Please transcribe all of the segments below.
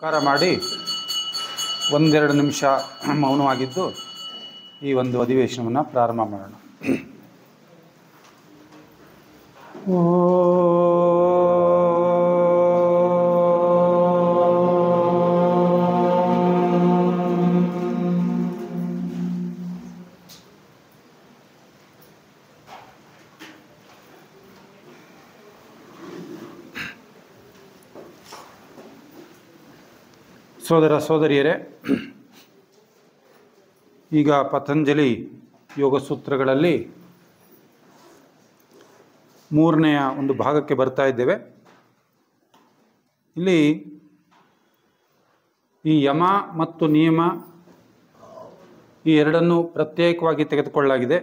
ನಮಸ್ಕಾರ ಮಾಡಿ ಒಂದೆರಡು ನಿಮಿಷ ಮೌನವಾಗಿದ್ದು ಈ ಒಂದು ಅಧಿವೇಶನವನ್ನು ಪ್ರಾರಂಭ ಮಾಡೋಣ. ಸೋದರ ಸೋದರಿಯರೇ, ಈಗ ಪತಂಜಲಿ ಯೋಗ ಸೂತ್ರಗಳಲ್ಲಿ ಮೂರನೆಯ ಒಂದು ಭಾಗಕ್ಕೆ ಬರ್ತಾ ಇದ್ದೇವೆ. ಇಲ್ಲಿ ಈ ಯಮ ಮತ್ತು ನಿಯಮ ಈ ಎರಡನ್ನು ಪ್ರತ್ಯೇಕವಾಗಿ ತೆಗೆದುಕೊಳ್ಳಲಾಗಿದೆ.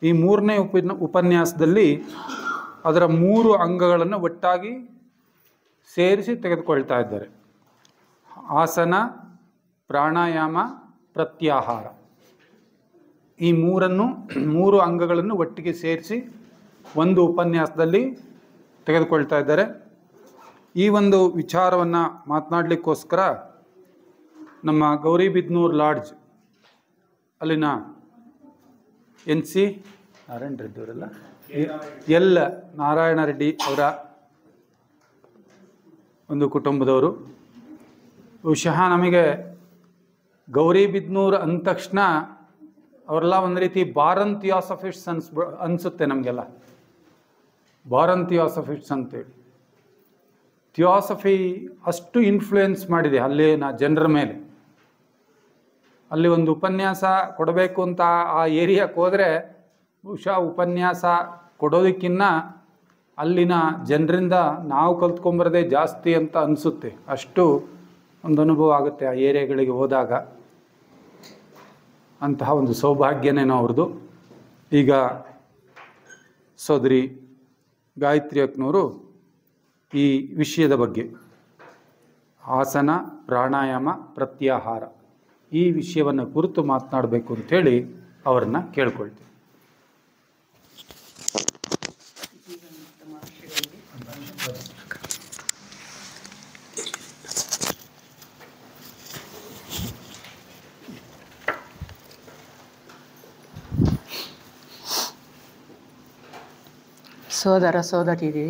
ಈ ಮೂರನೇ ಉಪನ್ಯಾಸದಲ್ಲಿ ಅದರ ಮೂರು ಅಂಗಗಳನ್ನು ಒಟ್ಟಾಗಿ ಸೇರಿಸಿ ತೆಗೆದುಕೊಳ್ತಾ ಇದ್ದಾರೆ. ಆಸನ, ಪ್ರಾಣಾಯಾಮ, ಪ್ರತ್ಯಾಹಾರ, ಈ ಮೂರು ಅಂಗಗಳನ್ನು ಒಟ್ಟಿಗೆ ಸೇರಿಸಿ ಒಂದು ಉಪನ್ಯಾಸದಲ್ಲಿ ತೆಗೆದುಕೊಳ್ತಾ ಇದ್ದಾರೆ. ಈ ಒಂದು ವಿಚಾರವನ್ನು ಮಾತನಾಡಲಿಕ್ಕೋಸ್ಕರ ನಮ್ಮ ಗೌರಿಬಿದನೂರು ಲಾಡ್ಜ್ ಅಲ್ಲಿನ NC ನಾರಾಯಣ ರೆಡ್ಡಿ ಅವರಲ್ಲ ಎಲ್ ನಾರಾಯಣ ರೆಡ್ಡಿ ಅವರ ಒಂದು ಕುಟುಂಬದವರು. ಬಹುಶಃ ನಮಗೆ ಗೌರಿಬಿದನೂರು ಅಂದ ತಕ್ಷಣ ಅವರೆಲ್ಲ ಒಂದು ರೀತಿ ಬಾರನ್ ಥಿಯಾಸಫಿಟ್ಸ್ ಅನಿಸುತ್ತೆ ನಮಗೆಲ್ಲ. ಬಾರನ್ ಥಿಯಾಸಫಿಟ್ಸ್ ಅಂತೇಳಿ ಥಿಯಾಸಫಿ ಅಷ್ಟು ಇನ್ಫ್ಲೂಯೆನ್ಸ್ ಮಾಡಿದೆ ಅಲ್ಲಿನ ಜನರ ಮೇಲೆ. ಅಲ್ಲಿ ಒಂದು ಉಪನ್ಯಾಸ ಕೊಡಬೇಕು ಅಂತ ಆ ಏರಿಯಾಕ್ಕೆ ಹೋದರೆ ಬಹುಶಃ ಉಪನ್ಯಾಸ ಕೊಡೋದಕ್ಕಿಂತ ಅಲ್ಲಿನ ಜನರಿಂದ ನಾವು ಕಲ್ತ್ಕೊಂಬರೋದೇ ಜಾಸ್ತಿ ಅಂತ ಅನಿಸುತ್ತೆ. ಅಷ್ಟು ಒಂದು ಅನುಭವ ಆಗುತ್ತೆ ಆ ಏರಿಯಾಗಳಿಗೆ ಹೋದಾಗ. ಅಂತಹ ಒಂದು ಸೌಭಾಗ್ಯನೇನೋ ಅವ್ರದ್ದು. ಈಗ ಸೋದರಿ ಗಾಯತ್ರಿ ಅಕ್ಕನವರು ಈ ವಿಷಯದ ಬಗ್ಗೆ ಆಸನ, ಪ್ರಾಣಾಯಾಮ, ಪ್ರತ್ಯಾಹಾರ ಈ ವಿಷಯವನ್ನು ಕುರಿತು ಮಾತನಾಡಬೇಕು ಅಂಥೇಳಿ ಅವರನ್ನು ಕೇಳ್ಕೊಳ್ತೀವಿ. ಸೋದರ ಸೋದರಿಯರೇ,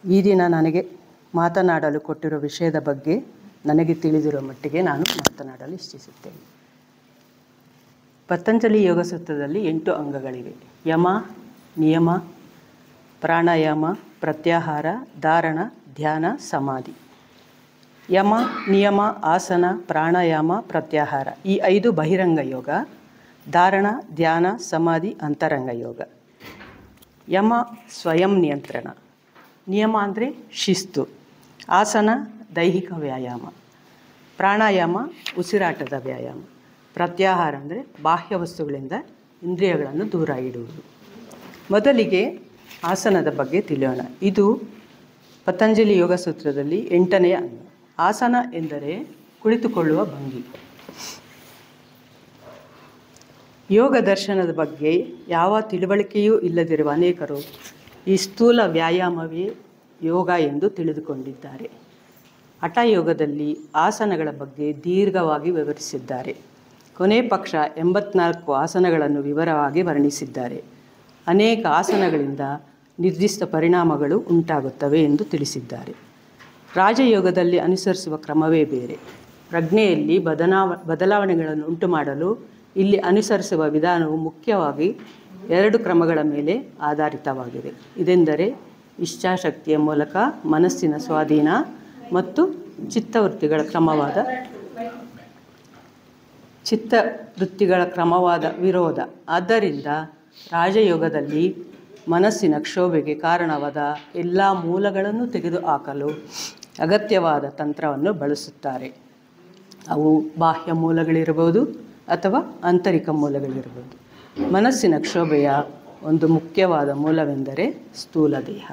ಈ ದಿನ ನನಗೆ ಮಾತನಾಡಲು ಕೊಟ್ಟಿರೋ ವಿಷಯದ ಬಗ್ಗೆ ನನಗೆ ತಿಳಿದಿರೋ ಮಟ್ಟಿಗೆ ನಾನು ಮಾತನಾಡಲು ಇಚ್ಛಿಸುತ್ತೇನೆ. ಪತಂಜಲಿ ಯೋಗ ಸೂತ್ರದಲ್ಲಿ 8 ಅಂಗಗಳಿವೆ. ಯಮ, ನಿಯಮ, ಪ್ರಾಣಾಯಾಮ, ಪ್ರತ್ಯಾಹಾರ, ಧಾರಣ, ಧ್ಯಾನ, ಸಮಾಧಿ. ಯಮ, ನಿಯಮ, ಆಸನ, ಪ್ರಾಣಾಯಾಮ, ಪ್ರತ್ಯಾಹಾರ ಈ 5 ಬಹಿರಂಗ ಯೋಗ. ಧಾರಣ, ಧ್ಯಾನ, ಸಮಾಧಿ ಅಂತರಂಗ ಯೋಗ. ಯಮ ಸ್ವಯಂ ನಿಯಂತ್ರಣ, ನಿಯಮ ಅಂದರೆ ಶಿಸ್ತು, ಆಸನ ದೈಹಿಕ ವ್ಯಾಯಾಮ, ಪ್ರಾಣಾಯಾಮ ಉಸಿರಾಟದ ವ್ಯಾಯಾಮ, ಪ್ರತ್ಯಾಹಾರ ಅಂದರೆ ಬಾಹ್ಯ ವಸ್ತುಗಳಿಂದ ಇಂದ್ರಿಯಗಳನ್ನು ದೂರ ಇಡುವುದು. ಮೊದಲಿಗೆ ಆಸನದ ಬಗ್ಗೆ ತಿಳಿಯೋಣ. ಇದು ಪತಂಜಲಿ ಯೋಗ ಸೂತ್ರದಲ್ಲಿ 8ನೇ ಅಂಗ. ಆಸನ ಎಂದರೆ ಕುಳಿತುಕೊಳ್ಳುವ ಭಂಗಿ. ಯೋಗ ದರ್ಶನದ ಬಗ್ಗೆ ಯಾವ ತಿಳುವಳಿಕೆಯೂ ಇಲ್ಲದಿರುವ ಅನೇಕರು ಈ ಸ್ಥೂಲ ವ್ಯಾಯಾಮವೇ ಯೋಗ ಎಂದು ತಿಳಿದುಕೊಂಡಿದ್ದಾರೆ. ಹಠಯೋಗದಲ್ಲಿ ಆಸನಗಳ ಬಗ್ಗೆ ದೀರ್ಘವಾಗಿ ವಿವರಿಸಿದ್ದಾರೆ. ಕೊನೆ ಪಕ್ಷ 84 ಆಸನಗಳನ್ನು ವಿವರವಾಗಿ ವರ್ಣಿಸಿದ್ದಾರೆ. ಅನೇಕ ಆಸನಗಳಿಂದ ನಿರ್ದಿಷ್ಟ ಪರಿಣಾಮಗಳು ಉಂಟಾಗುತ್ತವೆ ಎಂದು ತಿಳಿಸಿದ್ದಾರೆ. ರಾಜಯೋಗದಲ್ಲಿ ಅನುಸರಿಸುವ ಕ್ರಮವೇ ಬೇರೆ. ಪ್ರಜ್ಞೆಯಲ್ಲಿ ಬದಲಾವಣೆಗಳನ್ನು ಉಂಟು ಮಾಡಲು ಇಲ್ಲಿ ಅನುಸರಿಸುವ ವಿಧಾನವು ಮುಖ್ಯವಾಗಿ 2 ಕ್ರಮಗಳ ಮೇಲೆ ಆಧಾರಿತವಾಗಿದೆ. ಇದೆಂದರೆ ಇಚ್ಛಾಶಕ್ತಿಯ ಮೂಲಕ ಮನಸ್ಸಿನ ಸ್ವಾಧೀನ ಮತ್ತು ಚಿತ್ತವೃತ್ತಿಗಳ ಕ್ರಮವಾದ ವಿರೋಧ. ಆದ್ದರಿಂದ ರಾಜಯೋಗದಲ್ಲಿ ಮನಸ್ಸಿನ ಕ್ಷೋಭೆಗೆ ಕಾರಣವಾದ ಎಲ್ಲ ಮೂಲಗಳನ್ನು ತೆಗೆದುಹಾಕಲು ಅಗತ್ಯವಾದ ತಂತ್ರವನ್ನು ಬಳಸುತ್ತಾರೆ. ಅವು ಬಾಹ್ಯ ಮೂಲಗಳಿರಬಹುದು ಅಥವಾ ಆಂತರಿಕ ಮೂಲಗಳಿರ್ಬೋದು. ಮನಸ್ಸಿನ ಕ್ಷೋಭೆಯ ಒಂದು ಮುಖ್ಯವಾದ ಮೂಲವೆಂದರೆ ಸ್ಥೂಲ ದೇಹ.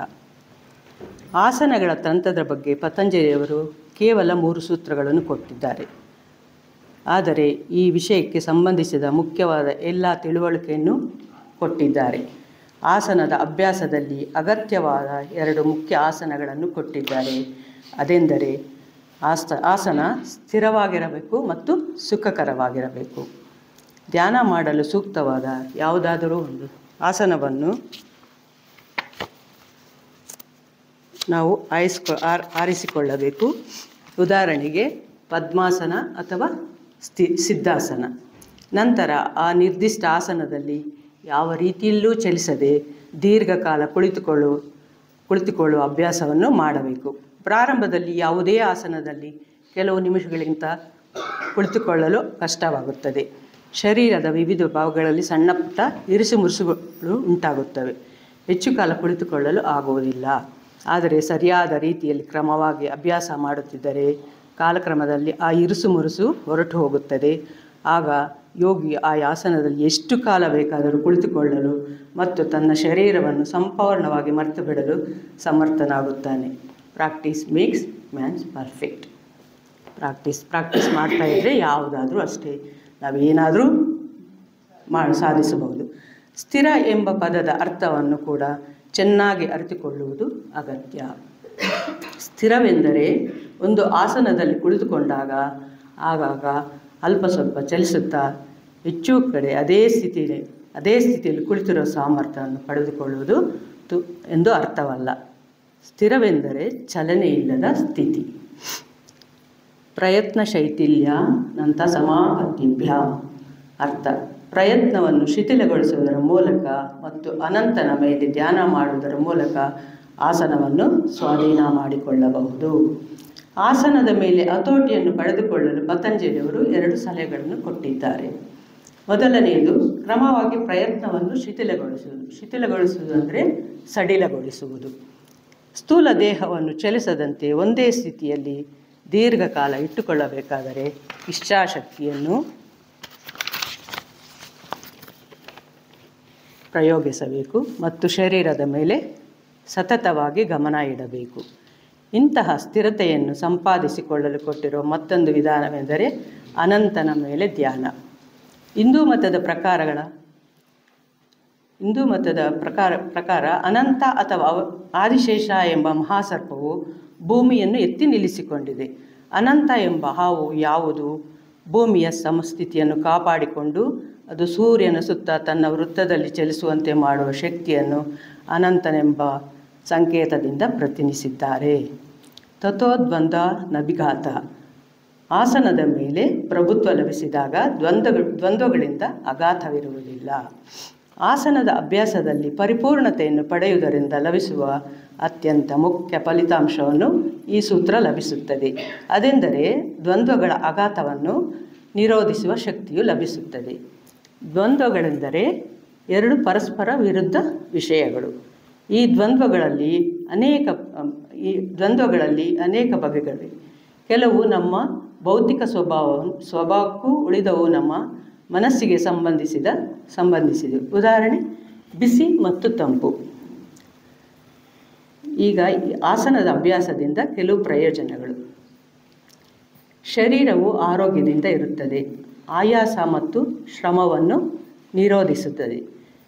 ಆಸನಗಳ ತಂತ್ರದ ಬಗ್ಗೆ ಪತಂಜಲಿಯವರು ಕೇವಲ 3 ಸೂತ್ರಗಳನ್ನು ಕೊಟ್ಟಿದ್ದಾರೆ. ಆದರೆ ಈ ವಿಷಯಕ್ಕೆ ಸಂಬಂಧಿಸಿದ ಮುಖ್ಯವಾದ ಎಲ್ಲ ತಿಳುವಳಿಕೆಯನ್ನು ಕೊಟ್ಟಿದ್ದಾರೆ. ಆಸನದ ಅಭ್ಯಾಸದಲ್ಲಿ ಅಗತ್ಯವಾದ 2 ಮುಖ್ಯ ಆಸನಗಳನ್ನು ಕೊಟ್ಟಿದ್ದಾರೆ. ಅದೆಂದರೆ ಆಸನ ಸ್ಥಿರವಾಗಿರಬೇಕು ಮತ್ತು ಸುಖಕರವಾಗಿರಬೇಕು. ಧ್ಯಾನ ಮಾಡಲು ಸೂಕ್ತವಾದ ಯಾವುದಾದರೂ ಒಂದು ಆಸನವನ್ನು ನಾವು ಆರಿಸಿಕೊಳ್ಳಬೇಕು. ಉದಾಹರಣೆಗೆ ಪದ್ಮಾಸನ ಅಥವಾ ಸಿದ್ಧಾಸನ. ನಂತರ ಆ ನಿರ್ದಿಷ್ಟ ಆಸನದಲ್ಲಿ ಯಾವ ರೀತಿಯಲ್ಲೂ ಚಲಿಸದೆ ದೀರ್ಘಕಾಲ ಕುಳಿತುಕೊಳ್ಳುವ ಅಭ್ಯಾಸವನ್ನು ಮಾಡಬೇಕು. ಪ್ರಾರಂಭದಲ್ಲಿ ಯಾವುದೇ ಆಸನದಲ್ಲಿ ಕೆಲವು ನಿಮಿಷಗಳಿಗಿಂತ ಕುಳಿತುಕೊಳ್ಳಲು ಕಷ್ಟವಾಗುತ್ತದೆ. ಶರೀರದ ವಿವಿಧ ಭಾಗಗಳಲ್ಲಿ ಸಣ್ಣ ಪುಟ್ಟ ಇರಿಸು ಮುರುಸುಗಳು ಉಂಟಾಗುತ್ತವೆ. ಹೆಚ್ಚು ಕಾಲ ಕುಳಿತುಕೊಳ್ಳಲು ಆಗುವುದಿಲ್ಲ. ಆದರೆ ಸರಿಯಾದ ರೀತಿಯಲ್ಲಿ ಕ್ರಮವಾಗಿ ಅಭ್ಯಾಸ ಮಾಡುತ್ತಿದ್ದರೆ ಕಾಲಕ್ರಮದಲ್ಲಿ ಆ ಇರುಸು ಮುರುಸು ಹೊರಟು ಹೋಗುತ್ತದೆ. ಆಗ ಯೋಗಿ ಆ ಆಸನದಲ್ಲಿ ಎಷ್ಟು ಕಾಲ ಬೇಕಾದರೂ ಕುಳಿತುಕೊಳ್ಳಲು ಮತ್ತು ತನ್ನ ಶರೀರವನ್ನು ಸಂಪೂರ್ಣವಾಗಿ ಮರೆತು ಬಿಡಲು ಸಮರ್ಥನಾಗುತ್ತಾನೆ. Practice makes man's perfect. Practice ಮಾಡ್ತಾ ಇದ್ದರೆ ಯಾವುದಾದ್ರೂ ಅಷ್ಟೇ ನಾವೇನಾದರೂ ಸಾಧಿಸಬಹುದು. ಸ್ಥಿರ ಎಂಬ ಪದದ ಅರ್ಥವನ್ನು ಕೂಡ ಚೆನ್ನಾಗಿ ಅರಿತುಕೊಳ್ಳುವುದು ಅಗತ್ಯ. ಸ್ಥಿರವೆಂದರೆ ಒಂದು ಆಸನದಲ್ಲಿ ಕುಳಿತುಕೊಂಡಾಗ ಆಗಾಗ ಅಲ್ಪ ಸ್ವಲ್ಪ ಚಲಿಸುತ್ತಾ ಹೆಚ್ಚು ಕಡೆ ಅದೇ ಸ್ಥಿತಿಯಲ್ಲಿ ಕುಳಿತಿರೋ ಸಾಮರ್ಥ್ಯವನ್ನು ಪಡೆದುಕೊಳ್ಳುವುದು ಎಂದು ಅರ್ಥವಲ್ಲ. ಸ್ಥಿರವೆಂದರೆ ಚಲನೆ ಇಲ್ಲದ ಸ್ಥಿತಿ. ಪ್ರಯತ್ನ ಶೈಥಿಲ್ಯ ನಂತ ಸಮಾಪತ್ತಿಭ್ಯ. ಅರ್ಥ: ಪ್ರಯತ್ನವನ್ನು ಶಿಥಿಲಗೊಳಿಸುವುದರ ಮೂಲಕ ಮತ್ತು ಅನಂತನ ಮೇಲೆ ಧ್ಯಾನ ಮಾಡುವುದರ ಮೂಲಕ ಆಸನವನ್ನು ಸ್ವಾಧೀನ ಮಾಡಿಕೊಳ್ಳಬಹುದು. ಆಸನದ ಮೇಲೆ ಹತೋಟಿಯನ್ನು ಪಡೆದುಕೊಳ್ಳಲು ಪತಂಜಲಿಯವರು 2 ಸಲಹೆಗಳನ್ನು ಕೊಟ್ಟಿದ್ದಾರೆ. ಮೊದಲನೆಯದು ಕ್ರಮವಾಗಿ ಪ್ರಯತ್ನವನ್ನು ಶಿಥಿಲಗೊಳಿಸುವುದು ಅಂದರೆ ಸಡಿಲಗೊಳಿಸುವುದು. ಸ್ಥೂಲ ದೇಹವನ್ನು ಚಲಿಸದಂತೆ ಒಂದೇ ಸ್ಥಿತಿಯಲ್ಲಿ ದೀರ್ಘಕಾಲ ಇಟ್ಟುಕೊಳ್ಳಬೇಕಾದರೆ ಇಚ್ಛಾಶಕ್ತಿಯನ್ನು ಪ್ರಯೋಗಿಸಬೇಕು ಮತ್ತು ಶರೀರದ ಮೇಲೆ ಸತತವಾಗಿ ಗಮನ ಇಡಬೇಕು. ಇಂತಹ ಸ್ಥಿರತೆಯನ್ನು ಸಂಪಾದಿಸಿಕೊಳ್ಳಲು ಕೊಟ್ಟಿರುವ ಮತ್ತೊಂದು ವಿಧಾನವೆಂದರೆ ಅನಂತನ ಮೇಲೆ ಧ್ಯಾನ. ಹಿಂದೂ ಮತದ ಪ್ರಕಾರ ಅನಂತ ಅಥವಾ ಆದಿಶೇಷ ಎಂಬ ಮಹಾಸರ್ಪವು ಭೂಮಿಯನ್ನು ಎತ್ತಿ ನಿಲ್ಲಿಸಿಕೊಂಡಿದೆ. ಅನಂತ ಎಂಬ ಹಾವು ಯಾವುದು ಭೂಮಿಯ ಸಮಸ್ಥಿತಿಯನ್ನು ಕಾಪಾಡಿಕೊಂಡು ಅದು ಸೂರ್ಯನ ಸುತ್ತ ತನ್ನ ವೃತ್ತದಲ್ಲಿ ಚಲಿಸುವಂತೆ ಮಾಡುವ ಶಕ್ತಿಯನ್ನು ಅನಂತನೆಂಬ ಸಂಕೇತದಿಂದ ಪ್ರತಿನಿಧಿಸಿದ್ದಾರೆ. ತಥೋದ್ವಂದ ನಭಿಘಾತ. ಆಸನದ ಮೇಲೆ ಪ್ರಭುತ್ವ ಲಭಿಸಿದಾಗ ದ್ವಂದ್ವಗಳಿಂದ ಆಘಾತವಿರುವುದಿಲ್ಲ. ಆಸನದ ಅಭ್ಯಾಸದಲ್ಲಿ ಪರಿಪೂರ್ಣತೆಯನ್ನು ಪಡೆಯುವುದರಿಂದ ಲಭಿಸುವ ಅತ್ಯಂತ ಮುಖ್ಯ ಫಲಿತಾಂಶವನ್ನು ಈ ಸೂತ್ರ ಲಭಿಸುತ್ತದೆ. ಅದೆಂದರೆ ದ್ವಂದ್ವಗಳ ಆಘಾತವನ್ನು ನಿರೋಧಿಸುವ ಶಕ್ತಿಯು ಲಭಿಸುತ್ತದೆ. ದ್ವಂದ್ವಗಳೆಂದರೆ 2 ಪರಸ್ಪರ ವಿರುದ್ಧ ವಿಷಯಗಳು. ಈ ದ್ವಂದ್ವಗಳಲ್ಲಿ ಅನೇಕ ಬಗೆಗಳಿವೆ. ಕೆಲವು ನಮ್ಮ ಭೌತಿಕ ಸ್ವಭಾವಕ್ಕೂ ಉಳಿದವು ನಮ್ಮ ಮನಸ್ಸಿಗೆ ಸಂಬಂಧಿಸಿದೆ. ಉದಾಹರಣೆ ಬಿಸಿ ಮತ್ತು ತಂಪು. ಈಗ ಆಸನದ ಅಭ್ಯಾಸದಿಂದ ಕೆಲವು ಪ್ರಯೋಜನಗಳು. ಶರೀರವು ಆರೋಗ್ಯದಿಂದ ಇರುತ್ತದೆ. ಆಯಾಸ ಮತ್ತು ಶ್ರಮವನ್ನು ನಿರೋಧಿಸುತ್ತದೆ.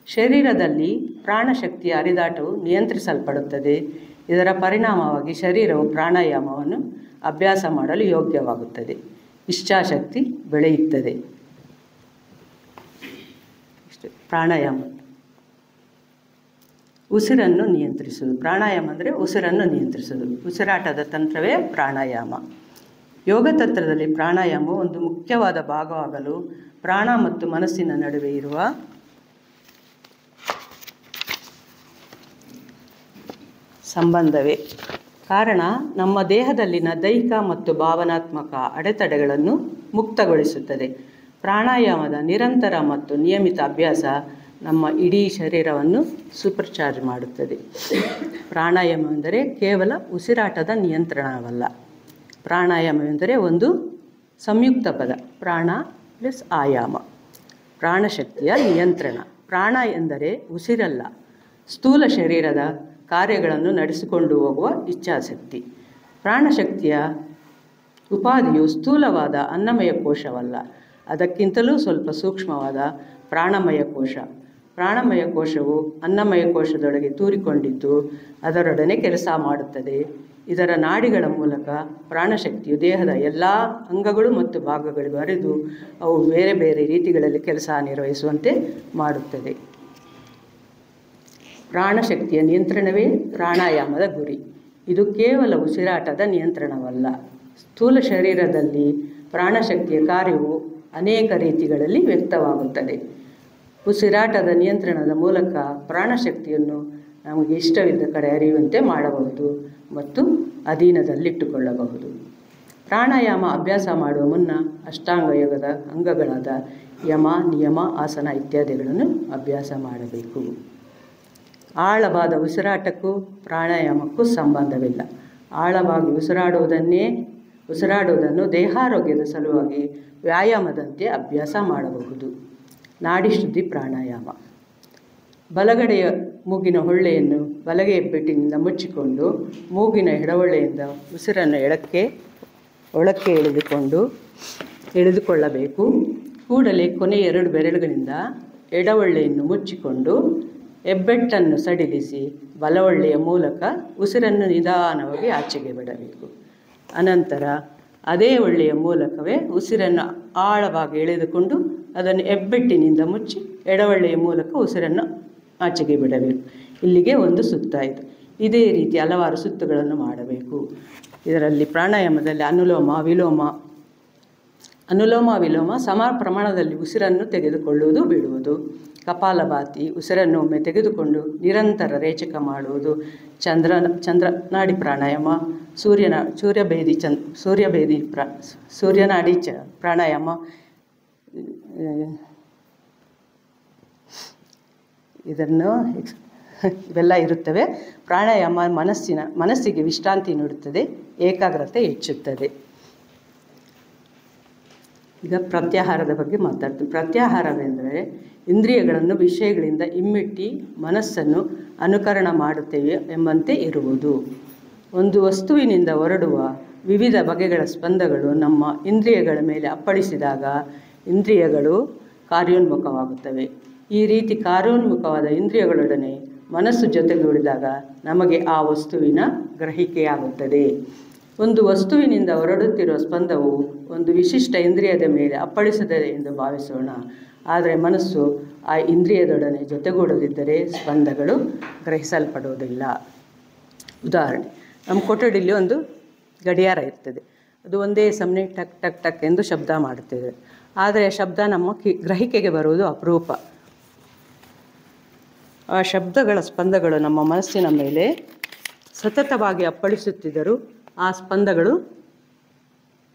ಶರೀರದಲ್ಲಿ ಪ್ರಾಣಶಕ್ತಿಯ ಹರಿದಾಟವು ನಿಯಂತ್ರಿಸಲ್ಪಡುತ್ತದೆ. ಇದರ ಪರಿಣಾಮವಾಗಿ ಶರೀರವು ಪ್ರಾಣಾಯಾಮವನ್ನು ಅಭ್ಯಾಸ ಮಾಡಲು ಯೋಗ್ಯವಾಗುತ್ತದೆ. ಇಚ್ಛಾಶಕ್ತಿ ಬೆಳೆಯುತ್ತದೆ. ಪ್ರಾಣಾಯಾಮ ಉಸಿರನ್ನು ನಿಯಂತ್ರಿಸುವುದು. ಪ್ರಾಣಾಯಾಮ ಅಂದರೆ ಉಸಿರನ್ನು ನಿಯಂತ್ರಿಸುವುದು. ಉಸಿರಾಟದ ತಂತ್ರವೇ ಪ್ರಾಣಾಯಾಮ. ಯೋಗ ತಂತ್ರದಲ್ಲಿ ಪ್ರಾಣಾಯಾಮವು ಒಂದು ಮುಖ್ಯವಾದ ಭಾಗವಾಗಲು ಪ್ರಾಣ ಮತ್ತು ಮನಸ್ಸಿನ ನಡುವೆ ಇರುವ ಸಂಬಂಧವೇ ಕಾರಣ. ನಮ್ಮ ದೇಹದಲ್ಲಿನ ದೈಹಿಕ ಮತ್ತು ಭಾವನಾತ್ಮಕ ಅಡೆತಡೆಗಳನ್ನು ಮುಕ್ತಗೊಳಿಸುತ್ತದೆ. ಪ್ರಾಣಾಯಾಮದ ನಿರಂತರ ಮತ್ತು ನಿಯಮಿತ ಅಭ್ಯಾಸ ನಮ್ಮ ಇಡೀ ಶರೀರವನ್ನು ಸೂಪರ್ಚಾರ್ಜ್ ಮಾಡುತ್ತದೆ. ಪ್ರಾಣಾಯಾಮ ಎಂದರೆ ಕೇವಲ ಉಸಿರಾಟದ ನಿಯಂತ್ರಣವಲ್ಲ. ಪ್ರಾಣಾಯಾಮವೆಂದರೆ ಒಂದು ಸಂಯುಕ್ತ ಪದ. ಪ್ರಾಣ ಪ್ಲಸ್ ಆಯಾಮ. ಪ್ರಾಣಶಕ್ತಿಯ ನಿಯಂತ್ರಣ. ಪ್ರಾಣ ಎಂದರೆ ಉಸಿರಲ್ಲ, ಸ್ಥೂಲ ಶರೀರದ ಕಾರ್ಯಗಳನ್ನು ನಡೆಸಿಕೊಂಡು ಹೋಗುವ ಇಚ್ಛಾಶಕ್ತಿ. ಪ್ರಾಣಶಕ್ತಿಯ ಉಪಾಧಿಯು ಸ್ಥೂಲವಾದ ಅನ್ನಮಯ ಕೋಶವಲ್ಲ, ಅದಕ್ಕಿಂತಲೂ ಸ್ವಲ್ಪ ಸೂಕ್ಷ್ಮವಾದ ಪ್ರಾಣಮಯ ಕೋಶ. ಪ್ರಾಣಮಯ ಕೋಶವು ಅನ್ನಮಯ ಕೋಶದೊಳಗೆ ತೂರಿಕೊಂಡಿದ್ದು ಅದರೊಡನೆ ಕೆಲಸ ಮಾಡುತ್ತದೆ. ಇದರ ನಾಡಿಗಳ ಮೂಲಕ ಪ್ರಾಣಶಕ್ತಿಯು ದೇಹದ ಎಲ್ಲ ಅಂಗಗಳು ಮತ್ತು ಭಾಗಗಳಿಗೂ ಹರಿದು ಅವು ಬೇರೆ ಬೇರೆ ರೀತಿಗಳಲ್ಲಿ ಕೆಲಸ ನಿರ್ವಹಿಸುವಂತೆ ಮಾಡುತ್ತದೆ. ಪ್ರಾಣಶಕ್ತಿಯ ನಿಯಂತ್ರಣವೇ ಪ್ರಾಣಾಯಾಮದ ಗುರಿ. ಇದು ಕೇವಲ ಉಸಿರಾಟದ ನಿಯಂತ್ರಣವಲ್ಲ. ಸ್ಥೂಲ ಶರೀರದಲ್ಲಿ ಪ್ರಾಣಶಕ್ತಿಯ ಕಾರ್ಯವು ಅನೇಕ ರೀತಿಗಳಲ್ಲಿ ವ್ಯಕ್ತವಾಗುತ್ತದೆ. ಉಸಿರಾಟದ ನಿಯಂತ್ರಣದ ಮೂಲಕ ಪ್ರಾಣಶಕ್ತಿಯನ್ನು ನಮಗೆ ಇಷ್ಟವಿದ್ದ ಕಡೆ ಹರಿಯುವಂತೆ ಮಾಡಬಹುದು ಮತ್ತು ಅಧೀನದಲ್ಲಿಟ್ಟುಕೊಳ್ಳಬಹುದು. ಪ್ರಾಣಾಯಾಮ ಅಭ್ಯಾಸ ಮಾಡುವ ಮುನ್ನ ಅಷ್ಟಾಂಗ ಯೋಗದ ಅಂಗಗಳಾದ ಯಮ, ನಿಯಮ, ಆಸನ ಇತ್ಯಾದಿಗಳನ್ನು ಅಭ್ಯಾಸ ಮಾಡಬೇಕು. ಆಳವಾದ ಉಸಿರಾಟಕ್ಕೂ ಪ್ರಾಣಾಯಾಮಕ್ಕೂ ಸಂಬಂಧವಿಲ್ಲ. ಆಳವಾಗಿ ಉಸಿರಾಡುವುದನ್ನು ದೇಹಾರೋಗ್ಯದ ಸಲುವಾಗಿ ವ್ಯಾಯಾಮದಂತೆ ಅಭ್ಯಾಸ ಮಾಡಬಹುದು. ನಾಡಿ ಶುದ್ಧಿ ಪ್ರಾಣಾಯಾಮ. ಬಲಗಡೆಯ ಮೂಗಿನ ಹೊಳ್ಳೆಯನ್ನು ಬಲಗೈ ಹೆಬ್ಬೆಟ್ಟಿನಿಂದ ಮುಚ್ಚಿಕೊಂಡು ಮೂಗಿನ ಎಡಹೊಳ್ಳೆಯಿಂದ ಉಸಿರನ್ನು ಒಳಕ್ಕೆ ಎಳೆದುಕೊಳ್ಳಬೇಕು. ಕೂಡಲೇ ಕೊನೆಯ 2 ಬೆರಳುಗಳಿಂದ ಎಡಹೊಳ್ಳೆಯನ್ನು ಮುಚ್ಚಿಕೊಂಡು ಹೆಬ್ಬೆಟ್ಟನ್ನು ಸಡಿಲಿಸಿ ಬಲಹೊಳ್ಳೆಯ ಮೂಲಕ ಉಸಿರನ್ನು ನಿಧಾನವಾಗಿ ಆಚೆಗೆ ಬಿಡಬೇಕು. ಅನಂತರ ಅದೇ ಹೊಳ್ಳೆಯ ಮೂಲಕವೇ ಉಸಿರನ್ನು ಆಳವಾಗಿ ಎಳೆದುಕೊಂಡು ಅದನ್ನು ಹೆಬ್ಬೆಟ್ಟಿನಿಂದ ಮುಚ್ಚಿ ಎಡಹೊಳ್ಳೆಯ ಮೂಲಕ ಉಸಿರನ್ನು ಆಚೆಗೆ ಬಿಡಬೇಕು. ಇಲ್ಲಿಗೆ 1 ಸುತ್ತಾಯಿತು. ಇದೇ ರೀತಿ ಹಲವಾರು ಸುತ್ತುಗಳನ್ನು ಮಾಡಬೇಕು. ಇದರಲ್ಲಿ ಪ್ರಾಣಾಯಾಮದಲ್ಲಿ ಅನುಲೋಮ ವಿಲೋಮ ಸಮ ಪ್ರಮಾಣದಲ್ಲಿ ಉಸಿರನ್ನು ತೆಗೆದುಕೊಳ್ಳುವುದು ಬಿಡುವುದು. ಕಪಾಲಭಾತಿ, ಉಸಿರನ್ನು ಒಮ್ಮೆ ತೆಗೆದುಕೊಂಡು ನಿರಂತರ ರೇಚಕ ಮಾಡುವುದು. ಚಂದ್ರನಾಡಿ ಪ್ರಾಣಾಯಾಮ, ಸೂರ್ಯನಾಡಿ ಪ್ರಾಣಾಯಾಮ, ಇವೆಲ್ಲ ಇರುತ್ತವೆ. ಪ್ರಾಣಾಯಾಮ ಮನಸ್ಸಿಗೆ ವಿಶ್ರಾಂತಿ ನೀಡುತ್ತದೆ, ಏಕಾಗ್ರತೆ ಹೆಚ್ಚುತ್ತದೆ. ಈಗ ಪ್ರತ್ಯಾಹಾರದ ಬಗ್ಗೆ ಮಾತಾಡ್ತೀನಿ. ಪ್ರತ್ಯಾಹಾರವೆಂದರೆ ಇಂದ್ರಿಯಗಳನ್ನು ವಿಷಯಗಳಿಂದ ಇಮ್ಮೆಟ್ಟಿ ಮನಸ್ಸನ್ನು ಅನುಕರಣ ಮಾಡುತ್ತೇವೆ ಎಂಬಂತೆ ಇರುವುದು. ಒಂದು ವಸ್ತುವಿನಿಂದ ಹೊರಡುವ ವಿವಿಧ ಬಗೆಗಳ ಸ್ಪಂದಗಳು ನಮ್ಮ ಇಂದ್ರಿಯಗಳ ಮೇಲೆ ಅಪ್ಪಳಿಸಿದಾಗ ಇಂದ್ರಿಯಗಳು ಕಾರ್ಯೋನ್ಮುಖವಾಗುತ್ತವೆ. ಈ ರೀತಿ ಕಾರ್ಯೋನ್ಮುಖವಾದ ಇಂದ್ರಿಯಗಳೊಡನೆ ಮನಸ್ಸು ಜೊತೆಗೂಡಿದಾಗ ನಮಗೆ ಆ ವಸ್ತುವಿನ ಗ್ರಹಿಕೆಯಾಗುತ್ತದೆ. ಒಂದು ವಸ್ತುವಿನಿಂದ ಹೊರಡುತ್ತಿರುವ ಸ್ಪಂದವು ಒಂದು ವಿಶಿಷ್ಟ ಇಂದ್ರಿಯದ ಮೇಲೆ ಅಪ್ಪಳಿಸಿದೆ ಎಂದು ಭಾವಿಸೋಣ. ಆದರೆ ಮನಸ್ಸು ಆ ಇಂದ್ರಿಯದೊಡನೆ ಜೊತೆಗೂಡದಿದ್ದರೆ ಸ್ಪಂದಗಳು ಗ್ರಹಿಸಲ್ಪಡುವುದಿಲ್ಲ. ಉದಾಹರಣೆ, ನಮ್ಮ ಕೊಠಡಿಯಲ್ಲಿ ಒಂದು ಗಡಿಯಾರ ಇರ್ತದೆ. ಅದು ಒಂದೇ ಸಮನೆ ಟಕ್ ಟಕ್ ಟಕ್ ಎಂದು ಶಬ್ದ ಮಾಡುತ್ತದೆ. ಆದರೆ ಆ ಶಬ್ದ ನಮ್ಮ ಗ್ರಹಿಕೆಗೆ ಬರುವುದು ಅಪರೂಪ. ಆ ಶಬ್ದಗಳ ಸ್ಪಂದಗಳು ನಮ್ಮ ಮನಸ್ಸಿನ ಮೇಲೆ ಸತತವಾಗಿ ಅಪ್ಪಳಿಸುತ್ತಿದ್ದರೂ ಆ ಸ್ಪಂದಗಳು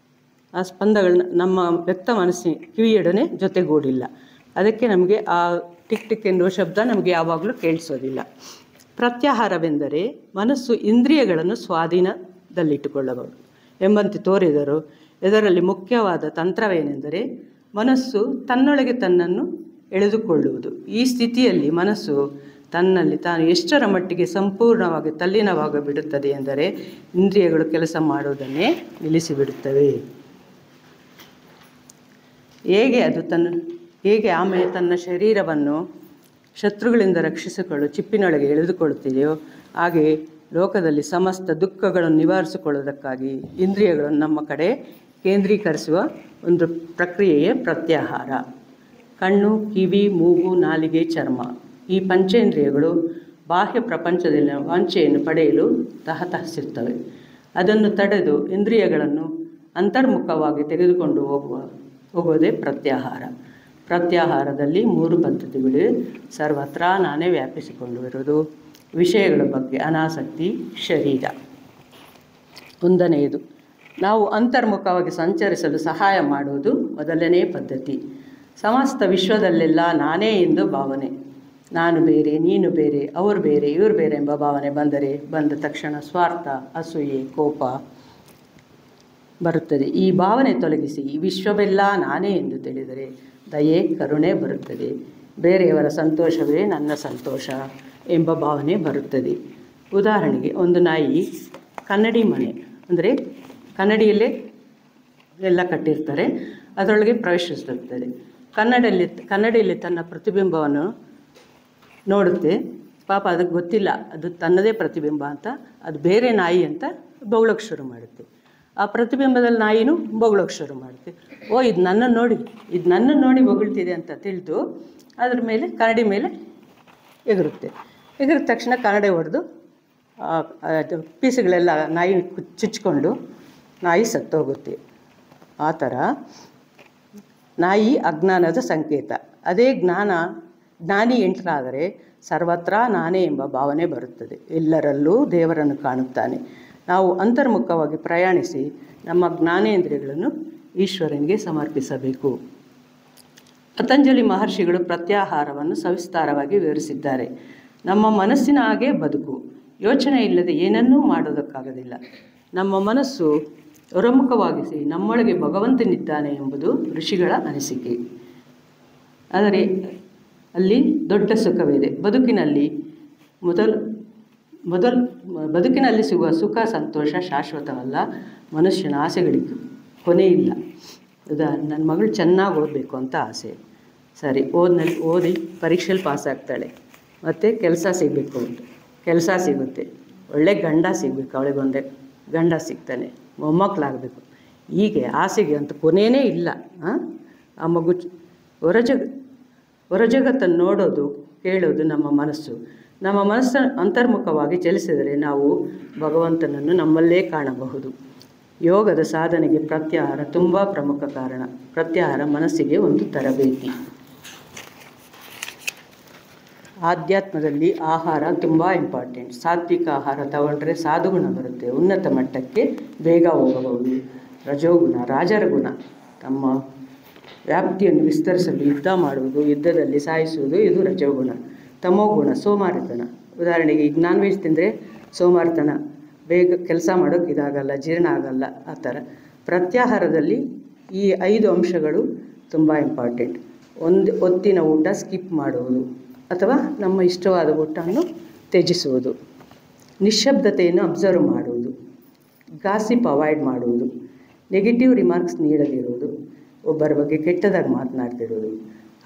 ನಮ್ಮ ವ್ಯಕ್ತ ಮನಸ್ಸಿನ ಕಿವಿಯೊಡನೆ ಜೊತೆಗೂಡಿಲ್ಲ. ಅದಕ್ಕೆ ನಮಗೆ ಆ ಟಿಕ್ ಟಿಕ್ ಎನ್ನುವ ಶಬ್ದ ನಮಗೆ ಯಾವಾಗಲೂ ಕೇಳಿಸೋದಿಲ್ಲ. ಪ್ರತ್ಯಾಹಾರವೆಂದರೆ ಮನಸ್ಸು ಇಂದ್ರಿಯಗಳನ್ನು ಸ್ವಾಧೀನದಲ್ಲಿಟ್ಟುಕೊಳ್ಳಬಹುದು ಎಂಬಂತೆ ತೋರಿದರು. ಇದರಲ್ಲಿ ಮುಖ್ಯವಾದ ತಂತ್ರವೇನೆಂದರೆ ಮನಸ್ಸು ತನ್ನೊಳಗೆ ತನ್ನನ್ನು ಎಳೆದುಕೊಳ್ಳುವುದು. ಈ ಸ್ಥಿತಿಯಲ್ಲಿ ಮನಸ್ಸು ತನ್ನಲ್ಲಿ ತಾನು ಎಷ್ಟರ ಮಟ್ಟಿಗೆ ಸಂಪೂರ್ಣವಾಗಿ ತಲ್ಲೀನವಾಗಿ ಬಿಡುತ್ತದೆ ಎಂದರೆ ಇಂದ್ರಿಯಗಳು ಕೆಲಸ ಮಾಡುವುದನ್ನೇ ನಿಲ್ಲಿಸಿಬಿಡುತ್ತವೆ. ಹೇಗೆ ಆಮೆ ತನ್ನ ಶರೀರವನ್ನು ಶತ್ರುಗಳಿಂದ ರಕ್ಷಿಸಿಕೊಳ್ಳಲು ಚಿಪ್ಪಿನೊಳಗೆ ಎಳೆದುಕೊಳ್ಳುತ್ತಿದೆಯೋ ಹಾಗೆ ಲೋಕದಲ್ಲಿ ಸಮಸ್ತ ದುಃಖಗಳನ್ನು ನಿವಾರಿಸಿಕೊಳ್ಳುವುದಕ್ಕಾಗಿ ಇಂದ್ರಿಯಗಳನ್ನು ನಮ್ಮ ಕಡೆ ಕೇಂದ್ರೀಕರಿಸುವ ಒಂದು ಪ್ರಕ್ರಿಯೆಯೇ ಪ್ರತ್ಯಾಹಾರ. ಕಣ್ಣು, ಕಿವಿ, ಮೂಗು, ನಾಲಿಗೆ, ಚರ್ಮ ಈ ಪಂಚೇಂದ್ರಿಯಗಳು ಬಾಹ್ಯ ಪ್ರಪಂಚದಲ್ಲಿನ ವಾಂಛೆಯನ್ನು ಪಡೆಯಲು ತಹತಹಿಸುತ್ತವೆ. ಅದನ್ನು ತಡೆದು ಇಂದ್ರಿಯಗಳನ್ನು ಅಂತರ್ಮುಖವಾಗಿ ತೆಗೆದುಕೊಂಡು ಹೋಗುವುದೇ ಪ್ರತ್ಯಾಹಾರ. ಪ್ರತ್ಯಾಹಾರದಲ್ಲಿ 3 ಪದ್ಧತಿಗಳಿವೆ. ಸರ್ವತ್ರ ನಾನೇ ವ್ಯಾಪಿಸಿಕೊಂಡಿರುವುದು, ವಿಷಯಗಳ ಬಗ್ಗೆ ಅನಾಸಕ್ತಿ, ಶರೀರ. 1ನೇದು, ನಾವು ಅಂತರ್ಮುಖವಾಗಿ ಸಂಚರಿಸಲು ಸಹಾಯ ಮಾಡುವುದು ಮೊದಲನೇ ಪದ್ಧತಿ. ಸಮಸ್ತ ವಿಶ್ವದಲ್ಲೆಲ್ಲ ನಾನೇ ಎಂದು ಭಾವನೆ. ನಾನು ಬೇರೆ, ನೀನು ಬೇರೆ, ಅವರು ಬೇರೆ, ಇವರು ಬೇರೆ ಎಂಬ ಭಾವನೆ ಬಂದ ತಕ್ಷಣ ಸ್ವಾರ್ಥ, ಅಸೂಯೆ, ಕೋಪ ಬರುತ್ತದೆ. ಈ ಭಾವನೆ ತೊಲಗಿಸಿ ಈ ವಿಶ್ವವೆಲ್ಲ ನಾನೇ ಎಂದು ತಿಳಿದರೆ ದಯೆ, ಕರುಣೆ ಬರುತ್ತದೆ. ಬೇರೆಯವರ ಸಂತೋಷವೇ ನನ್ನ ಸಂತೋಷ ಎಂಬ ಭಾವನೆ ಬರುತ್ತದೆ. ಉದಾಹರಣೆಗೆ, ಒಂದು ನಾಯಿ ಕನ್ನಡಿ ಮನೆ ಅಂದರೆ ಕನ್ನಡಿಯಲ್ಲೇ ಎಲ್ಲ ಕಟ್ಟಿರ್ತಾರೆ, ಅದರೊಳಗೆ ಪ್ರವೇಶಿಸುತ್ತದೆ. ಕನ್ನಡಿಯಲ್ಲಿ ತನ್ನ ಪ್ರತಿಬಿಂಬವನ್ನು ನೋಡುತ್ತೆ. ಪಾಪ ಅದಕ್ಕೆ ಗೊತ್ತಿಲ್ಲ ಅದು ತನ್ನದೇ ಪ್ರತಿಬಿಂಬ ಅಂತ, ಅದು ಬೇರೆ ನಾಯಿ ಅಂತ ಬೊಗಳೋಕ್ಕೆ ಶುರು ಮಾಡುತ್ತೆ. ಆ ಪ್ರತಿಬಿಂಬದಲ್ಲಿ ನಾಯಿನೂ ಬೊಗಳೋಕ್ಕೆ ಶುರು ಮಾಡುತ್ತೆ. ಓ ಇದು ನನ್ನನ್ನು ನೋಡಿ ಬೊಗಳ್ತಿದೆ ಅಂತ ತಿಳಿದು ಅದ್ರ ಮೇಲೆ ಕರಡಿ ಮೇಲೆ ಎಗರುತ್ತೆ. ಎಗರಿದ ತಕ್ಷಣ ಕರಡಿ ಹೊಡೆದು ಪೀಸುಗಳೆಲ್ಲ ನಾಯಿ ಚುಚ್ಕೊಂಡು ನಾಯಿ ಸತ್ತೋಗುತ್ತೆ. ಆ ಥರ ನಾಯಿ ಅಜ್ಞಾನದ ಸಂಕೇತ. ಅದೇ ಜ್ಞಾನಿ ಎಂಟರಾದರೆ ಸರ್ವತ್ರ ನಾನೇ ಎಂಬ ಭಾವನೆ ಬರುತ್ತದೆ. ಎಲ್ಲರಲ್ಲೂ ದೇವರನ್ನು ಕಾಣುತ್ತಾನೆ. ನಾವು ಅಂತರ್ಮುಖವಾಗಿ ಪ್ರಯಾಣಿಸಿ ನಮ್ಮ ಜ್ಞಾನೇಂದ್ರಿಯಗಳನ್ನು ಈಶ್ವರನಿಗೆ ಸಮರ್ಪಿಸಬೇಕು. ಪತಂಜಲಿ ಮಹರ್ಷಿಗಳು ಪ್ರತ್ಯಾಹಾರವನ್ನು ಸವಿಸ್ತಾರವಾಗಿ ವಿವರಿಸಿದ್ದಾರೆ. ನಮ್ಮ ಮನಸ್ಸಿನ ಹಾಗೆ ಬದುಕು. ಯೋಚನೆ ಇಲ್ಲದೆ ಏನನ್ನೂ ಮಾಡೋದಕ್ಕಾಗೋದಿಲ್ಲ. ನಮ್ಮ ಮನಸ್ಸು ಹೊರಮುಖವಾಗಿಸಿ ನಮ್ಮೊಳಗೆ ಭಗವಂತನಿದ್ದಾನೆ ಎಂಬುದು ಋಷಿಗಳ ಅನಿಸಿಕೆ. ಆದರೆ ಅಲ್ಲಿ ದೊಡ್ಡ ಸುಖವಿದೆ. ಬದುಕಿನಲ್ಲಿ ಸಿಗುವ ಸುಖ ಸಂತೋಷ ಶಾಶ್ವತವಲ್ಲ. ಮನುಷ್ಯನ ಆಸೆಗಳಿಗೆ ಕೊನೆ ಇಲ್ಲ. ನನ್ನ ಮಗಳು ಚೆನ್ನಾಗಿ ಓದಬೇಕು ಅಂತ ಆಸೆ. ಸರಿ, ಓದಿ ಪರೀಕ್ಷೆಯಲ್ಲಿ ಪಾಸ್ ಆಗ್ತಾಳೆ. ಮತ್ತು ಕೆಲಸ ಸಿಗಬೇಕು ಅಂತ ಕೆಲಸ ಸಿಗುತ್ತೆ. ಒಳ್ಳೆ ಗಂಡ ಸಿಗಬೇಕು, ಅವಳಿಗೊಂದೇ ಗಂಡ ಸಿಗ್ತಾನೆ, ಮೊಮ್ಮಕ್ಕಳಾಗಬೇಕು. ಹೀಗೆ ಆಸೆಗೆ ಅಂತ ಕೊನೆಯೇ ಇಲ್ಲ. ಆ ಮಗು ಹೊರಜಗತ್ತನ್ನು ನೋಡೋದು ಕೇಳೋದು ನಮ್ಮ ಮನಸ್ಸು. ನಮ್ಮ ಮನಸ್ಸು ಅಂತರ್ಮುಖವಾಗಿ ಚಲಿಸಿದರೆ ನಾವು ಭಗವಂತನನ್ನು ನಮ್ಮಲ್ಲೇ ಕಾಣಬಹುದು. ಯೋಗದ ಸಾಧನೆಗೆ ಪ್ರತ್ಯಾಹಾರ ತುಂಬ ಪ್ರಮುಖ ಕಾರಣ. ಪ್ರತ್ಯಾಹಾರ ಮನಸ್ಸಿಗೆ ಒಂದು ತರಬೇತಿ. ಆಧ್ಯಾತ್ಮದಲ್ಲಿ ಆಹಾರ ತುಂಬ ಇಂಪಾರ್ಟೆಂಟ್. ಸಾತ್ವಿಕ ಆಹಾರ ತಗೊಂಡ್ರೆ ಸಾಧುಗುಣ ಬರುತ್ತೆ, ಉನ್ನತ ಮಟ್ಟಕ್ಕೆ ಬೇಗ ಹೋಗಬಹುದು. ರಜೋಗುಣ, ರಾಜರ ಗುಣ ತಮ್ಮ ವ್ಯಾಪ್ತಿಯನ್ನು ವಿಸ್ತರಿಸಲು ಯುದ್ಧ ಮಾಡುವುದು, ಯುದ್ಧದಲ್ಲಿ ಸಾಯಿಸುವುದು, ಇದು ರಜೋಗುಣ. ತಮೋಗುಣ, ಸೋಮಾರಿತನ. ಉದಾಹರಣೆಗೆ ಈಗ ನಾನ್ ವೆಜ್ ತಿಂದರೆ ಸೋಮಾರಿತನ, ಬೇಗ ಕೆಲಸ ಮಾಡೋಕ್ಕೆ ಇದಾಗಲ್ಲ, ಜೀರ್ಣ ಆಗಲ್ಲ. ಆ ಥರ ಪ್ರತ್ಯಾಹಾರದಲ್ಲಿ ಈ 5 ಅಂಶಗಳು ತುಂಬ ಇಂಪಾರ್ಟೆಂಟ್. ಒಂದು ಹೊತ್ತಿನ ಊಟ ಸ್ಕಿಪ್ ಮಾಡುವುದು ಅಥವಾ ನಮ್ಮ ಇಷ್ಟವಾದ ಊಟವನ್ನು ತ್ಯಜಿಸುವುದು, ನಿಶ್ಶಬ್ದತೆಯನ್ನು ಅಬ್ಸರ್ವ್ ಮಾಡುವುದು, ಗಾಸಿಪ್ ಅವಾಯ್ಡ್ ಮಾಡುವುದು, ನೆಗೆಟಿವ್ ರಿಮಾರ್ಕ್ಸ್ ನೀಡದಿರುವುದು, ಒಬ್ಬರ ಬಗ್ಗೆ ಕೆಟ್ಟದಾಗಿ ಮಾತನಾಡ್ತಿರೋದು,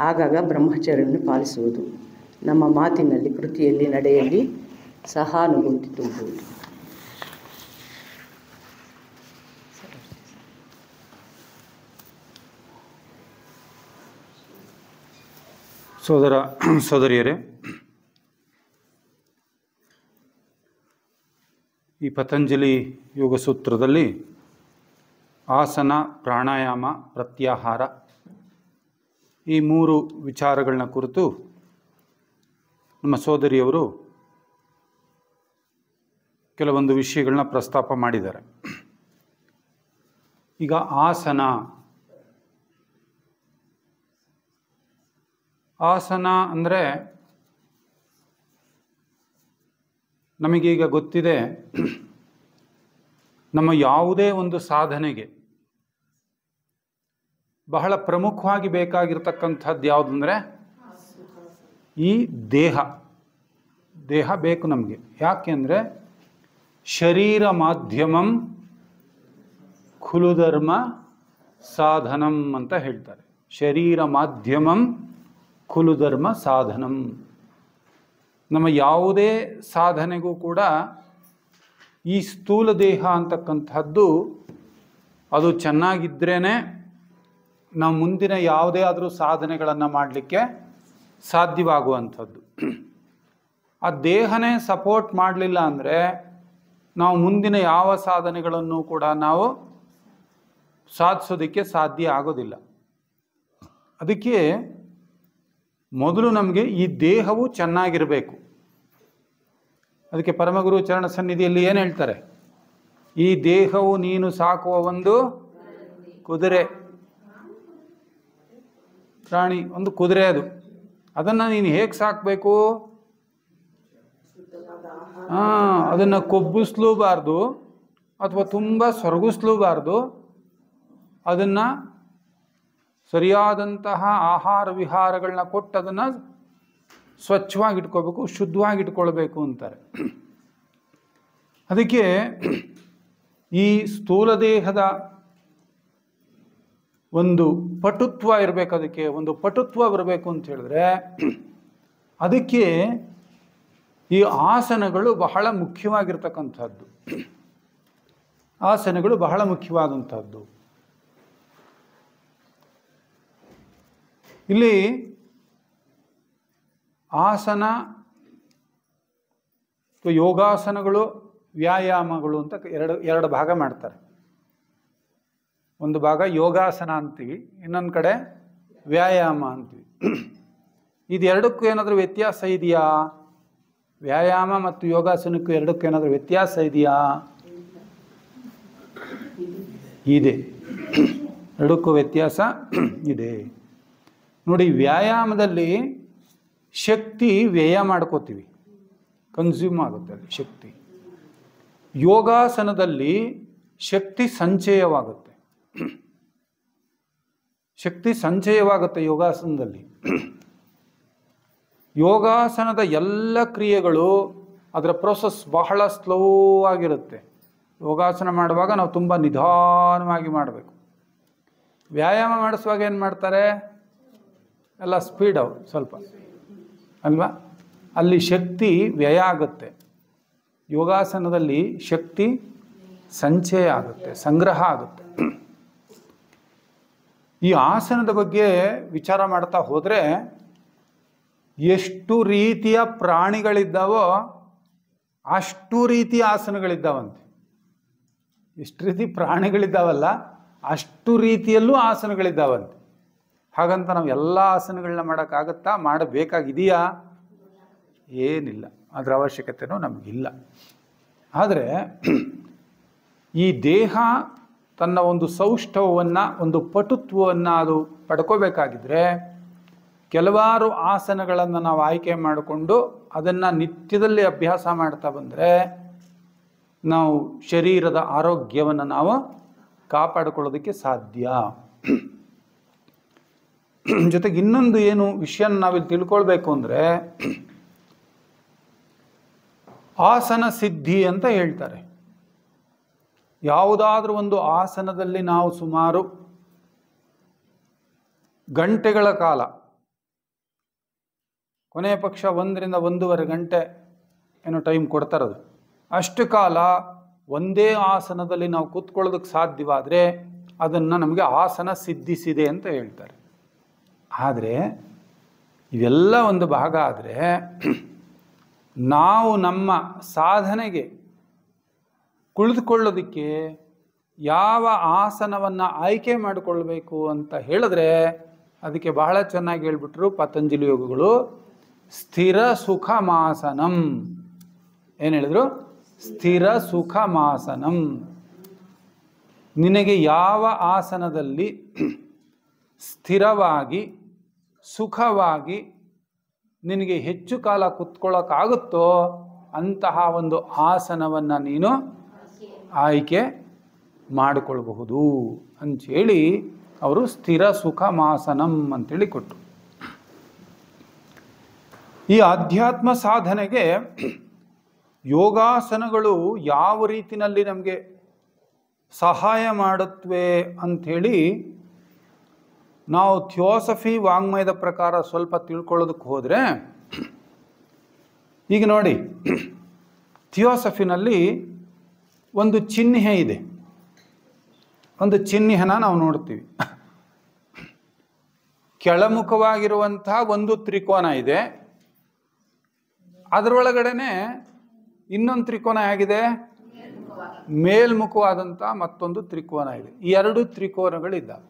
ಆಗಾಗ ಬ್ರಹ್ಮಚರ್ಯವನ್ನು ಪಾಲಿಸುವುದು, ನಮ್ಮ ಮಾತಿನಲ್ಲಿ, ಕೃತಿಯಲ್ಲಿ, ನಡೆಯಲ್ಲಿ ಸಹಾನುಭೂತಿ ತುಂಬುವುದು. ಸೋದರ ಸೋದರಿಯರೇ, ಈ ಪತಂಜಲಿ ಯೋಗ ಸೂತ್ರದಲ್ಲಿ ಆಸನ, ಪ್ರಾಣಾಯಾಮ, ಪ್ರತ್ಯಾಹಾರ ಈ 3 ವಿಚಾರಗಳನ್ನ ಕುರಿತು ನಮ್ಮ ಸೋದರಿಯವರು ಕೆಲವೊಂದು ವಿಷಯಗಳನ್ನ ಪ್ರಸ್ತಾಪ ಮಾಡಿದ್ದಾರೆ. ಈಗ ಆಸನ ಅಂದರೆ ನಮಗೀಗ ಗೊತ್ತಿದೆ, ನಮ್ಮ ಯಾವುದೇ ಒಂದು ಸಾಧನೆಗೆ ಬಹಳ ಪ್ರಮುಖವಾಗಿ ಬೇಕಾಗಿರ್ತಕ್ಕಂಥದ್ದು ಯಾವುದಂದರೆ ಈ ದೇಹ ಬೇಕು ನಮಗೆ. ಯಾಕೆಂದರೆ ಶರೀರ ಮಾಧ್ಯಮಂ ಖುಲು ಧರ್ಮ ಸಾಧನಂ ಅಂತ ಹೇಳ್ತಾರೆ. ಶರೀರ ಮಾಧ್ಯಮಂ ಖುಲು ಧರ್ಮ ಸಾಧನಂ. ನಮ್ಮ ಯಾವುದೇ ಸಾಧನೆಗೂ ಕೂಡ ಈ ಸ್ಥೂಲ ದೇಹ ಅಂತಕ್ಕಂಥದ್ದು ಅದು ಚೆನ್ನಾಗಿದ್ರೇ ನಾವು ಮುಂದಿನ ಯಾವುದೇ ಆದರೂ ಸಾಧನೆಗಳನ್ನು ಮಾಡಲಿಕ್ಕೆ ಸಾಧ್ಯವಾಗುವಂಥದ್ದು. ಆ ದೇಹನೇ ಸಪೋರ್ಟ್ ಮಾಡಲಿಲ್ಲ ಅಂದರೆ ನಾವು ಮುಂದಿನ ಯಾವ ಸಾಧನೆಗಳನ್ನು ಕೂಡ ನಾವು ಸಾಧಿಸೋದಕ್ಕೆ ಸಾಧ್ಯ ಆಗೋದಿಲ್ಲ. ಅದಕ್ಕೆ ಮೊದಲು ನಮಗೆ ಈ ದೇಹವು ಚೆನ್ನಾಗಿರಬೇಕು. ಅದಕ್ಕೆ ಪರಮಗುರು ಚರಣ ಸನ್ನಿಧಿಯಲ್ಲಿ ಏನು ಹೇಳ್ತಾರೆ? ಈ ದೇಹವು ನೀನು ಸಾಕುವ ಒಂದು ಕುದುರೆ, ಪ್ರಾಣಿ, ಒಂದು ಕುದುರೆ. ಅದನ್ನು ನೀನು ಹೇಗೆ ಸಾಕಬೇಕು? ಅದನ್ನು ಕೊಬ್ಬಿಸ್ಲೂಬಾರ್ದು ಅಥವಾ ತುಂಬ ಸೊರಗಿಸ್ಲೂಬಾರ್ದು. ಅದನ್ನು ಸರಿಯಾದಂತಹ ಆಹಾರ ವಿಹಾರಗಳನ್ನ ಕೊಟ್ಟು ಅದನ್ನು ಸ್ವಚ್ಛವಾಗಿ ಇಟ್ಕೋಬೇಕು, ಶುದ್ಧವಾಗಿ ಇಟ್ಕೊಳ್ಬೇಕು ಅಂತಾರೆ. ಅದಕ್ಕೆ ಈ ಸ್ಥೂಲ ದೇಹದ ಒಂದು ಪಟುತ್ವ ಇರಬೇಕು, ಅದಕ್ಕೆ ಒಂದು ಪಟುತ್ವ ಬರಬೇಕು ಅಂತ ಹೇಳಿದ್ರೆ ಅದಕ್ಕೆ ಈ ಆಸನಗಳು ಬಹಳ ಮುಖ್ಯವಾಗಿರ್ತಕ್ಕಂಥದ್ದು. ಆಸನಗಳು ಬಹಳ ಮುಖ್ಯವಾದಂಥದ್ದು. ಇಲ್ಲಿ ಆಸನ ಅಥವಾ ಯೋಗಾಸನಗಳು, ವ್ಯಾಯಾಮಗಳು ಅಂತ ಎರಡು ಭಾಗ ಮಾಡ್ತಾರೆ. ಒಂದು ಭಾಗ ಯೋಗಾಸನ ಅಂತೀವಿ, ಇನ್ನೊಂದು ಕಡೆ ವ್ಯಾಯಾಮ ಅಂತೀವಿ. ಇದೆರಡಕ್ಕೂ ಏನಾದರೂ ವ್ಯತ್ಯಾಸ ಇದೆಯಾ? ವ್ಯಾಯಾಮ ಮತ್ತು ಯೋಗಾಸನಕ್ಕೂ ಎರಡಕ್ಕೂ ಏನಾದರೂ ವ್ಯತ್ಯಾಸ ಇದೆಯಾ? ಇದೆ, ಎರಡಕ್ಕೂ ವ್ಯತ್ಯಾಸ ಇದೆ. ನೋಡಿ, ವ್ಯಾಯಾಮದಲ್ಲಿ ಶಕ್ತಿ ವ್ಯಯ ಮಾಡ್ಕೋತೀವಿ, ಕನ್ಸ್ಯೂಮ್ ಆಗುತ್ತೆ ಅಲ್ಲಿ ಶಕ್ತಿ. ಯೋಗಾಸನದಲ್ಲಿ ಶಕ್ತಿ ಸಂಚಯವಾಗುತ್ತೆ. ಶಕ್ತಿ ಸಂಚಯವಾಗುತ್ತೆ ಯೋಗಾಸನದಲ್ಲಿ. ಯೋಗಾಸನದ ಎಲ್ಲ ಕ್ರಿಯೆಗಳು ಅದರ ಪ್ರೋಸೆಸ್ ಬಹಳ ಸ್ಲೋ ಆಗಿರುತ್ತೆ. ಯೋಗಾಸನ ಮಾಡುವಾಗ ನಾವು ತುಂಬ ನಿಧಾನವಾಗಿ ಮಾಡಬೇಕು. ವ್ಯಾಯಾಮ ಮಾಡಿಸುವಾಗ ಏನು ಮಾಡ್ತಾರೆ? ಎಲ್ಲ ಸ್ಪೀಡ್ ಸ್ವಲ್ಪ ಅಲ್ವಾ? ಅಲ್ಲಿ ಶಕ್ತಿ ವ್ಯಯ ಆಗುತ್ತೆ. ಯೋಗಾಸನದಲ್ಲಿ ಶಕ್ತಿ ಸಂಚಯ ಆಗುತ್ತೆ, ಸಂಗ್ರಹ ಆಗುತ್ತೆ. ಈ ಆಸನದ ಬಗ್ಗೆ ವಿಚಾರ ಮಾಡ್ತಾ ಹೋದರೆ ಎಷ್ಟು ರೀತಿಯ ಪ್ರಾಣಿಗಳಿದ್ದಾವೋ ಅಷ್ಟು ರೀತಿಯ ಆಸನಗಳಿದ್ದಾವಂತೆ. ಎಷ್ಟು ರೀತಿ ಪ್ರಾಣಿಗಳಿದ್ದಾವಲ್ಲ ಅಷ್ಟು ರೀತಿಯಲ್ಲೂ ಆಸನಗಳಿದ್ದಾವಂತೆ. ಹಾಗಂತ ನಾವು ಎಲ್ಲ ಆಸನಗಳನ್ನ ಮಾಡೋಕ್ಕಾಗತ್ತಾ? ಮಾಡಬೇಕಾಗಿದೆಯಾ? ಏನಿಲ್ಲ, ಅದರ ಅವಶ್ಯಕತೆಯೂ ನಮಗಿಲ್ಲ. ಆದರೆ ಈ ದೇಹ ತನ್ನ ಒಂದು ಸೌಷ್ಠವವನ್ನು, ಒಂದು ಪಟುತ್ವವನ್ನು ಅದು ಪಡ್ಕೋಬೇಕಾಗಿದ್ರೆ ಕೆಲವಾರು ಆಸನಗಳನ್ನು ನಾವು ಆಯ್ಕೆ ಮಾಡಿಕೊಂಡು ಅದನ್ನು ನಿತ್ಯದಲ್ಲಿ ಅಭ್ಯಾಸ ಮಾಡ್ತಾ ಬಂದರೆ ನಾವು ಶರೀರದ ಆರೋಗ್ಯವನ್ನು ನಾವು ಕಾಪಾಡಿಕೊಳ್ಳೋದಕ್ಕೆ ಸಾಧ್ಯ. ಜೊತೆಗೆ ಇನ್ನೊಂದು ಏನು ವಿಷಯನ ನಾವಿಲ್ಲಿ ತಿಳ್ಕೊಳ್ಬೇಕು ಅಂದರೆ, ಆಸನ ಸಿದ್ಧಿ ಅಂತ ಹೇಳ್ತಾರೆ. ಯಾವುದಾದ್ರೂ ಒಂದು ಆಸನದಲ್ಲಿ ನಾವು ಸುಮಾರು ಗಂಟೆಗಳ ಕಾಲ, ಕೊನೆಯ ಪಕ್ಷ 1 ರಿಂದ 1.5 ಗಂಟೆ ಏನೋ ಟೈಮ್ ಕೊಡ್ತಾರದು, ಅಷ್ಟು ಕಾಲ ಒಂದೇ ಆಸನದಲ್ಲಿ ನಾವು ಕೂತ್ಕೊಳ್ಳೋದಕ್ಕೆ ಸಾಧ್ಯವಾದರೆ ಅದನ್ನು ನಮಗೆ ಆಸನ ಸಿದ್ಧಿಸಿದೆ ಅಂತ ಹೇಳ್ತಾರೆ. ಆದರೆ ಇವೆಲ್ಲ ಒಂದು ಭಾಗ. ಆದರೆ ನಾವು ನಮ್ಮ ಸಾಧನೆಗೆ ಕುಳಿತುಕೊಳ್ಳೋದಕ್ಕೆ ಯಾವ ಆಸನವನ್ನು ಆಯ್ಕೆ ಮಾಡಿಕೊಳ್ಬೇಕು ಅಂತ ಹೇಳಿದ್ರೆ ಅದಕ್ಕೆ ಬಹಳ ಚೆನ್ನಾಗಿ ಹೇಳ್ಬಿಟ್ರು ಪತಂಜಲಿ ಯೋಗಿಗಳು. ಸ್ಥಿರ ಸುಖಮಾಸನಂ. ಏನು ಹೇಳಿದ್ರು? ಸ್ಥಿರ ಸುಖಮಾಸನಂ. ನಿನಗೆ ಯಾವ ಆಸನದಲ್ಲಿ ಸ್ಥಿರವಾಗಿ ಸುಖವಾಗಿ ನಿನಗೆ ಹೆಚ್ಚು ಕಾಲ ಕೂತ್ಕೊಳ್ಳೋಕ್ಕಾಗುತ್ತೋ ಅಂತಹ ಒಂದು ಆಸನವನ್ನು ನೀನು ಆಯ್ಕೆ ಮಾಡಿಕೊಳ್ಬಹುದು ಅಂಥೇಳಿ ಅವರು ಸ್ಥಿರ ಸುಖಮಾಸನಂ ಅಂತೇಳಿ ಕೊಟ್ಟರು. ಈ ಅಧ್ಯಾತ್ಮ ಸಾಧನೆಗೆ ಯೋಗಾಸನಗಳು ಯಾವ ರೀತಿಯಲ್ಲಿ ನಮಗೆ ಸಹಾಯ ಮಾಡುತ್ತವೆ ಅಂಥೇಳಿ ನಾವು ಥಿಯೋಸಫಿ ವಾಂಗ್ಮಯದ ಪ್ರಕಾರ ಸ್ವಲ್ಪ ತಿಳ್ಕೊಳ್ಳೋದಕ್ಕೆ ಹೋದರೆ, ಈಗ ನೋಡಿ, ಥಿಯೋಸಫಿನಲ್ಲಿ ಒಂದು ಚಿಹ್ನೆ ಇದೆ. ಒಂದು ಚಿಹ್ನೆನ ನಾವು ನೋಡ್ತೀವಿ. ಕೆಳಮುಖವಾಗಿರುವಂತಹ ಒಂದು ತ್ರಿಕೋನ ಇದೆ, ಅದರೊಳಗಡೆನೆ ಇನ್ನೊಂದು ತ್ರಿಕೋನ ಆಗಿದೆ, ಮೇಲ್ಮುಖವಾದಂಥ ಮತ್ತೊಂದು ತ್ರಿಕೋನ ಇದೆ. ಈ 2 ತ್ರಿಕೋನಗಳಿದ್ದಾವೆ.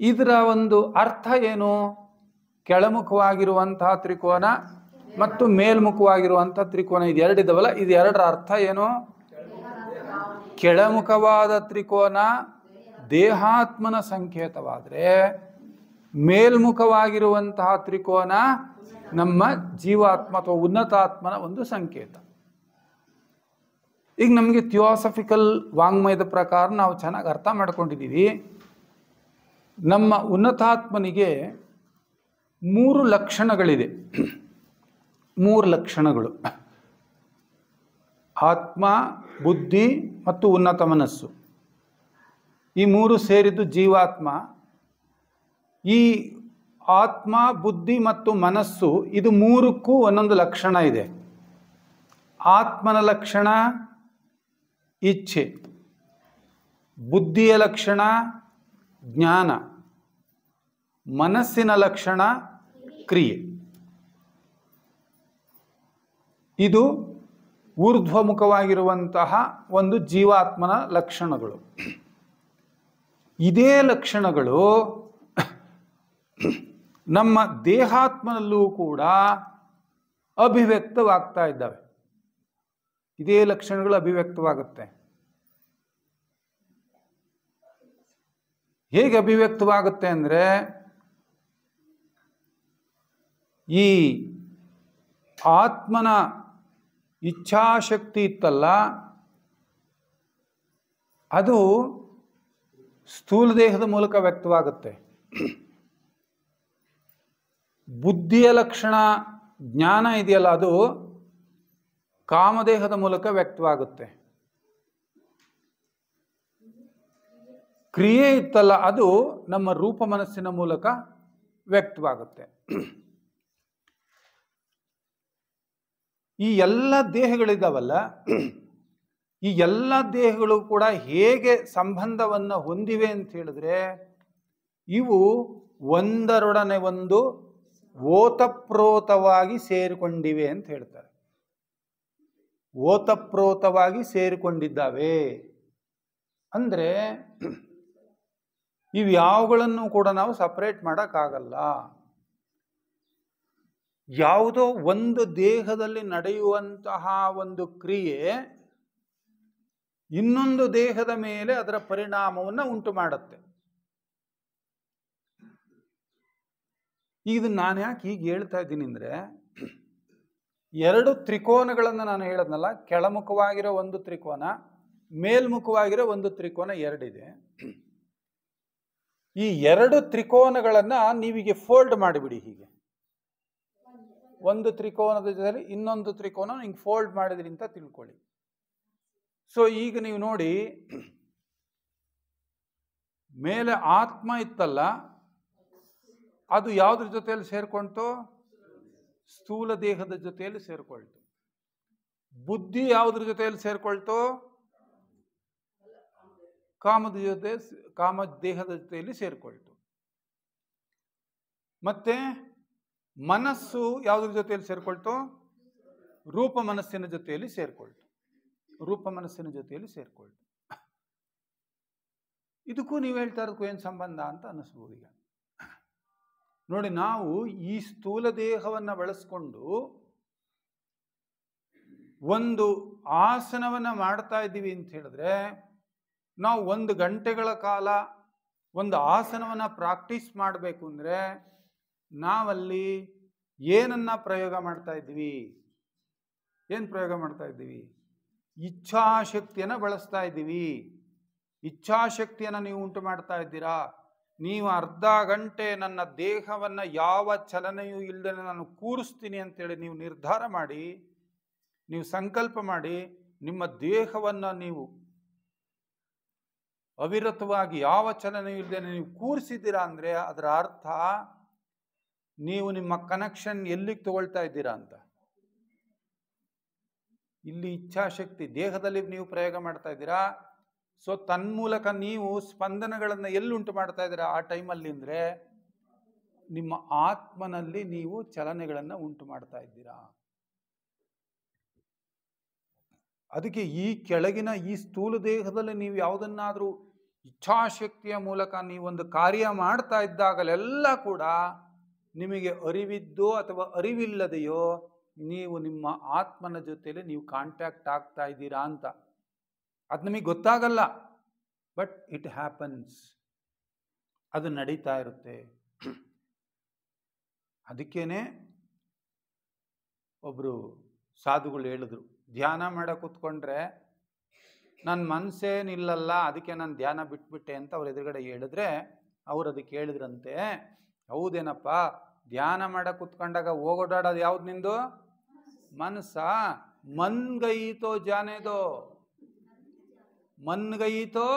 ಇದರ ಒಂದು ಅರ್ಥ ಏನು? ಕೆಳಮುಖವಾಗಿರುವಂತಹ ತ್ರಿಕೋನ ಮತ್ತು ಮೇಲ್ಮುಖವಾಗಿರುವಂತಹ ತ್ರಿಕೋನ, ಇದು 2 ಇದಾವಲ್ಲ, ಇದು 2ರ ಅರ್ಥ ಏನು? ಕೆಳಮುಖವಾದ ತ್ರಿಕೋನ ದೇಹಾತ್ಮನ ಸಂಕೇತವಾದರೆ ಮೇಲ್ಮುಖವಾಗಿರುವಂತಹ ತ್ರಿಕೋನ ನಮ್ಮ ಜೀವಾತ್ಮ ಅಥವಾ ಉನ್ನತಾತ್ಮನ ಒಂದು ಸಂಕೇತ. ಈಗ ನಮಗೆ ಥಿಯೋಸಫಿಕಲ್ ವಾಂಗ್ಮಯದ ಪ್ರಕಾರ ನಾವು ಚೆನ್ನಾಗಿ ಅರ್ಥ ಮಾಡ್ಕೊಂಡಿದ್ದೀವಿ. ನಮ್ಮ ಉನ್ನತಾತ್ಮನಿಗೆ 3 ಲಕ್ಷಣಗಳಿದೆ. 3 ಲಕ್ಷಣಗಳು: ಆತ್ಮ, ಬುದ್ಧಿ ಮತ್ತು ಉನ್ನತ ಮನಸ್ಸು. ಈ 3 ಸೇರಿದ್ದು ಜೀವಾತ್ಮ. ಈ ಆತ್ಮ, ಬುದ್ಧಿ ಮತ್ತು ಮನಸ್ಸು, ಇದು 3ಕ್ಕೂ ಒಂದೊಂದು ಲಕ್ಷಣ ಇದೆ. ಆತ್ಮನ ಲಕ್ಷಣ ಇಚ್ಛೆ, ಬುದ್ಧಿಯ ಲಕ್ಷಣ ಜ್ಞಾನ, ಮನಸ್ಸಿನ ಲಕ್ಷಣ ಕ್ರಿಯೆ. ಇದು ಊರ್ಧ್ವಮುಖವಾಗಿರುವಂತಹ ಒಂದು ಜೀವಾತ್ಮನ ಲಕ್ಷಣಗಳು. ಇದೇ ಲಕ್ಷಣಗಳು ನಮ್ಮ ದೇಹಾತ್ಮನಲ್ಲೂ ಕೂಡ ಅಭಿವ್ಯಕ್ತವಾಗ್ತಾ ಇದ್ದಾವೆ. ಇದೇ ಲಕ್ಷಣಗಳು ಅಭಿವ್ಯಕ್ತವಾಗುತ್ತೆ. ಹೇಗೆ ಅಭಿವ್ಯಕ್ತವಾಗುತ್ತೆ ಅಂದರೆ, ಈ ಆತ್ಮನ ಇಚ್ಛಾಶಕ್ತಿ ಇತ್ತಲ್ಲ, ಅದು ಸ್ಥೂಲ ದೇಹದ ಮೂಲಕ ವ್ಯಕ್ತವಾಗುತ್ತೆ. ಬುದ್ಧಿಯ ಲಕ್ಷಣ ಜ್ಞಾನ ಇದೆಯಲ್ಲ, ಅದು ಕಾಮದೇಹದ ಮೂಲಕ ವ್ಯಕ್ತವಾಗುತ್ತೆ. ಕ್ರಿಯೆ ಇತ್ತಲ್ಲ, ಅದು ನಮ್ಮ ರೂಪ ಮನಸ್ಸಿನ ಮೂಲಕ ವ್ಯಕ್ತವಾಗುತ್ತೆ. ಈ ಎಲ್ಲ ದೇಹಗಳಿದ್ದಾವಲ್ಲ, ಈ ಎಲ್ಲ ದೇಹಗಳು ಕೂಡ ಹೇಗೆ ಸಂಬಂಧವನ್ನು ಹೊಂದಿವೆ ಅಂತ ಹೇಳಿದ್ರೆ, ಇವು ಒಂದರೊಡನೆ ಒಂದು ಓತಪ್ರೋತವಾಗಿ ಸೇರಿಕೊಂಡಿವೆ ಅಂತ ಹೇಳ್ತಾರೆ. ಓತಪ್ರೋತವಾಗಿ ಸೇರಿಕೊಂಡಿದ್ದಾವೆ ಅಂದರೆ ಇವ್ಯಾವುಗಳನ್ನು ಕೂಡ ನಾವು ಸಪರೇಟ್ ಮಾಡೋಕ್ಕಾಗಲ್ಲ. ಯಾವುದೋ ಒಂದು ದೇಹದಲ್ಲಿ ನಡೆಯುವಂತಹ ಒಂದು ಕ್ರಿಯೆ ಇನ್ನೊಂದು ದೇಹದ ಮೇಲೆ ಅದರ ಪರಿಣಾಮವನ್ನು ಉಂಟು ಮಾಡುತ್ತೆ. ಇದನ್ನು ನಾನು ಯಾಕೆ ಹೀಗೆ ಹೇಳ್ತಾ ಇದ್ದೀನಿ ಅಂದರೆ, ಎರಡು ತ್ರಿಕೋನಗಳನ್ನು ನಾನು ಹೇಳದ್ನಲ್ಲ, ಕೆಳಮುಖವಾಗಿರೋ ಒಂದು ತ್ರಿಕೋನ, ಮೇಲ್ಮುಖವಾಗಿರೋ ಒಂದು ತ್ರಿಕೋನ ಎರಡಿದೆ. ಈ ಎರಡು ತ್ರಿಕೋನಗಳನ್ನು ನೀವೀಗೆ ಫೋಲ್ಡ್ ಮಾಡಿಬಿಡಿ. ಹೀಗೆ ಒಂದು ತ್ರಿಕೋನದ ಜೊತೆಲಿ ಇನ್ನೊಂದು ತ್ರಿಕೋನ ಹಿಂಗೆ ಫೋಲ್ಡ್ ಮಾಡಿದ್ರಿ ಅಂತ ತಿಳ್ಕೊಳ್ಳಿ. ಸೊ ಈಗ ನೀವು ನೋಡಿ, ಮೇಲೆ ಆತ್ಮ ಇತ್ತಲ್ಲ, ಅದು ಯಾವುದ್ರ ಜೊತೆಯಲ್ಲಿ ಸೇರ್ಕೊಳ್ತು? ಸ್ಥೂಲ ದೇಹದ ಜೊತೆಯಲ್ಲಿ ಸೇರ್ಕೊಳ್ತು. ಬುದ್ಧಿ ಯಾವುದ್ರ ಜೊತೆಯಲ್ಲಿ ಸೇರ್ಕೊಳ್ತು? ಕಾಮ ದೇಹದ ಜೊತೆಯಲ್ಲಿ ಸೇರ್ಕೊಳ್ತು. ಮತ್ತೆ ಮನಸ್ಸು ಯಾವುದ್ರ ಜೊತೆಯಲ್ಲಿ ಸೇರ್ಕೊಳ್ತು? ರೂಪ ಮನಸ್ಸಿನ ಜೊತೆಯಲ್ಲಿ ಸೇರ್ಕೊಳ್ತು. ರೂಪ ಮನಸ್ಸಿನ ಜೊತೆಯಲ್ಲಿ ಸೇರ್ಕೊಳ್ತು. ಇದಕ್ಕೂ ನೀವು ಹೇಳ್ತಾ ಇರೋದಕ್ಕೂ ಏನು ಸಂಬಂಧ ಅಂತ ಅನ್ನಿಸ್ಬೋದು. ಈಗ ನೋಡಿ, ನಾವು ಈ ಸ್ಥೂಲ ದೇಹವನ್ನು ಬಳಸ್ಕೊಂಡು ಒಂದು ಆಸನವನ್ನು ಮಾಡ್ತಾ ಇದ್ದೀವಿ ಅಂತ ಹೇಳಿದ್ರೆ, ನಾವು 1 ಗಂಟೆಗಳ ಕಾಲ ಒಂದು ಆಸನವನ್ನು ಪ್ರಾಕ್ಟೀಸ್ ಮಾಡಬೇಕು ಅಂದರೆ ನಾವಲ್ಲಿ ಏನನ್ನ ಪ್ರಯೋಗ ಮಾಡ್ತಾ ಇದ್ದೀವಿ? ಏನು ಪ್ರಯೋಗ ಮಾಡ್ತಾ ಇದ್ದೀವಿ? ಇಚ್ಛಾಶಕ್ತಿಯನ್ನು ಬಳಸ್ತಾ ಇದ್ದೀವಿ. ಇಚ್ಛಾಶಕ್ತಿಯನ್ನು ನೀವು ಉಂಟು ಮಾಡ್ತಾ ಇದ್ದೀರಾ. ನೀವು ಅರ್ಧ ಗಂಟೆ ನನ್ನ ದೇಹವನ್ನು ಯಾವ ಚಲನೆಯೂ ಇಲ್ಲದೆ ನಾನು ಕೂರಿಸ್ತೀನಿ ಅಂತೇಳಿ ನೀವು ನಿರ್ಧಾರ ಮಾಡಿ, ನೀವು ಸಂಕಲ್ಪ ಮಾಡಿ, ನಿಮ್ಮ ದೇಹವನ್ನು ನೀವು ಅವಿರತವಾಗಿ ಯಾವ ಚಲನೆಯೂ ಇಲ್ಲದೆ ನೀವು ಕೂರಿಸಿದ್ದೀರಾ ಅಂದರೆ ಅದರ ಅರ್ಥ ನೀವು ನಿಮ್ಮ ಕನೆಕ್ಷನ್ ಎಲ್ಲಿಗೆ ತಗೊಳ್ತಾ ಇದ್ದೀರಾ ಅಂತ. ಇಲ್ಲಿ ಇಚ್ಛಾಶಕ್ತಿ ದೇಹದಲ್ಲಿ ನೀವು ಪ್ರಯೋಗ ಮಾಡ್ತಾ ಇದ್ದೀರಾ. ಸೊ ತನ್ಮೂಲಕ ನೀವು ಸ್ಪಂದನಗಳನ್ನು ಎಲ್ಲಿ ಉಂಟು ಮಾಡ್ತಾ ಇದ್ದೀರಾ ಆ ಟೈಮಲ್ಲಿ ಅಂದರೆ ನಿಮ್ಮ ಆತ್ಮನಲ್ಲಿ ನೀವು ಚಲನೆಗಳನ್ನು ಉಂಟು ಮಾಡ್ತಾ ಇದ್ದೀರಾ. ಅದಕ್ಕೆ ಈ ಕೆಳಗಿನ ಈ ಸ್ಥೂಲ ದೇಹದಲ್ಲಿ ನೀವು ಯಾವುದನ್ನಾದರೂ ಇಚ್ಛಾಶಕ್ತಿಯ ಮೂಲಕ ನೀವೊಂದು ಕಾರ್ಯ ಮಾಡ್ತಾ ಇದ್ದಾಗಲೆಲ್ಲ ಕೂಡ ನಿಮಗೆ ಅರಿವಿದ್ದೋ ಅಥವಾ ಅರಿವಿಲ್ಲದೆಯೋ ನೀವು ನಿಮ್ಮ ಆತ್ಮನ ಜೊತೆಯಲ್ಲಿ ನೀವು ಕಾಂಟ್ಯಾಕ್ಟ್ ಆಗ್ತಾ ಇದ್ದೀರಾ ಅಂತ. ಅದು ನಮಗೆ ಗೊತ್ತಾಗಲ್ಲ, ಬಟ್ ಇಟ್ ಹ್ಯಾಪನ್ಸ್. ಅದು ನಡೀತಾ ಇರುತ್ತೆ. ಅದಕ್ಕೇನೆ ಒಬ್ಬರು ಸಾಧುಗಳು ಹೇಳಿದ್ರು, ಧ್ಯಾನ ಮಾಡಕ್ಕೆ ಕೂತ್ಕೊಂಡ್ರೆ ನನ್ನ ಮನಸ್ಸೇನಿಲ್ಲಲ್ಲ, ಅದಕ್ಕೆ ನಾನು ಧ್ಯಾನ ಬಿಟ್ಬಿಟ್ಟೆ ಅಂತ ಅವ್ರ ಎದುರುಗಡೆ ಹೇಳಿದ್ರೆ ಅವ್ರು ಅದಕ್ಕೆ ಹೇಳಿದ್ರಂತೆ, ಹೌದೇನಪ್ಪ, ಧ್ಯಾನ ಮಾಡಕ್ಕೆ ಕೂತ್ಕೊಂಡಾಗ ಹೋಗೋಡಾಡೋದು ಯಾವ್ದು ನಿಂದು? ಮನಸ್ಸ. ಮನ್ಗೈತೋ ಜಾನೇದೋ, ಮನ್ಗೈತೋ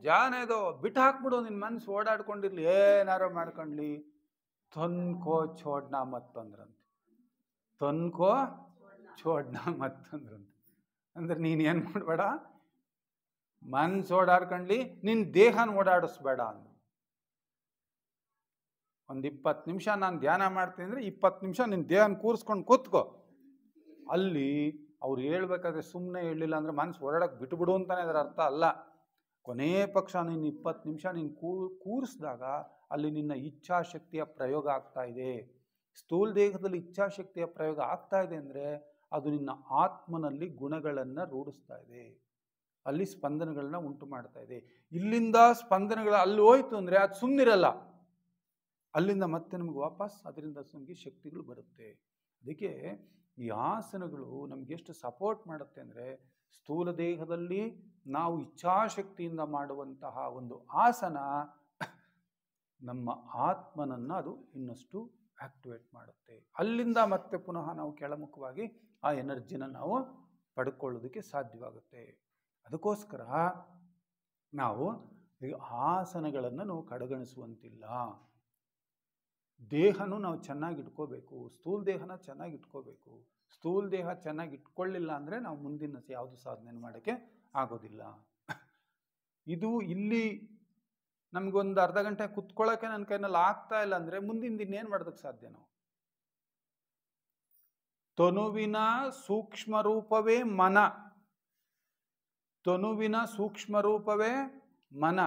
ಜಾನೇದೋ. ಬಿಟ್ಟು ಹಾಕ್ಬಿಡು, ನಿನ್ನ ಮನಸ್ಸು ಓಡಾಡ್ಕೊಂಡಿರ್ಲಿ, ಏನಾರೋ ಮಾಡ್ಕೊಂಡ್ಲಿ. ತೊನ್ಕೋ ಛೋಡ್ನ ಮತ್ತಂದ್ರಂತೆ. ತೊನ್ಕೋ ಛೋಡ್ನ ಮತ್ತಂದ್ರಂತೆ. ಅಂದ್ರೆ ನೀನು ಏನು ಮಾಡಬೇಡ, ಮನ್ಸು ಓಡಾಡ್ಕೊಂಡ್ಲಿ, ನಿನ್ನ ದೇಹನ ಓಡಾಡಿಸ್ಬೇಡ ಅಂದ್ರು. ಒಂದು 20 ನಿಮಿಷ ನಾನು ಧ್ಯಾನ ಮಾಡ್ತೀನಿ ಅಂದರೆ 20 ನಿಮಿಷ ನಿನ್ನ ದೇಹನ ಕೂರಿಸ್ಕೊಂಡು ಕೂತ್ಕೋ. ಅಲ್ಲಿ ಅವ್ರು ಹೇಳ್ಬೇಕಾದ್ರೆ ಸುಮ್ಮನೆ ಹೇಳಿಲ್ಲ ಅಂದರೆ ಮನಸ್ಸು ಓಡಾಡಕ್ಕೆ ಬಿಟ್ಬಿಡು ಅಂತಾನೆ ಅದರ ಅರ್ಥ ಅಲ್ಲ. ಕೊನೇ ಪಕ್ಷ ನೀನು 20 ನಿಮಿಷ ನೀನು ಕೂರಿಸಿದಾಗ ಅಲ್ಲಿ ನಿನ್ನ ಇಚ್ಛಾಶಕ್ತಿಯ ಪ್ರಯೋಗ ಆಗ್ತಾ ಇದೆ. ಸ್ಥೂಲ ದೇಹದಲ್ಲಿ ಇಚ್ಛಾಶಕ್ತಿಯ ಪ್ರಯೋಗ ಆಗ್ತಾ ಇದೆ ಅಂದರೆ ಅದು ನಿನ್ನ ಆತ್ಮನಲ್ಲಿ ಗುಣಗಳನ್ನು ರೂಢಿಸ್ತಾ ಇದೆ, ಅಲ್ಲಿ ಸ್ಪಂದನಗಳನ್ನ ಉಂಟು ಮಾಡ್ತಾ ಇದೆ. ಇಲ್ಲಿಂದ ಸ್ಪಂದನಗಳು ಅಲ್ಲಿ ಹೋಯ್ತು ಅಂದರೆ ಅದು ಸುಮ್ಮನಿರಲ್ಲ, ಅಲ್ಲಿಂದ ಮತ್ತೆ ನಮಗೆ ವಾಪಸ್ ಅದರಿಂದ ನಮಗೆ ಶಕ್ತಿಗಳು ಬರುತ್ತೆ. ಅದಕ್ಕೆ ಈ ಆಸನಗಳು ನಮ್ಗೆ ಎಷ್ಟು ಸಪೋರ್ಟ್ ಮಾಡುತ್ತೆ ಅಂದರೆ, ಸ್ಥೂಲ ದೇಹದಲ್ಲಿ ನಾವು ಇಚ್ಛಾಶಕ್ತಿಯಿಂದ ಮಾಡುವಂತಹ ಒಂದು ಆಸನ ನಮ್ಮ ಆತ್ಮನನ್ನು ಅದು ಇನ್ನಷ್ಟು ಆಕ್ಟಿವೇಟ್ ಮಾಡುತ್ತೆ. ಅಲ್ಲಿಂದ ಮತ್ತೆ ಪುನಃ ನಾವು ಕೆಳಮುಖವಾಗಿ ಆ ಎನರ್ಜಿನ ನಾವು ಪಡ್ಕೊಳ್ಳೋದಕ್ಕೆ ಸಾಧ್ಯವಾಗುತ್ತೆ. ಅದಕ್ಕೋಸ್ಕರ ನಾವು ಈ ಆಸನಗಳನ್ನು ನಾವು ಕಡೆಗಣಿಸುವಂತಿಲ್ಲ. ದೇಹನೂ ನಾವು ಚೆನ್ನಾಗಿ ಇಟ್ಕೋಬೇಕು, ಸ್ಥೂಲ ದೇಹನ ಚೆನ್ನಾಗಿ ಇಟ್ಕೋಬೇಕು. ಸ್ಥೂಲ ದೇಹ ಚೆನ್ನಾಗಿ ಇಟ್ಕೊಳ್ಳಿಲ್ಲ ಅಂದರೆ ನಾವು ಮುಂದಿನ ಯಾವುದು ಸಾಧನೆ ಮಾಡೋಕ್ಕೆ ಆಗೋದಿಲ್ಲ. ಇದು ಇಲ್ಲಿ ನಮಗೊಂದು ಅರ್ಧ ಗಂಟೆ ಕುತ್ಕೊಳ್ಳೋಕೆ ನನ್ನ ಕೈನಲ್ಲಿ ಆಗ್ತಾ ಇಲ್ಲ ಅಂದರೆ ಮುಂದಿನ ದಿನ ಏನು ಮಾಡೋದಕ್ಕೆ ಸಾಧ್ಯ? ನಾವು ತನುವಿನ ಸೂಕ್ಷ್ಮ ರೂಪವೇ ಮನ, ತನುವಿನ ಸೂಕ್ಷ್ಮ ರೂಪವೇ ಮನ,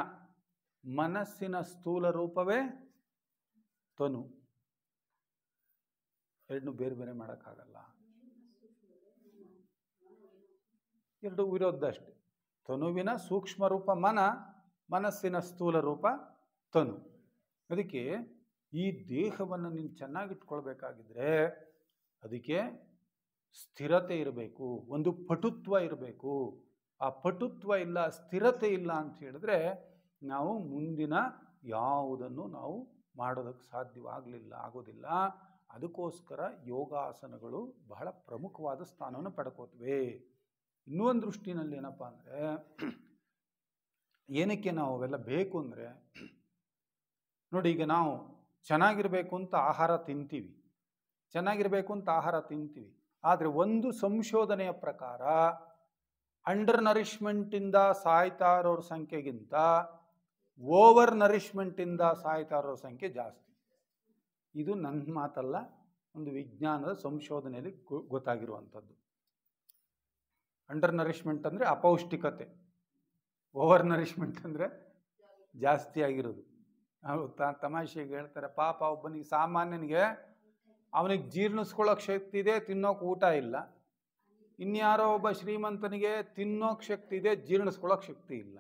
ಮನಸ್ಸಿನ ಸ್ಥೂಲ ರೂಪವೇ ತನು. ಎರಡನ್ನೂ ಬೇರೆ ಬೇರೆ ಮಾಡೋಕ್ಕಾಗಲ್ಲ, ಎರಡು ವಿರೋಧ ಅಷ್ಟೆ. ತನುವಿನ ಸೂಕ್ಷ್ಮ ರೂಪ ಮನ, ಮನಸ್ಸಿನ ಸ್ಥೂಲ ರೂಪ ತನು. ಅದಕ್ಕೆ ಈ ದೇಹವನ್ನು ನೀನು ಚೆನ್ನಾಗಿಟ್ಕೊಳ್ಬೇಕಾಗಿದ್ರೆ ಅದಕ್ಕೆ ಸ್ಥಿರತೆ ಇರಬೇಕು, ಒಂದು ಪಟುತ್ವ ಇರಬೇಕು. ಆ ಪಟುತ್ವ ಇಲ್ಲ, ಸ್ಥಿರತೆ ಇಲ್ಲ ಅಂತ ಹೇಳಿದ್ರೆ ನಾವು ಮುಂದಿನ ಯಾವುದನ್ನು ನಾವು ಮಾಡೋದಕ್ಕೆ ಆಗೋದಿಲ್ಲ. ಅದಕ್ಕೋಸ್ಕರ ಯೋಗಾಸನಗಳು ಬಹಳ ಪ್ರಮುಖವಾದ ಸ್ಥಾನವನ್ನು ಪಡ್ಕೋತವೆ. ಇನ್ನೂ ಒಂದು ದೃಷ್ಟಿನಲ್ಲಿ ಏನಪ್ಪ ಅಂದರೆ, ಏನಕ್ಕೆ ನಾವು ಅವೆಲ್ಲ ಬೇಕು ಅಂದರೆ, ನೋಡಿ ಈಗ ನಾವು ಚೆನ್ನಾಗಿರಬೇಕು ಅಂತ ಆಹಾರ ತಿಂತೀವಿ, ಆದರೆ ಒಂದು ಸಂಶೋಧನೆಯ ಪ್ರಕಾರ ಅಂಡರ್ ನರಿಷ್ಮೆಂಟಿಂದ ಸಾಯ್ತಾ ಇರೋರ ಸಂಖ್ಯೆಗಿಂತ ಓವರ್ ನರಿಷ್ಮೆಂಟಿಂದ ಸಾಯ್ತಾ ಇರೋರ ಸಂಖ್ಯೆ ಜಾಸ್ತಿ. ಇದು ನನ್ನ ಮಾತಲ್ಲ, ಒಂದು ವಿಜ್ಞಾನದ ಸಂಶೋಧನೆಯಲ್ಲಿ ಗೊತ್ತಾಗಿರುವಂಥದ್ದು. ಅಂಡರ್ ನರಿಷ್ಮೆಂಟ್ ಅಂದರೆ ಅಪೌಷ್ಟಿಕತೆ, ಓವರ್ ನರಿಷ್ಮೆಂಟ್ ಅಂದರೆ ಜಾಸ್ತಿ ಆಗಿರೋದು. ತಮಾಷೆಗೆ ಹೇಳ್ತಾರೆ, ಪಾಪ ಒಬ್ಬನಿಗೆ ಸಾಮಾನ್ಯನಿಗೆ ಅವನಿಗೆ ಜೀರ್ಣಿಸ್ಕೊಳ್ಳೋಕೆ ಶಕ್ತಿ ಇದೆ, ತಿನ್ನೋಕೆ ಊಟ ಇಲ್ಲ. ಇನ್ಯಾರೋ ಒಬ್ಬ ಶ್ರೀಮಂತನಿಗೆ ತಿನ್ನೋಕೆ ಶಕ್ತಿ ಇದೆ, ಜೀರ್ಣಿಸ್ಕೊಳ್ಳೋಕೆ ಶಕ್ತಿ ಇಲ್ಲ.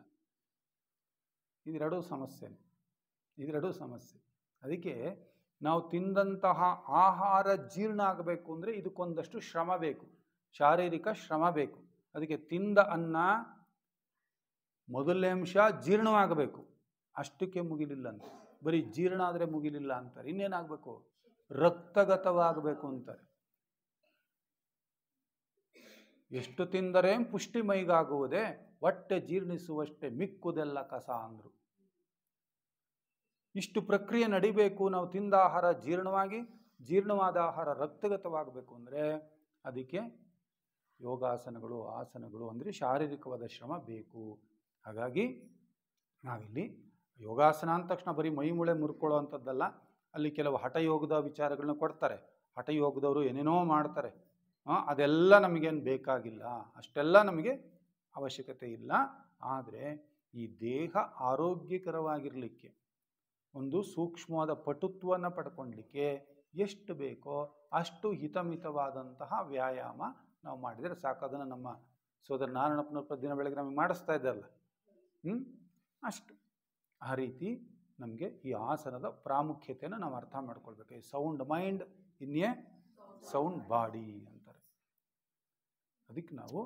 ಇದೆರಡೂ ಸಮಸ್ಯೆ. ಅದಕ್ಕೆ ನಾವು ತಿಂದಂತಹ ಆಹಾರ ಜೀರ್ಣ ಆಗಬೇಕು ಅಂದರೆ ಇದಕ್ಕೊಂದಷ್ಟು ಶ್ರಮ ಬೇಕು, ಶಾರೀರಿಕ ಶ್ರಮ ಬೇಕು. ಅದಕ್ಕೆ ತಿಂದ ಅನ್ನ ಮೊದಲನೇ ಅಂಶ ಜೀರ್ಣವಾಗಬೇಕು, ಅಷ್ಟಕ್ಕೆ ಮುಗಿಲಿಲ್ಲ ಅಂತ. ಬರೀ ಜೀರ್ಣ ಆದರೆ ಮುಗಿಲಿಲ್ಲ ಅಂತಾರೆ. ಇನ್ನೇನಾಗಬೇಕು? ರಕ್ತಗತವಾಗಬೇಕು ಅಂತಾರೆ. ಎಷ್ಟು ತಿಂದರೆ ಪುಷ್ಟಿ ಮೈಗಾಗುವುದೇ, ಹೊಟ್ಟೆ ಜೀರ್ಣಿಸುವಷ್ಟೇ ಮಿಕ್ಕುದೆಲ್ಲ ಕಸ ಅಂದರು. ಇಷ್ಟು ಪ್ರಕ್ರಿಯೆ ನಡಿಬೇಕು. ನಾವು ತಿಂದ ಆಹಾರ ಜೀರ್ಣವಾಗಿ, ಜೀರ್ಣವಾದ ಆಹಾರ ರಕ್ತಗತವಾಗಬೇಕು ಅಂದರೆ ಅದಕ್ಕೆ ಯೋಗಾಸನಗಳು, ಆಸನಗಳು ಅಂದರೆ ಶಾರೀರಿಕವಾದ ಶ್ರಮ ಬೇಕು. ಹಾಗಾಗಿ ನಾವಿಲ್ಲಿ ಯೋಗಾಸನ ಅಂದ ತಕ್ಷಣ ಬರೀ ಮೈ ಮೂಳೆ ಮುರ್ಕೊಳ್ಳೋ ಅಂಥದ್ದಲ್ಲ, ಅಲ್ಲಿ ಕೆಲವು ಹಠಯೋಗದ ವಿಚಾರಗಳನ್ನ ಕೊಡ್ತಾರೆ. ಹಠಯೋಗದವರು ಏನೇನೋ ಮಾಡ್ತಾರೆ, ಅದೆಲ್ಲ ನಮಗೇನು ಬೇಕಾಗಿಲ್ಲ, ಅಷ್ಟೆಲ್ಲ ನಮಗೆ ಅವಶ್ಯಕತೆ ಇಲ್ಲ. ಆದರೆ ಈ ದೇಹ ಆರೋಗ್ಯಕರವಾಗಿರಲಿಕ್ಕೆ, ಒಂದು ಸೂಕ್ಷ್ಮವಾದ ಪಟುತ್ವವನ್ನು ಪಡ್ಕೊಳ್ಲಿಕ್ಕೆ ಎಷ್ಟು ಬೇಕೋ ಅಷ್ಟು ಹಿತಮಿತವಾದಂತಹ ವ್ಯಾಯಾಮ ನಾವು ಮಾಡಿದರೆ ಸಾಕು. ಅದನ್ನು ನಮ್ಮ ಸೋದರ ನಾರಾಯಣಪ್ಪನವ್ರ ದಿನ ಬೆಳಗ್ಗೆ ನಮಗೆ ಮಾಡಿಸ್ತಾ ಇದ್ದಾರಲ್ಲ, ಅಷ್ಟು. ಆ ರೀತಿ ನಮಗೆ ಈ ಆಸನದ ಪ್ರಾಮುಖ್ಯತೆಯನ್ನು ನಾವು ಅರ್ಥ ಮಾಡ್ಕೊಳ್ಬೇಕು. Sound mind in a sound body ಅಂತಾರೆ. ಅದಕ್ಕೆ ನಾವು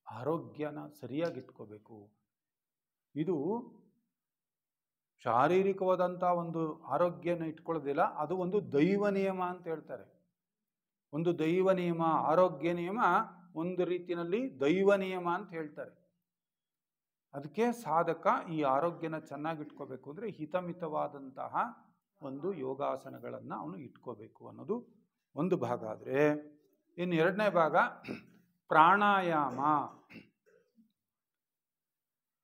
ಆರೋಗ್ಯನ ಸರಿಯಾಗಿ ಇಟ್ಕೋಬೇಕು. ಇದು ಶಾರೀರಿಕವಾದಂಥ ಒಂದು ಆರೋಗ್ಯನ ಇಟ್ಕೊಳ್ಳೋದಿಲ್ಲ, ಅದು ಒಂದು ದೈವ ನಿಯಮ ಅಂತ ಹೇಳ್ತಾರೆ. ಒಂದು ದೈವ ನಿಯಮ, ಆರೋಗ್ಯ ನಿಯಮ ಒಂದು ರೀತಿಯಲ್ಲಿ ದೈವ ನಿಯಮ ಅಂತ ಹೇಳ್ತಾರೆ. ಅದಕ್ಕೆ ಸಾಧಕ ಈ ಆರೋಗ್ಯನ ಚೆನ್ನಾಗಿಟ್ಕೋಬೇಕು ಅಂದರೆ ಹಿತಮಿತವಾದಂತಹ ಒಂದು ಯೋಗಾಸನಗಳನ್ನು ಅವನು ಇಟ್ಕೋಬೇಕು ಅನ್ನೋದು ಒಂದು ಭಾಗ. ಆದರೆ ಇನ್ನು ಎರಡನೇ ಭಾಗ ಪ್ರಾಣಾಯಾಮ.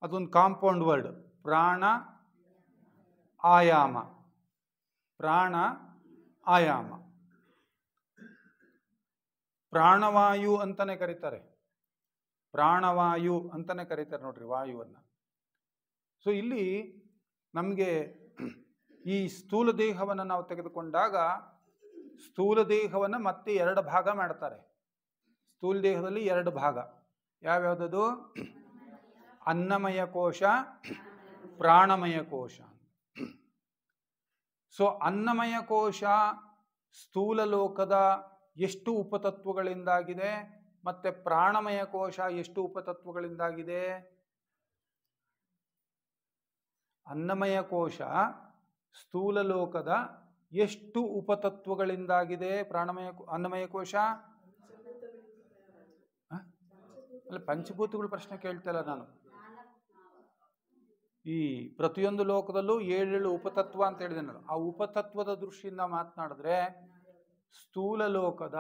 ಅದೊಂದು ಕಾಂಪೌಂಡ್ ವರ್ಡ್. ಪ್ರಾಣ ಆಯಾಮ, ಪ್ರಾಣ ಆಯಾಮ. ಪ್ರಾಣವಾಯು ಅಂತಾನೆ ಕರೀತಾರೆ, ಪ್ರಾಣವಾಯು ಅಂತಾನೆ ಕರೀತಾರೆ ನೋಡ್ರಿ ವಾಯುವನ್ನು. ಸೊ ಇಲ್ಲಿ ನಮಗೆ ಈ ಸ್ಥೂಲ ದೇಹವನ್ನು ನಾವು ತೆಗೆದುಕೊಂಡಾಗ ಸ್ಥೂಲ ದೇಹವನ್ನು ಮತ್ತೆ ಎರಡು ಭಾಗ ಮಾಡ್ತಾರೆ. ಸ್ಥೂಲ ದೇಹದಲ್ಲಿ ಎರಡು ಭಾಗ ಯಾವ್ಯಾವುದದು? ಅನ್ನಮಯ ಕೋಶ, ಪ್ರಾಣಮಯ ಕೋಶ. ಸೊ ಅನ್ನಮಯ ಕೋಶ ಸ್ಥೂಲ ಲೋಕದ ಎಷ್ಟು ಉಪತತ್ವಗಳಿಂದಾಗಿದೆ, ಮತ್ತೆ ಪ್ರಾಣಮಯ ಕೋಶ ಎಷ್ಟು ಉಪತತ್ವಗಳಿಂದಾಗಿದೆ? ಅನ್ನಮಯ ಕೋಶ ಸ್ಥೂಲ ಲೋಕದ ಎಷ್ಟು ಉಪತತ್ವಗಳಿಂದಾಗಿದೆ? ಅನ್ನಮಯ ಕೋಶ ಅಲ್ಲ, ಪಂಚಭೂತಗಳು ಪ್ರಶ್ನೆ ಕೇಳ್ತಲ್ಲ ನಾನು. ಈ ಪ್ರತಿಯೊಂದು ಲೋಕದಲ್ಲೂ 7 ಉಪತತ್ವ ಅಂತ ಹೇಳಿದೆ ನಾನು. ಆ ಉಪತತ್ವದ ದೃಷ್ಟಿಯಿಂದ ಮಾತನಾಡಿದ್ರೆ ಸ್ಥೂಲ ಲೋಕದ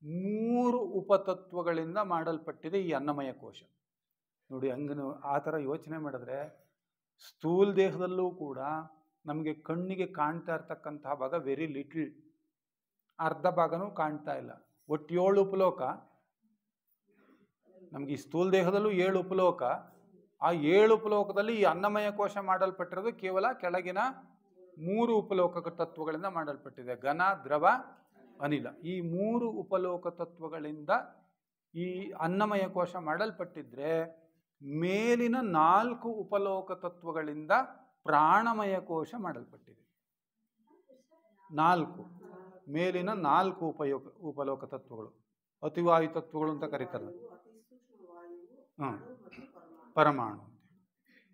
3 ಉಪತತ್ವಗಳಿಂದ ಮಾಡಲ್ಪಟ್ಟಿದೆ ಈ ಅನ್ನಮಯ ಕೋಶ. ನೋಡಿ, ಹಂಗ ಆ ಥರ ಯೋಚನೆ ಮಾಡಿದ್ರೆ ಸ್ಥೂಲ ದೇಹದಲ್ಲೂ ಕೂಡ ನಮಗೆ ಕಣ್ಣಿಗೆ ಕಾಣ್ತಾ ಇರ್ತಕ್ಕಂತಹ ಭಾಗ ವೆರಿ ಲಿಟಲ್, ಅರ್ಧ ಭಾಗನೂ ಕಾಣ್ತಾ ಇಲ್ಲ. ಒಟ್ಟು 7 ಉಪಲೋಕ ನಮ್ಗೆ ಈ ಸ್ಥೂಲ ದೇಹದಲ್ಲೂ 7 ಉಪಲೋಕ. ಆ 7 ಉಪಲೋಕದಲ್ಲಿ ಈ ಅನ್ನಮಯ ಕೋಶ ಮಾಡಲ್ಪಟ್ಟಿರೋದು ಕೇವಲ ಕೆಳಗಿನ 3 ಉಪಲೋಕ ತತ್ವಗಳಿಂದ ಮಾಡಲ್ಪಟ್ಟಿದೆ. ಘನ, ದ್ರವ, ಅನಿಲ. ಈ 3 ಉಪಲೋಕ ತತ್ವಗಳಿಂದ ಈ ಅನ್ನಮಯ ಕೋಶ ಮಾಡಲ್ಪಟ್ಟಿದ್ರೆ ಮೇಲಿನ 4 ಉಪಲೋಕ ತತ್ವಗಳಿಂದ ಪ್ರಾಣಮಯ ಕೋಶ ಮಾಡಲ್ಪಟ್ಟಿದೆ. 4 ಮೇಲಿನ 4 ಉಪಲೋಕ ತತ್ವಗಳು ಅತಿವಾಯು ತತ್ವಗಳು ಅಂತ ಕರೀತಾರೆ. ಪರಮಾಣು.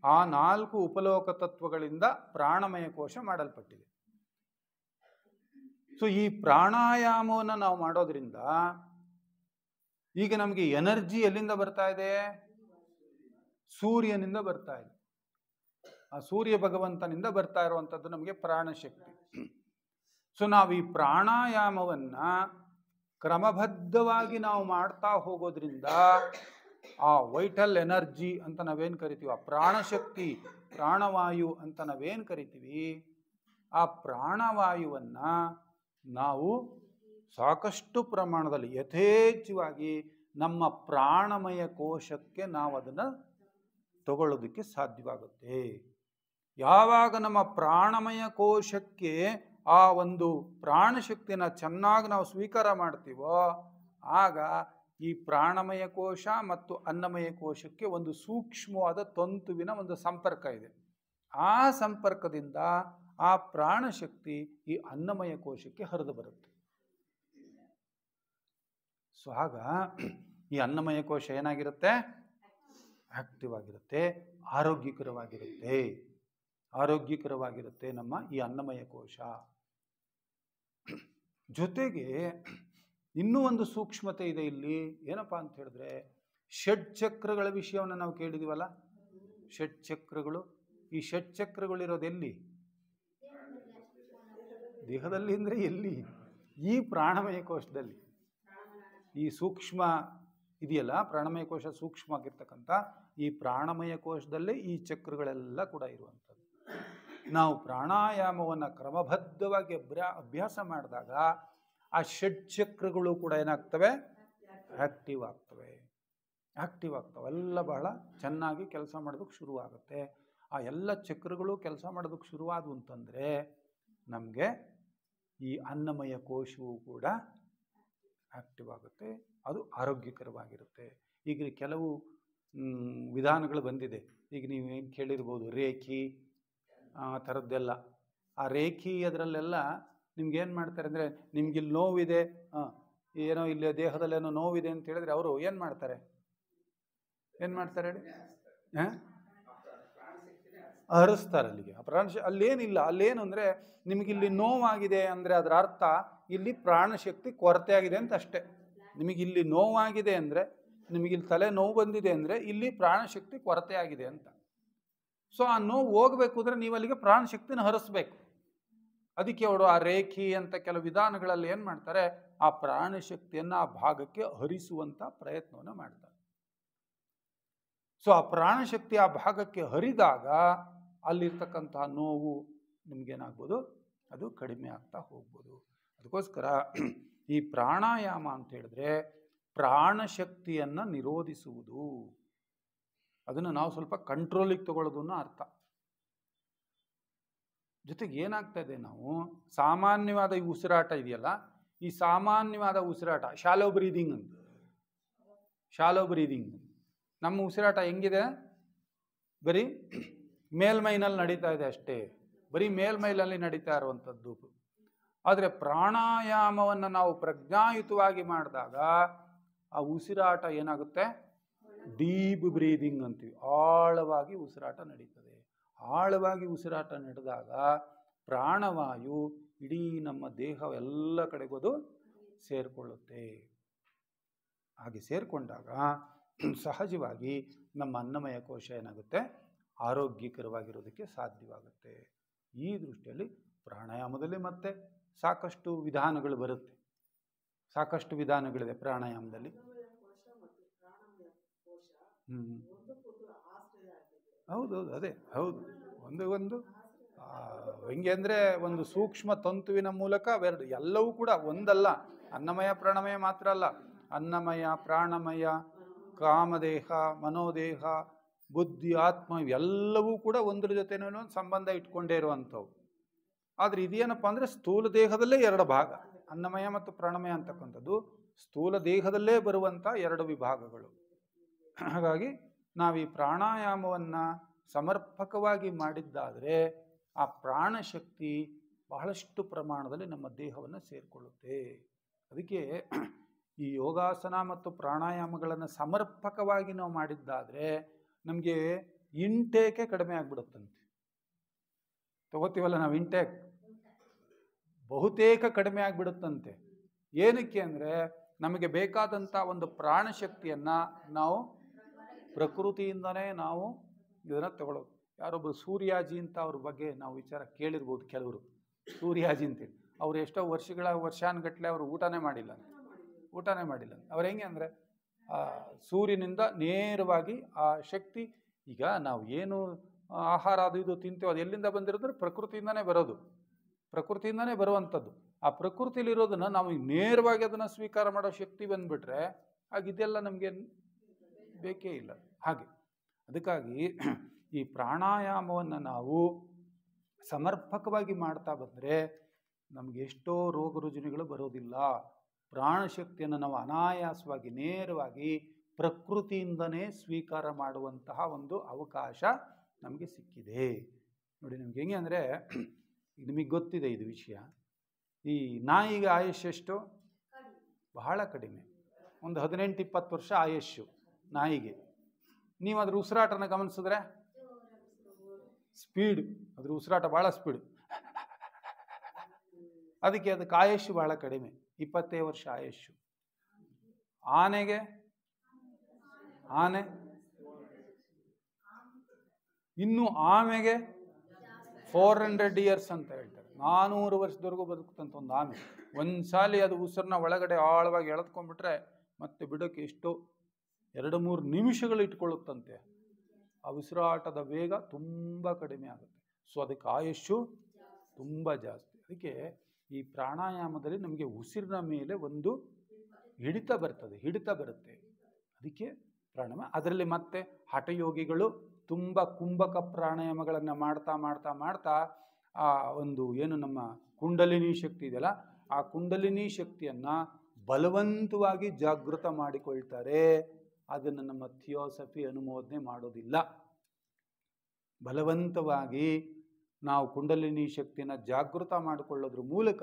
ಆ 4 ಉಪಲೋಕ ತತ್ವಗಳಿಂದ ಪ್ರಾಣಮಯ ಕೋಶ ಮಾಡಲ್ಪಟ್ಟಿದೆ. ಸೊ ಈ ಪ್ರಾಣಾಯಾಮವನ್ನು ನಾವು ಮಾಡೋದ್ರಿಂದ ಈಗ ನಮಗೆ ಎನರ್ಜಿ ಎಲ್ಲಿಂದ ಬರ್ತಾ ಇದೆ? ಸೂರ್ಯನಿಂದ ಬರ್ತಾ ಇದೆ. ಆ ಸೂರ್ಯ ಭಗವಂತನಿಂದ ಬರ್ತಾ ಇರುವಂಥದ್ದು ನಮಗೆ ಪ್ರಾಣಶಕ್ತಿ. ಸೊ ನಾವು ಈ ಪ್ರಾಣಾಯಾಮವನ್ನ ಕ್ರಮಬದ್ಧವಾಗಿ ನಾವು ಮಾಡ್ತಾ ಹೋಗೋದ್ರಿಂದ ಆ ವೈಟಲ್ ಎನರ್ಜಿ ಅಂತ ನಾವೇನು ಕರಿತೀವಿ, ಆ ಪ್ರಾಣಶಕ್ತಿ, ಪ್ರಾಣವಾಯು ಅಂತ ನಾವೇನು ಕರಿತೀವಿ, ಆ ಪ್ರಾಣವಾಯುವನ್ನ ನಾವು ಸಾಕಷ್ಟು ಪ್ರಮಾಣದಲ್ಲಿ ಯಥೇಚ್ಛವಾಗಿ ನಮ್ಮ ಪ್ರಾಣಮಯ ಕೋಶಕ್ಕೆ ನಾವು ಅದನ್ನು ತಗೊಳ್ಳೋದಕ್ಕೆ ಸಾಧ್ಯವಾಗುತ್ತೆ. ಯಾವಾಗ ನಮ್ಮ ಪ್ರಾಣಮಯ ಕೋಶಕ್ಕೆ ಆ ಒಂದು ಪ್ರಾಣಶಕ್ತಿನ ಚೆನ್ನಾಗಿ ನಾವು ಸ್ವೀಕಾರ ಮಾಡ್ತೀವೋ ಆಗ ಈ ಪ್ರಾಣಮಯ ಕೋಶ ಮತ್ತು ಅನ್ನಮಯ ಕೋಶಕ್ಕೆ ಒಂದು ಸೂಕ್ಷ್ಮವಾದ ತಂತುವಿನ ಒಂದು ಸಂಪರ್ಕ ಇದೆ. ಆ ಸಂಪರ್ಕದಿಂದ ಆ ಪ್ರಾಣಶಕ್ತಿ ಈ ಅನ್ನಮಯ ಕೋಶಕ್ಕೆ ಹರಿದು ಬರುತ್ತೆ. ಸೊ ಆಗ ಈ ಅನ್ನಮಯ ಕೋಶ ಏನಾಗಿರುತ್ತೆ? ಆಕ್ಟಿವ್ ಆಗಿರುತ್ತೆ, ಆರೋಗ್ಯಕರವಾಗಿರುತ್ತೆ. ಆರೋಗ್ಯಕರವಾಗಿರುತ್ತೆ ನಮ್ಮ ಈ ಅನ್ನಮಯ ಕೋಶ. ಜೊತೆಗೆ ಇನ್ನೂ ಒಂದು ಸೂಕ್ಷ್ಮತೆ ಇದೆ ಇಲ್ಲಿ. ಏನಪ್ಪಾ ಅಂತ ಹೇಳಿದ್ರೆ, ಷಡ್ಚಕ್ರಗಳ ವಿಷಯವನ್ನು ನಾವು ಕೇಳಿದೀವಲ್ಲ. ಷಡ್ಚಕ್ರಗಳು, ಈ ಷಡ್ಚಕ್ರಗಳಿರೋದು ಎಲ್ಲಿ? ದೇಹದಲ್ಲಿ ಅಂದರೆ ಎಲ್ಲಿ? ಈ ಪ್ರಾಣಮಯ ಕೋಶದಲ್ಲಿ. ಈ ಸೂಕ್ಷ್ಮ ಇದೆಯಲ್ಲ, ಪ್ರಾಣಮಯ ಕೋಶ ಸೂಕ್ಷ್ಮ ಆಗಿರ್ತಕ್ಕಂಥ ಈ ಪ್ರಾಣಮಯ ಕೋಶದಲ್ಲೇ ಈ ಚಕ್ರಗಳೆಲ್ಲ ಕೂಡ ಇರುವಂಥದ್ದು. ನಾವು ಪ್ರಾಣಾಯಾಮವನ್ನು ಕ್ರಮಬದ್ಧವಾಗಿ ಅಭ್ಯಾಸ ಮಾಡಿದಾಗ ಆ ಷಡ್ಚಕ್ರಗಳು ಕೂಡ ಏನಾಗ್ತವೆ? ಆಕ್ಟಿವ್ ಆಗ್ತವೆ. ಎಲ್ಲ ಬಹಳ ಚೆನ್ನಾಗಿ ಕೆಲಸ ಮಾಡೋದಕ್ಕೆ ಶುರುವಾಗುತ್ತೆ. ಆ ಎಲ್ಲ ಚಕ್ರಗಳು ಕೆಲಸ ಮಾಡೋದಕ್ಕೆ ಶುರುವಾದವು ಅಂತಂದರೆ ನಮಗೆ ಈ ಅನ್ನಮಯ ಕೋಶವು ಕೂಡ ಆಕ್ಟಿವ್ ಆಗುತ್ತೆ, ಅದು ಆರೋಗ್ಯಕರವಾಗಿರುತ್ತೆ. ಈಗ ಕೆಲವು ವಿಧಾನಗಳು ಬಂದಿದೆ. ಈಗ ನೀವು ಏನು ಕೇಳಿರ್ಬೋದು, ರೇಖಿ ಆ ಥರದ್ದೆಲ್ಲ. ಆ ರೇಖಿ ಅದರಲ್ಲೆಲ್ಲ ನಿಮ್ಗೇನು ಮಾಡ್ತಾರೆ ಅಂದರೆ, ನಿಮ್ಗಿಲ್ಲಿ ನೋವಿದೆ, ಏನೋ ಇಲ್ಲಿ ದೇಹದಲ್ಲೇನೋ ನೋವಿದೆ ಅಂತ ಹೇಳಿದ್ರೆ ಅವರು ಏನು ಮಾಡ್ತಾರೆ ಹೇಳಿ? ಹರಿಸ್ತಾರೆ ಅಲ್ಲಿಗೆ. ಅಲ್ಲೇನಿಲ್ಲ, ಅಲ್ಲೇನು ಅಂದರೆ ನಿಮಗಿಲ್ಲಿ ನೋವಾಗಿದೆ ಅಂದರೆ ಅದರ ಅರ್ಥ ಇಲ್ಲಿ ಪ್ರಾಣಶಕ್ತಿ ಕೊರತೆ ಆಗಿದೆ ಅಂತ ಅಷ್ಟೇ. ನಿಮಗಿಲ್ಲಿ ನೋವಾಗಿದೆ ಅಂದರೆ, ನಿಮಗಿಲ್ಲಿ ತಲೆ ನೋವು ಬಂದಿದೆ ಅಂದರೆ ಇಲ್ಲಿ ಪ್ರಾಣಶಕ್ತಿ ಕೊರತೆ ಆಗಿದೆ ಅಂತ. ಸೊ ಆ ನೋವು ಹೋಗ್ಬೇಕು ಅಂದರೆ ನೀವು ಅಲ್ಲಿಗೆ ಪ್ರಾಣಶಕ್ತಿನ ಹರಿಸ್ಬೇಕು. ಅದಕ್ಕೆ ಅವರು ಆ ರೇಖಿ ಅಂತ ಕೆಲವು ವಿಧಾನಗಳಲ್ಲಿ ಏನು ಮಾಡ್ತಾರೆ, ಆ ಪ್ರಾಣಶಕ್ತಿಯನ್ನು ಆ ಭಾಗಕ್ಕೆ ಹರಿಸುವಂಥ ಪ್ರಯತ್ನವನ್ನು ಮಾಡ್ತಾರೆ. ಸೊ ಆ ಪ್ರಾಣಶಕ್ತಿ ಆ ಭಾಗಕ್ಕೆ ಹರಿದಾಗ ಅಲ್ಲಿರ್ತಕ್ಕಂತಹ ನೋವು ನಿಮಗೇನಾಗ್ಬೋದು, ಅದು ಕಡಿಮೆ ಆಗ್ತಾ ಹೋಗ್ಬೋದು. ಅದಕ್ಕೋಸ್ಕರ ಈ ಪ್ರಾಣಾಯಾಮ ಅಂತ ಹೇಳಿದ್ರೆ ಪ್ರಾಣಶಕ್ತಿಯನ್ನು ನಿರೋಧಿಸುವುದು, ಅದನ್ನು ನಾವು ಸ್ವಲ್ಪ ಕಂಟ್ರೋಲಿಗೆ ತಗೊಳ್ಳೋದು ಅನ್ನೋ ಅರ್ಥ. ಜೊತೆಗೆ ಏನಾಗ್ತಾ ಇದೆ, ನಾವು ಸಾಮಾನ್ಯವಾದ ಈ ಉಸಿರಾಟ ಇದೆಯಲ್ಲ, ಈ ಸಾಮಾನ್ಯವಾದ ಉಸಿರಾಟ ಶಾಲೋ ಬ್ರೀದಿಂಗ್ ಅಂತ, ಶಾಲೋ ಬ್ರೀದಿಂಗ್ ನಮ್ಮ ಉಸಿರಾಟ ಹೆಂಗಿದೆ, ಬರೀ ಮೇಲ್ಮೈನಲ್ಲಿ ನಡೀತಾ ಇದೆ ಅಷ್ಟೇ, ಬರೀ ಮೇಲ್ಮೈನಲ್ಲಿ ನಡೀತಾ ಇರುವಂಥದ್ದು. ಆದರೆ ಪ್ರಾಣಾಯಾಮವನ್ನು ನಾವು ಪ್ರಜ್ಞಾಯುತವಾಗಿ ಮಾಡಿದಾಗ ಆ ಉಸಿರಾಟ ಏನಾಗುತ್ತೆ, ಡೀಪ್ ಬ್ರೀದಿಂಗ್ ಅಂತೀವಿ, ಆಳವಾಗಿ ಉಸಿರಾಟ ನಡೀತದೆ. ಆಳವಾಗಿ ಉಸಿರಾಟ ನಡೆದಾಗ ಪ್ರಾಣವಾಯು ಇಡೀ ನಮ್ಮ ದೇಹ ಎಲ್ಲ ಕಡೆಗೋದು ಸೇರಿಕೊಳ್ಳುತ್ತೆ. ಹಾಗೆ ಸೇರಿಕೊಂಡಾಗ ಸಹಜವಾಗಿ ನಮ್ಮ ಅನ್ನಮಯ ಕೋಶ ಏನಾಗುತ್ತೆ, ಆರೋಗ್ಯಕರವಾಗಿರೋದಕ್ಕೆ ಸಾಧ್ಯವಾಗುತ್ತೆ. ಈ ದೃಷ್ಟಿಯಲ್ಲಿ ಪ್ರಾಣಾಯಾಮದಲ್ಲಿ ಮತ್ತೆ ಸಾಕಷ್ಟು ವಿಧಾನಗಳು ಬರುತ್ತೆ, ಸಾಕಷ್ಟು ವಿಧಾನಗಳಿದೆ ಪ್ರಾಣಾಯಾಮದಲ್ಲಿ. ಹೌದೌದು, ಅದೇ ಹೌದು. ಒಂದು ಹೆಂಗೆ ಅಂದರೆ ಒಂದು ಸೂಕ್ಷ್ಮ ತಂತುವಿನ ಮೂಲಕ ಅವೆರಡು ಎಲ್ಲವೂ ಕೂಡ ಒಂದಲ್ಲ. ಅನ್ನಮಯ ಪ್ರಾಣಮಯ ಮಾತ್ರ ಅಲ್ಲ, ಅನ್ನಮಯ ಪ್ರಾಣಮಯ ಕಾಮದೇಹ ಮನೋದೇಹ ಬುದ್ಧಿ ಆತ್ಮ ಇವೆಲ್ಲವೂ ಕೂಡ ಒಂದ್ರ ಜೊತೆನೂ ಸಂಬಂಧ ಇಟ್ಕೊಂಡೇ ಇರುವಂಥವು. ಆದರೆ ಇದೇನಪ್ಪ ಅಂದರೆ ಸ್ಥೂಲ ದೇಹದಲ್ಲೇ ಎರಡು ಭಾಗ, ಅನ್ನಮಯ ಮತ್ತು ಪ್ರಾಣಮಯ ಅಂತಕ್ಕಂಥದ್ದು ಸ್ಥೂಲ ದೇಹದಲ್ಲೇ ಬರುವಂಥ ಎರಡು ವಿಭಾಗಗಳು. ಹಾಗಾಗಿ ನಾವು ಈ ಪ್ರಾಣಾಯಾಮವನ್ನು ಸಮರ್ಪಕವಾಗಿ ಮಾಡಿದ್ದಾದರೆ ಆ ಪ್ರಾಣಶಕ್ತಿ ಬಹಳಷ್ಟು ಪ್ರಮಾಣದಲ್ಲಿ ನಮ್ಮ ದೇಹವನ್ನು ಸೇರಿಕೊಳ್ಳುತ್ತೆ. ಅದಕ್ಕೆ ಈ ಯೋಗಾಸನ ಮತ್ತು ಪ್ರಾಣಾಯಾಮಗಳನ್ನು ಸಮರ್ಪಕವಾಗಿ ನಾವು ಮಾಡಿದ್ದಾದರೆ ನಮಗೆ ಇಂಟೇಕೆ ಕಡಿಮೆ ಆಗಿಬಿಡುತ್ತಂತೆ. ತಗೋತೀವಲ್ಲ ನಾವು ಇಂಟೇಕ್, ಬಹುತೇಕ ಕಡಿಮೆ ಆಗಿಬಿಡುತ್ತಂತೆ. ಏನಕ್ಕೆ ಅಂದರೆ ನಮಗೆ ಬೇಕಾದಂಥ ಒಂದು ಪ್ರಾಣಶಕ್ತಿಯನ್ನು ನಾವು ಪ್ರಕೃತಿಯಿಂದನೇ ನಾವು ಇದನ್ನು ತಗೊಳ್ಳೋದು. ಯಾರೊಬ್ಬರು ಸೂರ್ಯಾಜಿ ಅಂತ ಅವ್ರ ಬಗ್ಗೆ ನಾವು ವಿಚಾರ ಕೇಳಿರ್ಬೋದು ಕೆಲವರು. ಸೂರ್ಯಾಜಿ ಅಂತೇಳಿ ಅವ್ರು ಎಷ್ಟೋ ವರ್ಷಾನುಗಟ್ಟಲೆ ಅವರು ಊಟನೇ ಮಾಡಿಲ್ಲ. ಅವ್ರು ಹೆಂಗೆ ಅಂದರೆ ಸೂರ್ಯನಿಂದ ನೇರವಾಗಿ ಆ ಶಕ್ತಿ, ಈಗ ನಾವು ಏನು ಆಹಾರ ಅದು ಇದು ತಿಂತೀವೋ ಅದು ಎಲ್ಲಿಂದ ಬಂದಿರೋದ್ರೆ ಪ್ರಕೃತಿಯಿಂದನೇ ಬರೋದು, ಪ್ರಕೃತಿಯಿಂದನೇ ಬರುವಂಥದ್ದು. ಆ ಪ್ರಕೃತಿಲಿರೋದನ್ನು ನಾವು ನೇರವಾಗಿ ಅದನ್ನು ಸ್ವೀಕಾರ ಮಾಡೋ ಶಕ್ತಿ ಬಂದುಬಿಟ್ರೆ ಆಗಿದೆಲ್ಲ ನಮಗೆ ಬೇಕೇ ಇಲ್ಲ. ಹಾಗೆ ಅದಕ್ಕಾಗಿ ಈ ಪ್ರಾಣಾಯಾಮವನ್ನು ನಾವು ಸಮರ್ಪಕವಾಗಿ ಮಾಡ್ತಾ ಬಂದರೆ ನಮಗೆ ಎಷ್ಟೋ ರೋಗ ರುಜಿನಗಳು ಬರೋದಿಲ್ಲ. ಪ್ರಾಣಶಕ್ತಿಯನ್ನು ನಾವು ಅನಾಯಾಸವಾಗಿ ನೇರವಾಗಿ ಪ್ರಕೃತಿಯಿಂದನೇ ಸ್ವೀಕಾರ ಮಾಡುವಂತಹ ಒಂದು ಅವಕಾಶ ನಮಗೆ ಸಿಕ್ಕಿದೆ. ನೋಡಿ, ನಮ್ಗೆ ಹೆಂಗೆ ಅಂದರೆ ನಿಮಗೆ ಗೊತ್ತಿದೆ ಇದು ವಿಷಯ. ಈ ನಾಯಿಗೆ ಆಯುಷ್ ಎಷ್ಟು? ಬಹಳ ಕಡಿಮೆ, ಒಂದು 18-20 ವರ್ಷ ಆಯುಷ್ಯು ನಾಯಿಗೆ. ನೀವು ಅದ್ರ ಉಸಿರಾಟನ ಗಮನಿಸಿದ್ರೆ ಸ್ಪೀಡ್, ಅದ್ರ ಉಸಿರಾಟ ಭಾಳ ಸ್ಪೀಡ್, ಅದಕ್ಕೆ ಆಯುಷ್ಯು ಬಹಳ ಕಡಿಮೆ, 20 ವರ್ಷ ಆಯುಷ್ಯು. ಆನೆ ಇನ್ನು ಆಮೆಗೆ 400 years ಅಂತ ಹೇಳ್ತಾರೆ. 400 ವರ್ಷದವರೆಗೂ ಬದುಕುತ್ತಂತ ಒಂದು ಆಮೆ. ಒಂದ್ಸಾಲಿ ಅದು ಉಸಿರನ್ನ ಒಳಗಡೆ ಆಳವಾಗಿ ಎಳೆದ್ಕೊಂಡ್ಬಿಟ್ರೆ ಮತ್ತೆ ಬಿಡೋಕ್ಕೆ ಎಷ್ಟೋ 2-3 ನಿಮಿಷಗಳು ಇಟ್ಕೊಳ್ಳುತ್ತಂತೆ. ಆ ಉಸಿರಾಟದ ವೇಗ ತುಂಬ ಕಡಿಮೆ ಆಗುತ್ತೆ. ಸೊ ಅದಕ್ಕೆ ಆಯುಷ್ಯು ತುಂಬ ಜಾಸ್ತಿ. ಅದಕ್ಕೆ ಈ ಪ್ರಾಣಾಯಾಮದಲ್ಲಿ ನಮಗೆ ಉಸಿರಿನ ಮೇಲೆ ಒಂದು ಹಿಡಿತ ಬರುತ್ತೆ. ಅದಕ್ಕೆ ಪ್ರಾಣಾಯಾಮ. ಅದರಲ್ಲಿ ಮತ್ತೆ ಹಠಯೋಗಿಗಳು ತುಂಬ ಕುಂಭಕ ಪ್ರಾಣಾಯಾಮಗಳನ್ನು ಮಾಡ್ತಾ ಆ ಒಂದು ಏನು ನಮ್ಮ ಕುಂಡಲಿನಿ ಶಕ್ತಿ ಇದೆಯಲ್ಲ, ಆ ಕುಂಡಲಿನಿ ಶಕ್ತಿಯನ್ನು ಬಲವಂತವಾಗಿ ಜಾಗೃತ ಮಾಡಿಕೊಳ್ತಾರೆ. ಅದನ್ನು ನಮ್ಮ ಥಿಯೋಸಫಿ ಅನುಮೋದನೆ ಮಾಡೋದಿಲ್ಲ. ಬಲವಂತವಾಗಿ ನಾವು ಕುಂಡಲಿನಿ ಶಕ್ತಿಯನ್ನು ಜಾಗೃತ ಮಾಡಿಕೊಳ್ಳೋದ್ರ ಮೂಲಕ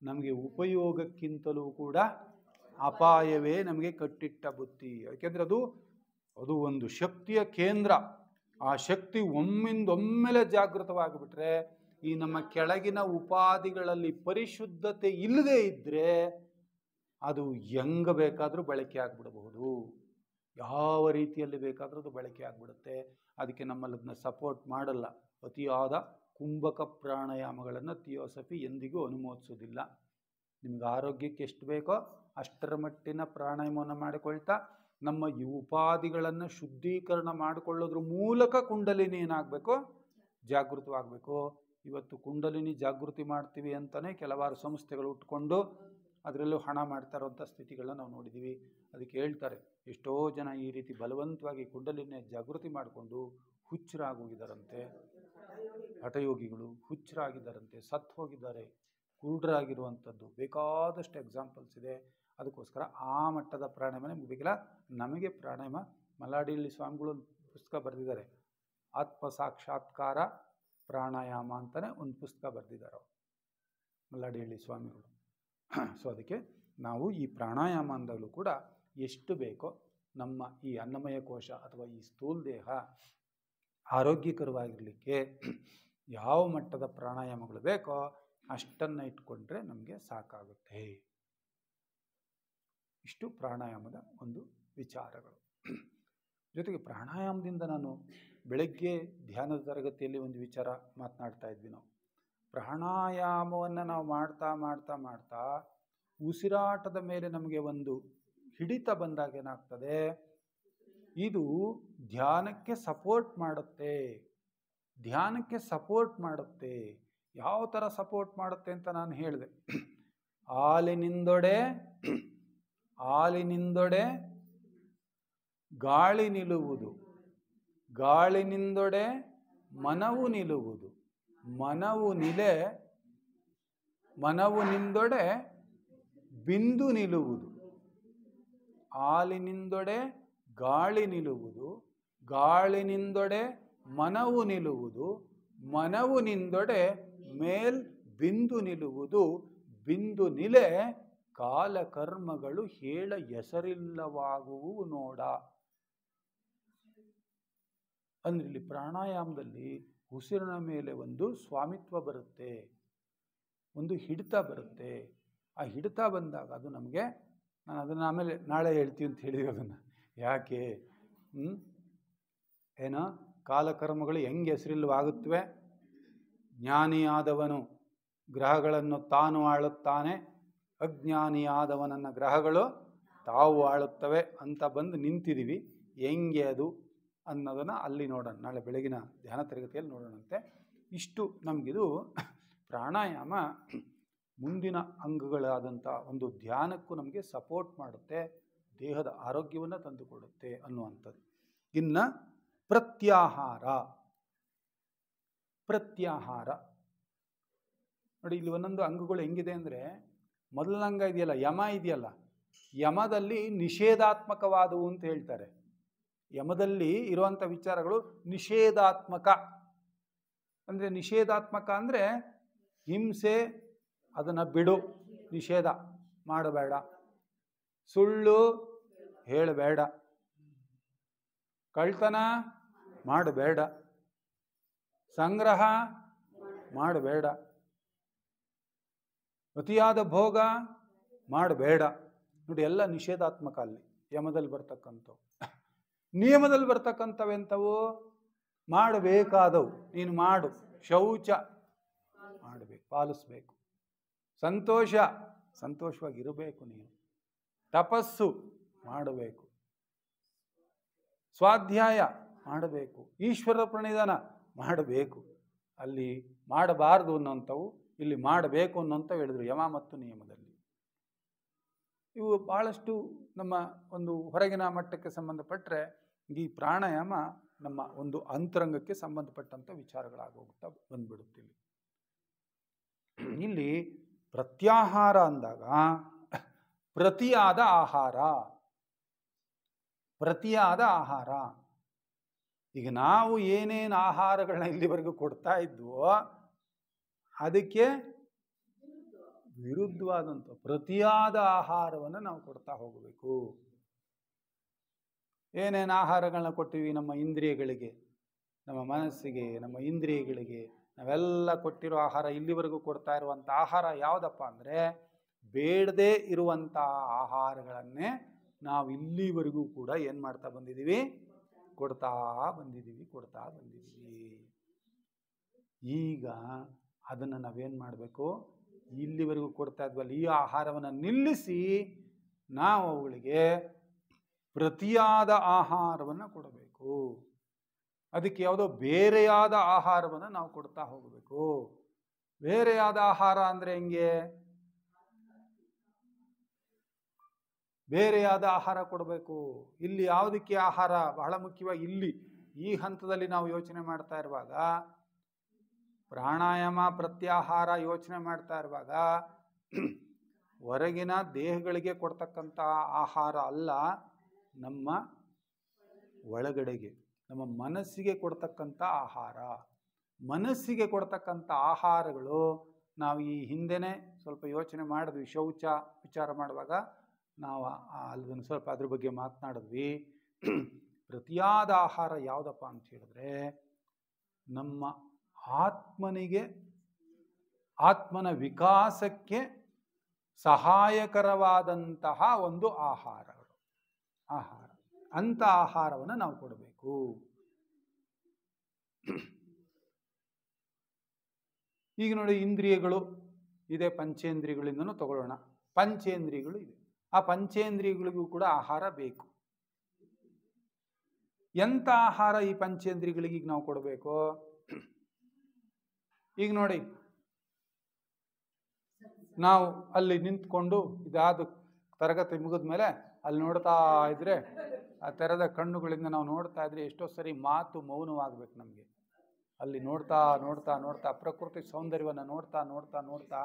ನಮಗೆ ಉಪಯೋಗಕ್ಕಿಂತಲೂ ಕೂಡ ಅಪಾಯವೇ ನಮಗೆ ಕಟ್ಟಿಟ್ಟ ಬುತ್ತಿ. ಯಾಕೆಂದರೆ ಅದು ಒಂದು ಶಕ್ತಿಯ ಕೇಂದ್ರ. ಆ ಶಕ್ತಿ ಒಮ್ಮೆಲೆ ಜಾಗೃತವಾಗಿಬಿಟ್ರೆ ಈ ನಮ್ಮ ಕೆಳಗಿನ ಉಪಾಧಿಗಳಲ್ಲಿ ಪರಿಶುದ್ಧತೆ ಇಲ್ಲದೆ ಇದ್ದರೆ ಅದು ಹೆಂಗ ಬೇಕಾದರೂ ಬಳಕೆ ಆಗಿಬಿಡಬಹುದು, ಯಾವ ರೀತಿಯಲ್ಲಿ ಬೇಕಾದರೂ ಅದು ಬಳಕೆ ಆಗಿಬಿಡುತ್ತೆ. ಅದಕ್ಕೆ ನಮ್ಮಲ್ಲಿ ಅದನ್ನ ಸಪೋರ್ಟ್ ಮಾಡಲ್ಲ. ಅತಿಯಾದ ಕುಂಭಕ ಪ್ರಾಣಾಯಾಮಗಳನ್ನು ಥಿಯೋಸಫಿ ಎಂದಿಗೂ ಅನುಮೋದಿಸೋದಿಲ್ಲ. ನಿಮ್ಗೆ ಆರೋಗ್ಯಕ್ಕೆ ಎಷ್ಟು ಬೇಕೋ ಅಷ್ಟರ ಮಟ್ಟಿನ ಪ್ರಾಣಾಯಾಮವನ್ನು ಮಾಡಿಕೊಳ್ತಾ ನಮ್ಮ ಈ ಉಪಾಧಿಗಳನ್ನು ಶುದ್ಧೀಕರಣ ಮಾಡಿಕೊಳ್ಳೋದ್ರ ಮೂಲಕ ಕುಂಡಲಿನಿ ಏನಾಗಬೇಕು, ಜಾಗೃತವಾಗಬೇಕು. ಇವತ್ತು ಕುಂಡಲಿನಿ ಜಾಗೃತಿ ಮಾಡ್ತೀವಿ ಅಂತಲೇ ಕೆಲವಾರು ಸಂಸ್ಥೆಗಳು ಉಟ್ಕೊಂಡು ಅದರಲ್ಲೂ ಹಣ ಮಾಡ್ತಾ ಇರೋಂಥ ಸ್ಥಿತಿಗಳನ್ನ ನಾವು ನೋಡಿದ್ದೀವಿ. ಅದಕ್ಕೆ ಹೇಳ್ತಾರೆ, ಎಷ್ಟೋ ಜನ ಈ ರೀತಿ ಬಲವಂತವಾಗಿ ಕುಂಡಲಿನಿ ಜಾಗೃತಿ ಮಾಡಿಕೊಂಡು ಹುಚ್ಚರಾಗೋಗಿದ್ದಾರಂತೆ, ಹಠಯೋಗಿಗಳು ಹುಚ್ಚರಾಗಿದ್ದಾರಂತೆ, ಸತ್ತು ಹೋಗಿದ್ದಾರೆ, ಕುರುಡರಾಗಿರುವಂಥದ್ದು ಬೇಕಾದಷ್ಟು ಎಕ್ಸಾಂಪಲ್ಸ್ ಇದೆ. ಅದಕ್ಕೋಸ್ಕರ ಆ ಮಟ್ಟದ ಪ್ರಾಣಾಯಾಮ ನಮಗೆ ಬೇಕಿಲ್ಲ. ನಮಗೆ ಪ್ರಾಣಾಯಾಮ ಮಲ್ಲಾಡಿಹಳ್ಳಿ ಸ್ವಾಮಿಗಳು ಒಂದು ಪುಸ್ತಕ ಬರೆದಿದ್ದಾರೆ, ಆತ್ಮ ಸಾಕ್ಷಾತ್ಕಾರ ಪ್ರಾಣಾಯಾಮ ಅಂತಲೇ ಒಂದು ಪುಸ್ತಕ ಬರೆದಿದ್ದಾರೆ ಅವರು ಮಲ್ಲಾಡಿಹಳ್ಳಿ ಸ್ವಾಮಿಗಳು. ಸೊ ಅದಕ್ಕೆ ನಾವು ಈ ಪ್ರಾಣಾಯಾಮ ಅಂದಾಗಲೂ ಕೂಡ ಎಷ್ಟು ಬೇಕೋ ನಮ್ಮ ಈ ಅನ್ನಮಯ ಕೋಶ ಅಥವಾ ಈ ಸ್ಥೂಲ ದೇಹ ಆರೋಗ್ಯಕರವಾಗಿರಲಿಕ್ಕೆ ಯಾವ ಮಟ್ಟದ ಪ್ರಾಣಾಯಾಮಗಳು ಬೇಕೋ ಅಷ್ಟನ್ನು ಇಟ್ಕೊಂಡ್ರೆ ನಮಗೆ ಸಾಕಾಗುತ್ತೆ. ಇಷ್ಟು ಪ್ರಾಣಾಯಾಮದ ಒಂದು ವಿಚಾರಗಳು. ಜೊತೆಗೆ ಪ್ರಾಣಾಯಾಮದಿಂದ ನಾನು ಬೆಳಗ್ಗೆ ಧ್ಯಾನದ ತರಗತಿಯಲ್ಲಿ ಒಂದು ವಿಚಾರ ಮಾತನಾಡ್ತಾ ಇದ್ವಿ. ನಾವು ಪ್ರಾಣಾಯಾಮವನ್ನು ನಾವು ಮಾಡ್ತಾ ಮಾಡ್ತಾ ಮಾಡ್ತಾ ಉಸಿರಾಟದ ಮೇಲೆ ನಮಗೆ ಒಂದು ಹಿಡಿತ ಬಂದಾಗ ಏನಾಗ್ತದೆ, ಇದು ಧ್ಯಾನಕ್ಕೆ ಸಪೋರ್ಟ್ ಮಾಡುತ್ತೆ. ಧ್ಯಾನಕ್ಕೆ ಸಪೋರ್ಟ್ ಮಾಡುತ್ತೆ. ಯಾವ ಥರ ಸಪೋರ್ಟ್ ಮಾಡುತ್ತೆ ಅಂತ ನಾನು ಹೇಳಿದೆ. ಹಾಲಿನಿಂದೊಡೆ ಗಾಳಿ ನಿಲ್ಲುವುದು, ಗಾಳಿನಿಂದೊಡೆ ಮನವು ನಿಲ್ಲುವುದು, ಮನವುನಿಂದೊಡೆ ಬಿಂದು ನಿಲ್ಲುವುದು. ಹಾಲಿನಿಂದೊಡೆ ಗಾಳಿ ನಿಲ್ಲುವುದು, ಗಾಳಿನಿಂದೊಡೆ ಮನವು ನಿಲ್ಲುವುದು, ಮನವುನಿಂದೊಡೆ ಮೇಲ್ ಬಿಂದು ನಿಲ್ಲುವುದು. ಬಿಂದು ನಿಲೆ ಕಾಲಕರ್ಮಗಳು ಹೇಳ ಹೆಸರಿಲ್ಲವಾಗುವು ನೋಡ. ಅಂದ್ರೆ ಇಲ್ಲಿ ಪ್ರಾಣಾಯಾಮದಲ್ಲಿ ಉಸಿರಿನ ಮೇಲೆ ಒಂದು ಸ್ವಾಮಿತ್ವ ಬರುತ್ತೆ, ಒಂದು ಹಿಡಿತ ಬರುತ್ತೆ. ಆ ಹಿಡಿತ ಬಂದಾಗ ಅದು ನಮಗೆ, ನಾನು ಅದನ್ನು ಆಮೇಲೆ ನಾಳೆ ಹೇಳ್ತೀವಿ ಅಂತ ಹೇಳಿದ್ರು. ಅದನ್ನು ಯಾಕೆ ಏನೋ ಕಾಲಕರ್ಮಗಳು ಹೆಂಗೆ ಹೆಸರಿಲ್ಲವಾಗುತ್ತವೆ. ಜ್ಞಾನಿಯಾದವನು ಗ್ರಹಗಳನ್ನು ತಾನು ಆಳುತ್ತಾನೆ, ಅಜ್ಞಾನಿಯಾದವನನ್ನ ಗ್ರಹಗಳು ತಾವು ಆಳುತ್ತವೆ ಅಂತ ಬಂದು ನಿಂತಿದ್ದೀವಿ. ಹೆಂಗೆ ಅದು ಅನ್ನೋದನ್ನು ಅಲ್ಲಿ ನೋಡೋಣ, ನಾಳೆ ಬೆಳಗಿನ ಧ್ಯಾನ ತರಗತಿಯಲ್ಲಿ ನೋಡೋಣಂತೆ. ಇಷ್ಟು ನಮಗಿದು ಪ್ರಾಣಾಯಾಮ ಮುಂದಿನ ಅಂಗಗಳಾದಂಥ ಒಂದು ಧ್ಯಾನಕ್ಕೂ ನಮಗೆ ಸಪೋರ್ಟ್ ಮಾಡುತ್ತೆ, ದೇಹದ ಆರೋಗ್ಯವನ್ನು ತಂದುಕೊಡುತ್ತೆ ಅನ್ನುವಂಥದ್ದು. ಇನ್ನು ಪ್ರತ್ಯಾಹಾರ ನೋಡಿ, ಇಲ್ಲಿ ಒಂದೊಂದು ಅಂಗಗಳು ಹೆಂಗಿದೆ ಅಂದರೆ, ಮೊದಲನೇ ಅಂಗ ಇದೆಯಲ್ಲ, ಯಮ ಇದೆಯಲ್ಲ, ಯಮದಲ್ಲಿ ನಿಷೇಧಾತ್ಮಕವಾದವು ಅಂತ ಹೇಳ್ತಾರೆ. ಯಮದಲ್ಲಿ ಇರುವಂಥ ವಿಚಾರಗಳು ನಿಷೇಧಾತ್ಮಕ. ಅಂದರೆ ನಿಷೇಧಾತ್ಮಕ ಅಂದರೆ ಹಿಂಸೆ, ಅದನ್ನು ಬಿಡು, ನಿಷೇಧ ಮಾಡಬೇಡ, ಸುಳ್ಳು ಹೇಳಬೇಡ, ಕಳ್ತನ ಮಾಡಬೇಡ, ಸಂಗ್ರಹ ಮಾಡಬೇಡ, ಅತಿಯಾದ ಭೋಗ ಮಾಡಬೇಡ. ನೋಡಿ, ಎಲ್ಲ ನಿಷೇಧಾತ್ಮಕ ಅಲ್ಲಿ ಯಮದಲ್ಲಿ ಬರ್ತಕ್ಕಂಥವು. ನಿಯಮದಲ್ಲಿ ಬರ್ತಕ್ಕಂಥವೆಂಥವು ಮಾಡಬೇಕಾದವು. ನೀನು ಮಾಡು. ಶೌಚ ಮಾಡಬೇಕು, ಪಾಲಿಸ್ಬೇಕು. ಸಂತೋಷವಾಗಿರಬೇಕು. ನೀನು ತಪಸ್ಸು ಮಾಡಬೇಕು, ಸ್ವಾಧ್ಯಾಯ ಮಾಡಬೇಕು, ಈಶ್ವರ ಪ್ರಣಿಧಾನ ಮಾಡಬೇಕು. ಅಲ್ಲಿ ಮಾಡಬಾರ್ದು ಅನ್ನೋಂಥವು ಇಲ್ಲಿ ಮಾಡಬೇಕು ಅನ್ನೋಂಥವು ಹೇಳಿದ್ರು ಯಮ ಮತ್ತು ನಿಯಮದಲ್ಲಿ. ಇವು ಭಾಳಷ್ಟು ನಮ್ಮ ಒಂದು ಹೊರಗಿನ ಮಟ್ಟಕ್ಕೆ ಸಂಬಂಧಪಟ್ಟರೆ, ಈ ಪ್ರಾಣಾಯಾಮ ನಮ್ಮ ಒಂದು ಅಂತರಂಗಕ್ಕೆ ಸಂಬಂಧಪಟ್ಟಂಥ ವಿಚಾರಗಳಾಗೋಗ್ತಾ ಬಂದ್ಬಿಡುತ್ತಿಲ್ಲ. ಇಲ್ಲಿ ಪ್ರತ್ಯಾಹಾರ ಅಂದಾಗ ಪ್ರತಿಯಾದ ಆಹಾರ. ಈಗ ನಾವು ಏನೇನು ಆಹಾರಗಳನ್ನ ಇಲ್ಲಿವರೆಗೂ ಕೊಡ್ತಾ ಇದ್ವೋ ಅದಕ್ಕೆ ವಿರುದ್ಧವಾದಂಥ ಪ್ರತಿಯಾದ ಆಹಾರವನ್ನು ನಾವು ಕೊಡ್ತಾ ಹೋಗಬೇಕು. ಏನೇನು ಆಹಾರಗಳನ್ನ ಕೊಟ್ಟಿವಿ ನಮ್ಮ ಇಂದ್ರಿಯಗಳಿಗೆ, ನಮ್ಮ ಮನಸ್ಸಿಗೆ, ನಮ್ಮ ಇಂದ್ರಿಯಗಳಿಗೆ ನಾವೆಲ್ಲ ಕೊಟ್ಟಿರೋ ಆಹಾರ, ಇಲ್ಲಿವರೆಗೂ ಕೊಡ್ತಾ ಇರುವಂಥ ಆಹಾರ ಯಾವುದಪ್ಪ ಅಂದರೆ ಬೇಡದೇ ಇರುವಂಥ ಆಹಾರಗಳನ್ನೇ ನಾವು ಇಲ್ಲಿವರೆಗೂ ಕೂಡ ಏನು ಮಾಡ್ತಾ ಬಂದಿದ್ದೀವಿ, ಕೊಡ್ತಾ ಬಂದಿದ್ದೀವಿ. ಈಗ ಅದನ್ನು ನಾವೇನು ಮಾಡಬೇಕು, ಇಲ್ಲಿವರೆಗೂ ಕೊಡ್ತಾ ಇದ್ವಲ್ಲ ಈ ಆಹಾರವನ್ನು ನಿಲ್ಲಿಸಿ ನಾವು ಅವುಗಳಿಗೆ ಪ್ರತಿಯಾದ ಆಹಾರವನ್ನು ಕೊಡಬೇಕು. ಅದಕ್ಕೆ ಯಾವುದೋ ಬೇರೆಯಾದ ಆಹಾರವನ್ನು ನಾವು ಕೊಡ್ತಾ ಹೋಗಬೇಕು. ಬೇರೆಯಾದ ಆಹಾರ ಅಂದರೆ ಹೆಂಗೆ? ಬೇರೆಯಾದ ಆಹಾರ ಕೊಡಬೇಕು. ಇಲ್ಲಿ ಯಾವುದಕ್ಕೆ ಆಹಾರ ಬಹಳ ಮುಖ್ಯವಾಗಿ ಇಲ್ಲಿ ಈ ಹಂತದಲ್ಲಿ ನಾವು ಯೋಚನೆ ಮಾಡ್ತಾ ಇರುವಾಗ, ಪ್ರಾಣಾಯಾಮ ಪ್ರತ್ಯಾಹಾರ ಯೋಚನೆ ಮಾಡ್ತಾ ಇರುವಾಗ ಹೊರಗಿನ ದೇಹಗಳಿಗೆ ಕೊಡ್ತಕ್ಕಂಥ ಆಹಾರ ಅಲ್ಲ, ನಮ್ಮ ಒಳಗಡೆಗೆ ನಮ್ಮ ಮನಸ್ಸಿಗೆ ಕೊಡ್ತಕ್ಕಂಥ ಆಹಾರ. ಮನಸ್ಸಿಗೆ ಕೊಡ್ತಕ್ಕಂಥ ಆಹಾರಗಳು ನಾವು ಈ ಹಿಂದೆನೇ ಸ್ವಲ್ಪ ಯೋಚನೆ ಮಾಡಿದ್ವಿ. ಶೌಚ ವಿಚಾರ ಮಾಡುವಾಗ ನಾವು ಅದನ್ನು ಸ್ವಲ್ಪ ಅದ್ರ ಬಗ್ಗೆ ಮಾತನಾಡಿದ್ವಿ. ಪ್ರತಿಯಾದ ಆಹಾರ ಯಾವುದಪ್ಪ ಅಂತ ಹೇಳಿದ್ರೆ, ನಮ್ಮ ಆತ್ಮನ ವಿಕಾಸಕ್ಕೆ ಸಹಾಯಕರವಾದಂತಹ ಒಂದು ಆಹಾರ. ಅಂಥ ಆಹಾರವನ್ನು ನಾವು ಕೊಡಬೇಕು. ಈಗ ನೋಡಿ, ಇಂದ್ರಿಯಗಳು ಇದೆ, ಪಂಚೇಂದ್ರಿಯಗಳಿಂದನೂ ತಗೊಳ್ಳೋಣ. ಪಂಚೇಂದ್ರಿಯಗಳು ಇದೆ, ಆ ಪಂಚೇಂದ್ರಿಯಗಳಿಗೂ ಕೂಡ ಆಹಾರ ಬೇಕು. ಎಂಥ ಆಹಾರ ಈ ಪಂಚೇಂದ್ರಿಯಗಳಿಗೆ ಈಗ ನಾವು ಕೊಡಬೇಕು? ಈಗ ನೋಡಿ, ನಾವು ಅಲ್ಲಿ ನಿಂತ್ಕೊಂಡು ಇದಾದ ತರಗತಿ ಮುಗಿದ ಮೇಲೆ ಅಲ್ಲಿ ನೋಡ್ತಾ ಇದ್ರೆ, ಆ ತೆರೆದ ಕಣ್ಣುಗಳಿಂದ ನಾವು ನೋಡ್ತಾ ಇದ್ರೆ ಎಷ್ಟೋ ಸರಿ ಮಾತು ಮೌನವಾಗಬೇಕು ನಮಗೆ. ಅಲ್ಲಿ ನೋಡ್ತಾ ನೋಡ್ತಾ ನೋಡ್ತಾ ಪ್ರಕೃತಿ ಸೌಂದರ್ಯವನ್ನು ನೋಡ್ತಾ ನೋಡ್ತಾ ನೋಡ್ತಾ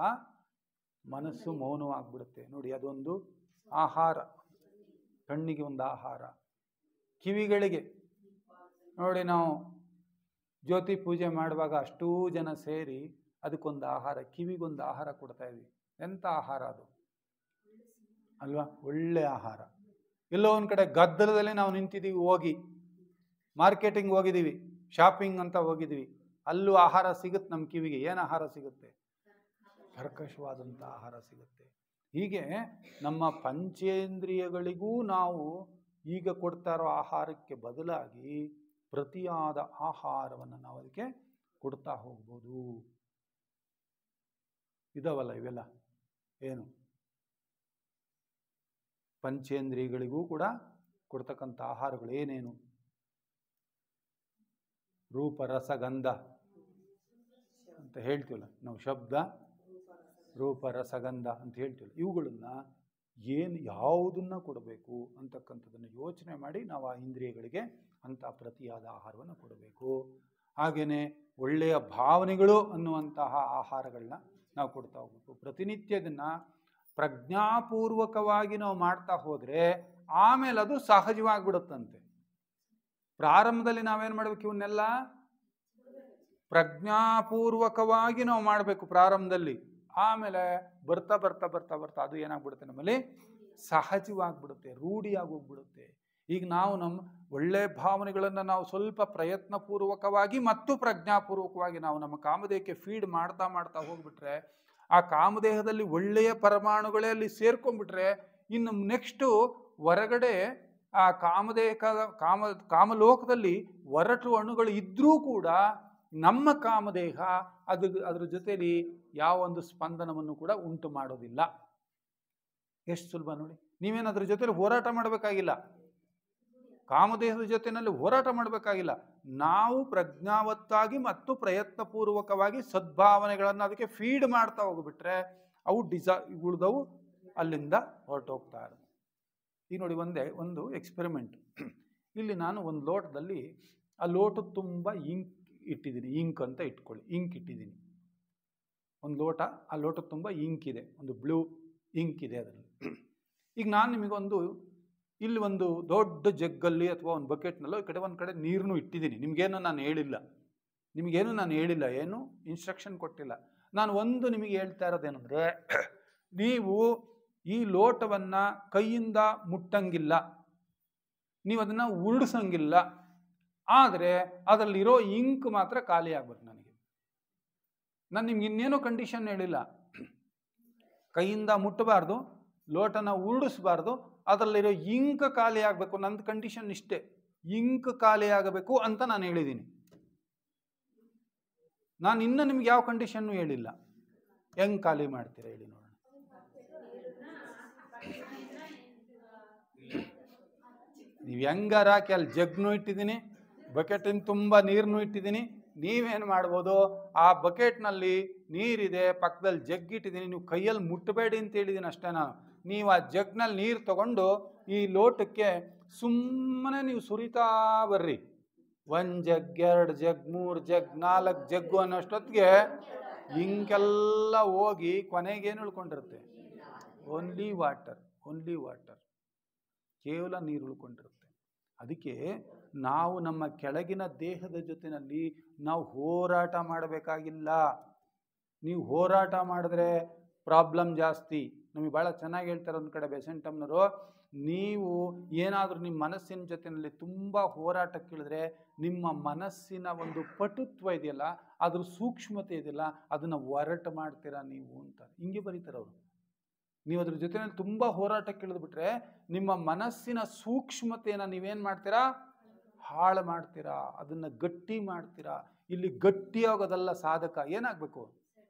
ಮನಸ್ಸು ಮೌನವಾಗ್ಬಿಡುತ್ತೆ. ನೋಡಿ, ಅದೊಂದು ಆಹಾರ. ಕಣ್ಣಿಗೆ ಒಂದು ಆಹಾರ, ಕಿವಿಗಳಿಗೆ ನೋಡಿ, ನಾವು ಜ್ಯೋತಿ ಪೂಜೆ ಮಾಡುವಾಗ ಅಷ್ಟೂ ಜನ ಸೇರಿ ಅದಕ್ಕೊಂದು ಆಹಾರ, ಕಿವಿಗೊಂದು ಆಹಾರ ಕೊಡ್ತಾ ಇದ್ವಿ. ಎಂಥ ಆಹಾರ ಅದು ಅಲ್ವಾ? ಒಳ್ಳೆ ಆಹಾರ. ಎಲ್ಲೋ ಒಂದು ಕಡೆ ಗದ್ದಲದಲ್ಲಿ ನಾವು ನಿಂತಿದ್ದೀವಿ, ಹೋಗಿ ಮಾರ್ಕೆಟಿಂಗ್ ಹೋಗಿದ್ದೀವಿ, ಶಾಪಿಂಗ್ ಅಂತ ಹೋಗಿದ್ದೀವಿ, ಅಲ್ಲೂ ಆಹಾರ ಸಿಗುತ್ತೆ. ನಮ್ಮ ಕಿವಿಗೆ ಏನು ಆಹಾರ ಸಿಗುತ್ತೆ? ಕರ್ಕಶವಾದಂಥ ಆಹಾರ ಸಿಗುತ್ತೆ. ಹೀಗೆ ನಮ್ಮ ಪಂಚೇಂದ್ರಿಯಗಳಿಗೂ ನಾವು ಈಗ ಕೊಡ್ತಾ ಇರೋ ಆಹಾರಕ್ಕೆ ಬದಲಾಗಿ ಪ್ರತಿಯಾದ ಆಹಾರವನ್ನು ನಾವು ಅದಕ್ಕೆ ಕೊಡ್ತಾ ಹೋಗ್ಬೋದು. ಇದಾವಲ್ಲ ಇವೆಲ್ಲ ಏನು ಪಂಚೇಂದ್ರಿಯಗಳಿಗೂ ಕೂಡ ಕೊಡ್ತಕ್ಕಂಥ ಆಹಾರಗಳು ಏನೇನು? ರೂಪ ರಸ ಗಂಧ ಅಂತ ಹೇಳ್ತೀವಲ್ಲ ನಾವು, ಶಬ್ದ ರೂಪ ರಸಗಂಧ ಅಂತ ಹೇಳ್ತೀವಲ್ಲ, ಇವುಗಳನ್ನ ಯಾವುದನ್ನ ಕೊಡಬೇಕು ಅಂತಕ್ಕಂಥದ್ದನ್ನು ಯೋಚನೆ ಮಾಡಿ ನಾವು ಆ ಇಂದ್ರಿಯಗಳಿಗೆ ಅಂಥ ಪ್ರತಿಯಾದ ಆಹಾರವನ್ನು ಕೊಡಬೇಕು. ಹಾಗೆಯೇ ಒಳ್ಳೆಯ ಭಾವನೆಗಳು ಅನ್ನುವಂತಹ ಆಹಾರಗಳನ್ನ ನಾವು ಕೊಡ್ತಾ ಹೋಗ್ಬೇಕು. ಪ್ರತಿನಿತ್ಯದನ್ನು ಪ್ರಜ್ಞಾಪೂರ್ವಕವಾಗಿ ನಾವು ಮಾಡ್ತಾ ಹೋದರೆ ಆಮೇಲೆ ಅದು ಸಹಜವಾಗಿಬಿಡುತ್ತಂತೆ. ಪ್ರಾರಂಭದಲ್ಲಿ ನಾವೇನು ಮಾಡಬೇಕು? ಇವನ್ನೆಲ್ಲ ಪ್ರಜ್ಞಾಪೂರ್ವಕವಾಗಿ ನಾವು ಮಾಡಬೇಕು ಪ್ರಾರಂಭದಲ್ಲಿ. ಆಮೇಲೆ ಬರ್ತಾ ಬರ್ತಾ ಬರ್ತಾ ಬರ್ತಾ ಅದು ಏನಾಗ್ಬಿಡುತ್ತೆ, ನಮ್ಮಲ್ಲಿ ಸಹಜವಾಗಿಬಿಡುತ್ತೆ, ರೂಢಿಯಾಗಿ ಹೋಗ್ಬಿಡುತ್ತೆ. ಈಗ ನಾವು ನಮ್ಮ ಒಳ್ಳೆ ಭಾವನೆಗಳನ್ನು ನಾವು ಸ್ವಲ್ಪ ಪ್ರಯತ್ನಪೂರ್ವಕವಾಗಿ ಮತ್ತು ಪ್ರಜ್ಞಾಪೂರ್ವಕವಾಗಿ ನಾವು ನಮ್ಮ ಕಾಮದೇಹಕ್ಕೆ ಫೀಡ್ ಮಾಡ್ತಾ ಮಾಡ್ತಾ ಹೋಗ್ಬಿಟ್ರೆ, ಆ ಕಾಮದೇಹದಲ್ಲಿ ಒಳ್ಳೆಯ ಪರಮಾಣುಗಳೇ ಅಲ್ಲಿ ಸೇರ್ಕೊಂಡ್ಬಿಟ್ರೆ, ಇನ್ನು ನೆಕ್ಸ್ಟು ಹೊರಗಡೆ ಆ ಕಾಮಲೋಕದಲ್ಲಿ ಒರಟು ಅಣುಗಳು ಇದ್ರೂ ಕೂಡ ನಮ್ಮ ಕಾಮದೇಹ ಅದ್ರ ಜೊತೆಲಿ ಯಾವ ಒಂದು ಸ್ಪಂದನವನ್ನು ಕೂಡ ಉಂಟು ಮಾಡೋದಿಲ್ಲ. ಎಷ್ಟು ಸುಲಭ ನೋಡಿ. ನೀವೇನು ಅದ್ರ ಜೊತೆಲಿ ಹೋರಾಟ ಮಾಡಬೇಕಾಗಿಲ್ಲ, ಕಾಮದೇಹದ ಜೊತೆಯಲ್ಲಿ ಹೋರಾಟ ಮಾಡಬೇಕಾಗಿಲ್ಲ. ನಾವು ಪ್ರಜ್ಞಾವತ್ತಾಗಿ ಮತ್ತು ಪ್ರಯತ್ನಪೂರ್ವಕವಾಗಿ ಸದ್ಭಾವನೆಗಳನ್ನು ಅದಕ್ಕೆ ಫೀಡ್ ಮಾಡ್ತಾ ಹೋಗ್ಬಿಟ್ರೆ ಅವು ಉಳಿದವು ಅಲ್ಲಿಂದ ಹೊರಟೋಗ್ತಾ ಇರೋದು. ಈಗ ನೋಡಿ, ಒಂದು ಎಕ್ಸ್ಪೆರಿಮೆಂಟ್. ಇಲ್ಲಿ ನಾನು ಒಂದು ಲೋಟದಲ್ಲಿ, ಆ ಲೋಟದ ತುಂಬ ಇಂಕ್ ಇಟ್ಟಿದ್ದೀನಿ, ಇಂಕ್ ಅಂತ ಇಟ್ಕೊಳ್ಳಿ, ಇಂಕ್ ಇಟ್ಟಿದ್ದೀನಿ. ಒಂದು ಲೋಟ, ಆ ಲೋಟದ ತುಂಬ ಇಂಕ್ ಇದೆ, ಒಂದು ಬ್ಲೂ ಇಂಕ್ ಇದೆ ಅದರಲ್ಲಿ. ಈಗ ನಾನು ನಿಮಗೊಂದು ಇಲ್ಲಿ ಒಂದು ದೊಡ್ಡ ಜಗ್ಗಲ್ಲಿ ಅಥವಾ ಒಂದು ಬಕೆಟ್ನಲ್ಲೋ ಈ ಕಡೆ ಒಂದು ಕಡೆ ನೀರನ್ನು ಇಟ್ಟಿದ್ದೀನಿ. ನಿಮಗೇನು ನಾನು ಹೇಳಿಲ್ಲ, ಏನು ಇನ್ಸ್ಟ್ರಕ್ಷನ್ ಕೊಟ್ಟಿಲ್ಲ. ನಾನು ಒಂದು ನಿಮಗೆ ಹೇಳ್ತಾ ಇರೋದೇನೆಂದರೆ, ನೀವು ಈ ಲೋಟವನ್ನು ಕೈಯಿಂದ ಮುಟ್ಟಂಗಿಲ್ಲ, ನೀವು ಅದನ್ನು ಉರುಳಿಸಂಗಿಲ್ಲ. ಆದರೆ ಅದರಲ್ಲಿರೋ ಇಂಕ್ ಮಾತ್ರ ಖಾಲಿ ಆಗ್ಬೇಕು. ನಾನು ನಿಮ್ಗೆ ಇನ್ನೇನೋ ಕಂಡೀಷನ್ ಹೇಳಿಲ್ಲ. ಕೈಯಿಂದ ಮುಟ್ಟಬಾರ್ದು, ಲೋಟನ ಉರುಳಿಸಬಾರ್ದು, ಅದರಲ್ಲಿರೋ ಇಂಕ್ ಖಾಲಿ ಆಗಬೇಕು. ನಂದು ಕಂಡೀಷನ್ ಇಷ್ಟೇ, ಇಂಕ್ ಖಾಲಿ ಆಗಬೇಕು ಅಂತ ನಾನು ಹೇಳಿದ್ದೀನಿ. ನಾನು ಇನ್ನೂ ನಿಮ್ಗೆ ಯಾವ ಕಂಡೀಷನ್ನು ಹೇಳಿಲ್ಲ. ಹೆಂಗೆ ಖಾಲಿ ಮಾಡ್ತೀರಾ ಹೇಳಿ ನೋಡೋಣ. ನೀವು ಹೆಂಗಾರ ಹಾಕಿ ಅಲ್ಲಿ ಜಗ್ನೂ ಇಟ್ಟಿದ್ದೀನಿ, ಬಕೆಟಿನ ತುಂಬ ನೀರನ್ನು ಇಟ್ಟಿದ್ದೀನಿ. ನೀವೇನು ಮಾಡ್ಬೋದು, ಆ ಬಕೆಟ್ನಲ್ಲಿ ನೀರಿದೆ, ಪಕ್ಕದಲ್ಲಿ ಜಗ್ ಇಟ್ಟಿದ್ದೀನಿ, ನೀವು ಕೈಯಲ್ಲಿ ಮುಟ್ಟಬೇಡಿ ಅಂತ ಹೇಳಿದ್ದೀನಿ ಅಷ್ಟೇ ನಾನು. ನೀವು ಆ ಜಗ್ನಲ್ಲಿ ನೀರು ತಗೊಂಡು ಈ ಲೋಟಕ್ಕೆ ಸುಮ್ಮನೆ ನೀವು ಸುರಿತಾ ಬರ್ರಿ. 1 ಜಗ್, 2 ಜಗ್, 3 ಜಗ್, 4 ಜಗ್ಗು ಅನ್ನೋಷ್ಟೊತ್ತಿಗೆ ಹಿಂಗೆಲ್ಲ ಹೋಗಿ ಕೊನೆಗೇನು ಉಳ್ಕೊಂಡಿರುತ್ತೆ? ಓನ್ಲಿ ವಾಟರ್, ಓನ್ಲಿ ವಾಟರ್, ಕೇವಲ ನೀರು ಉಳ್ಕೊಂಡಿರುತ್ತೆ. ಅದಕ್ಕೆ ನಾವು ನಮ್ಮ ಕೆಳಗಿನ ದೇಹದ ಜೊತೆಯಲ್ಲಿ ನಾವು ಹೋರಾಟ ಮಾಡಬೇಕಾಗಿಲ್ಲ. ನೀವು ಹೋರಾಟ ಮಾಡಿದ್ರೆ ಪ್ರಾಬ್ಲಮ್ ಜಾಸ್ತಿ. ನಮಗೆ ಭಾಳ ಚೆನ್ನಾಗಿ ಹೇಳ್ತಾರೆ ಒಂದು ಕಡೆ ಬೆಸೆಂಟಮ್ನವರು, ನೀವು ಏನಾದರೂ ನಿಮ್ಮ ಮನಸ್ಸಿನ ಜೊತೆಯಲ್ಲಿ ತುಂಬ ಹೋರಾಟಕ್ಕಿಳಿದ್ರೆ ನಿಮ್ಮ ಮನಸ್ಸಿನ ಒಂದು ಪಟುತ್ವ ಇದೆಯಲ್ಲ, ಅದ್ರ ಸೂಕ್ಷ್ಮತೆ ಇದೆಯಲ್ಲ, ಅದನ್ನು ಒರಟು ಮಾಡ್ತೀರಾ ನೀವು ಅಂತ ಹಿಂಗೆ ಬರೀತಾರೆ ಅವರು. ನೀವು ಅದ್ರ ಜೊತೆಯಲ್ಲಿ ತುಂಬ ಹೋರಾಟಕ್ಕೆ ಇಳಿದ್ಬಿಟ್ರೆ ನಿಮ್ಮ ಮನಸ್ಸಿನ ಸೂಕ್ಷ್ಮತೆಯನ್ನು ನೀವೇನು ಮಾಡ್ತೀರಾ? ಹಾಳು ಮಾಡ್ತೀರಾ, ಅದನ್ನು ಗಟ್ಟಿ ಮಾಡ್ತೀರಾ. ಇಲ್ಲಿ ಗಟ್ಟಿಯಾಗೋದಲ್ಲ ಸಾಧಕ, ಏನಾಗಬೇಕು?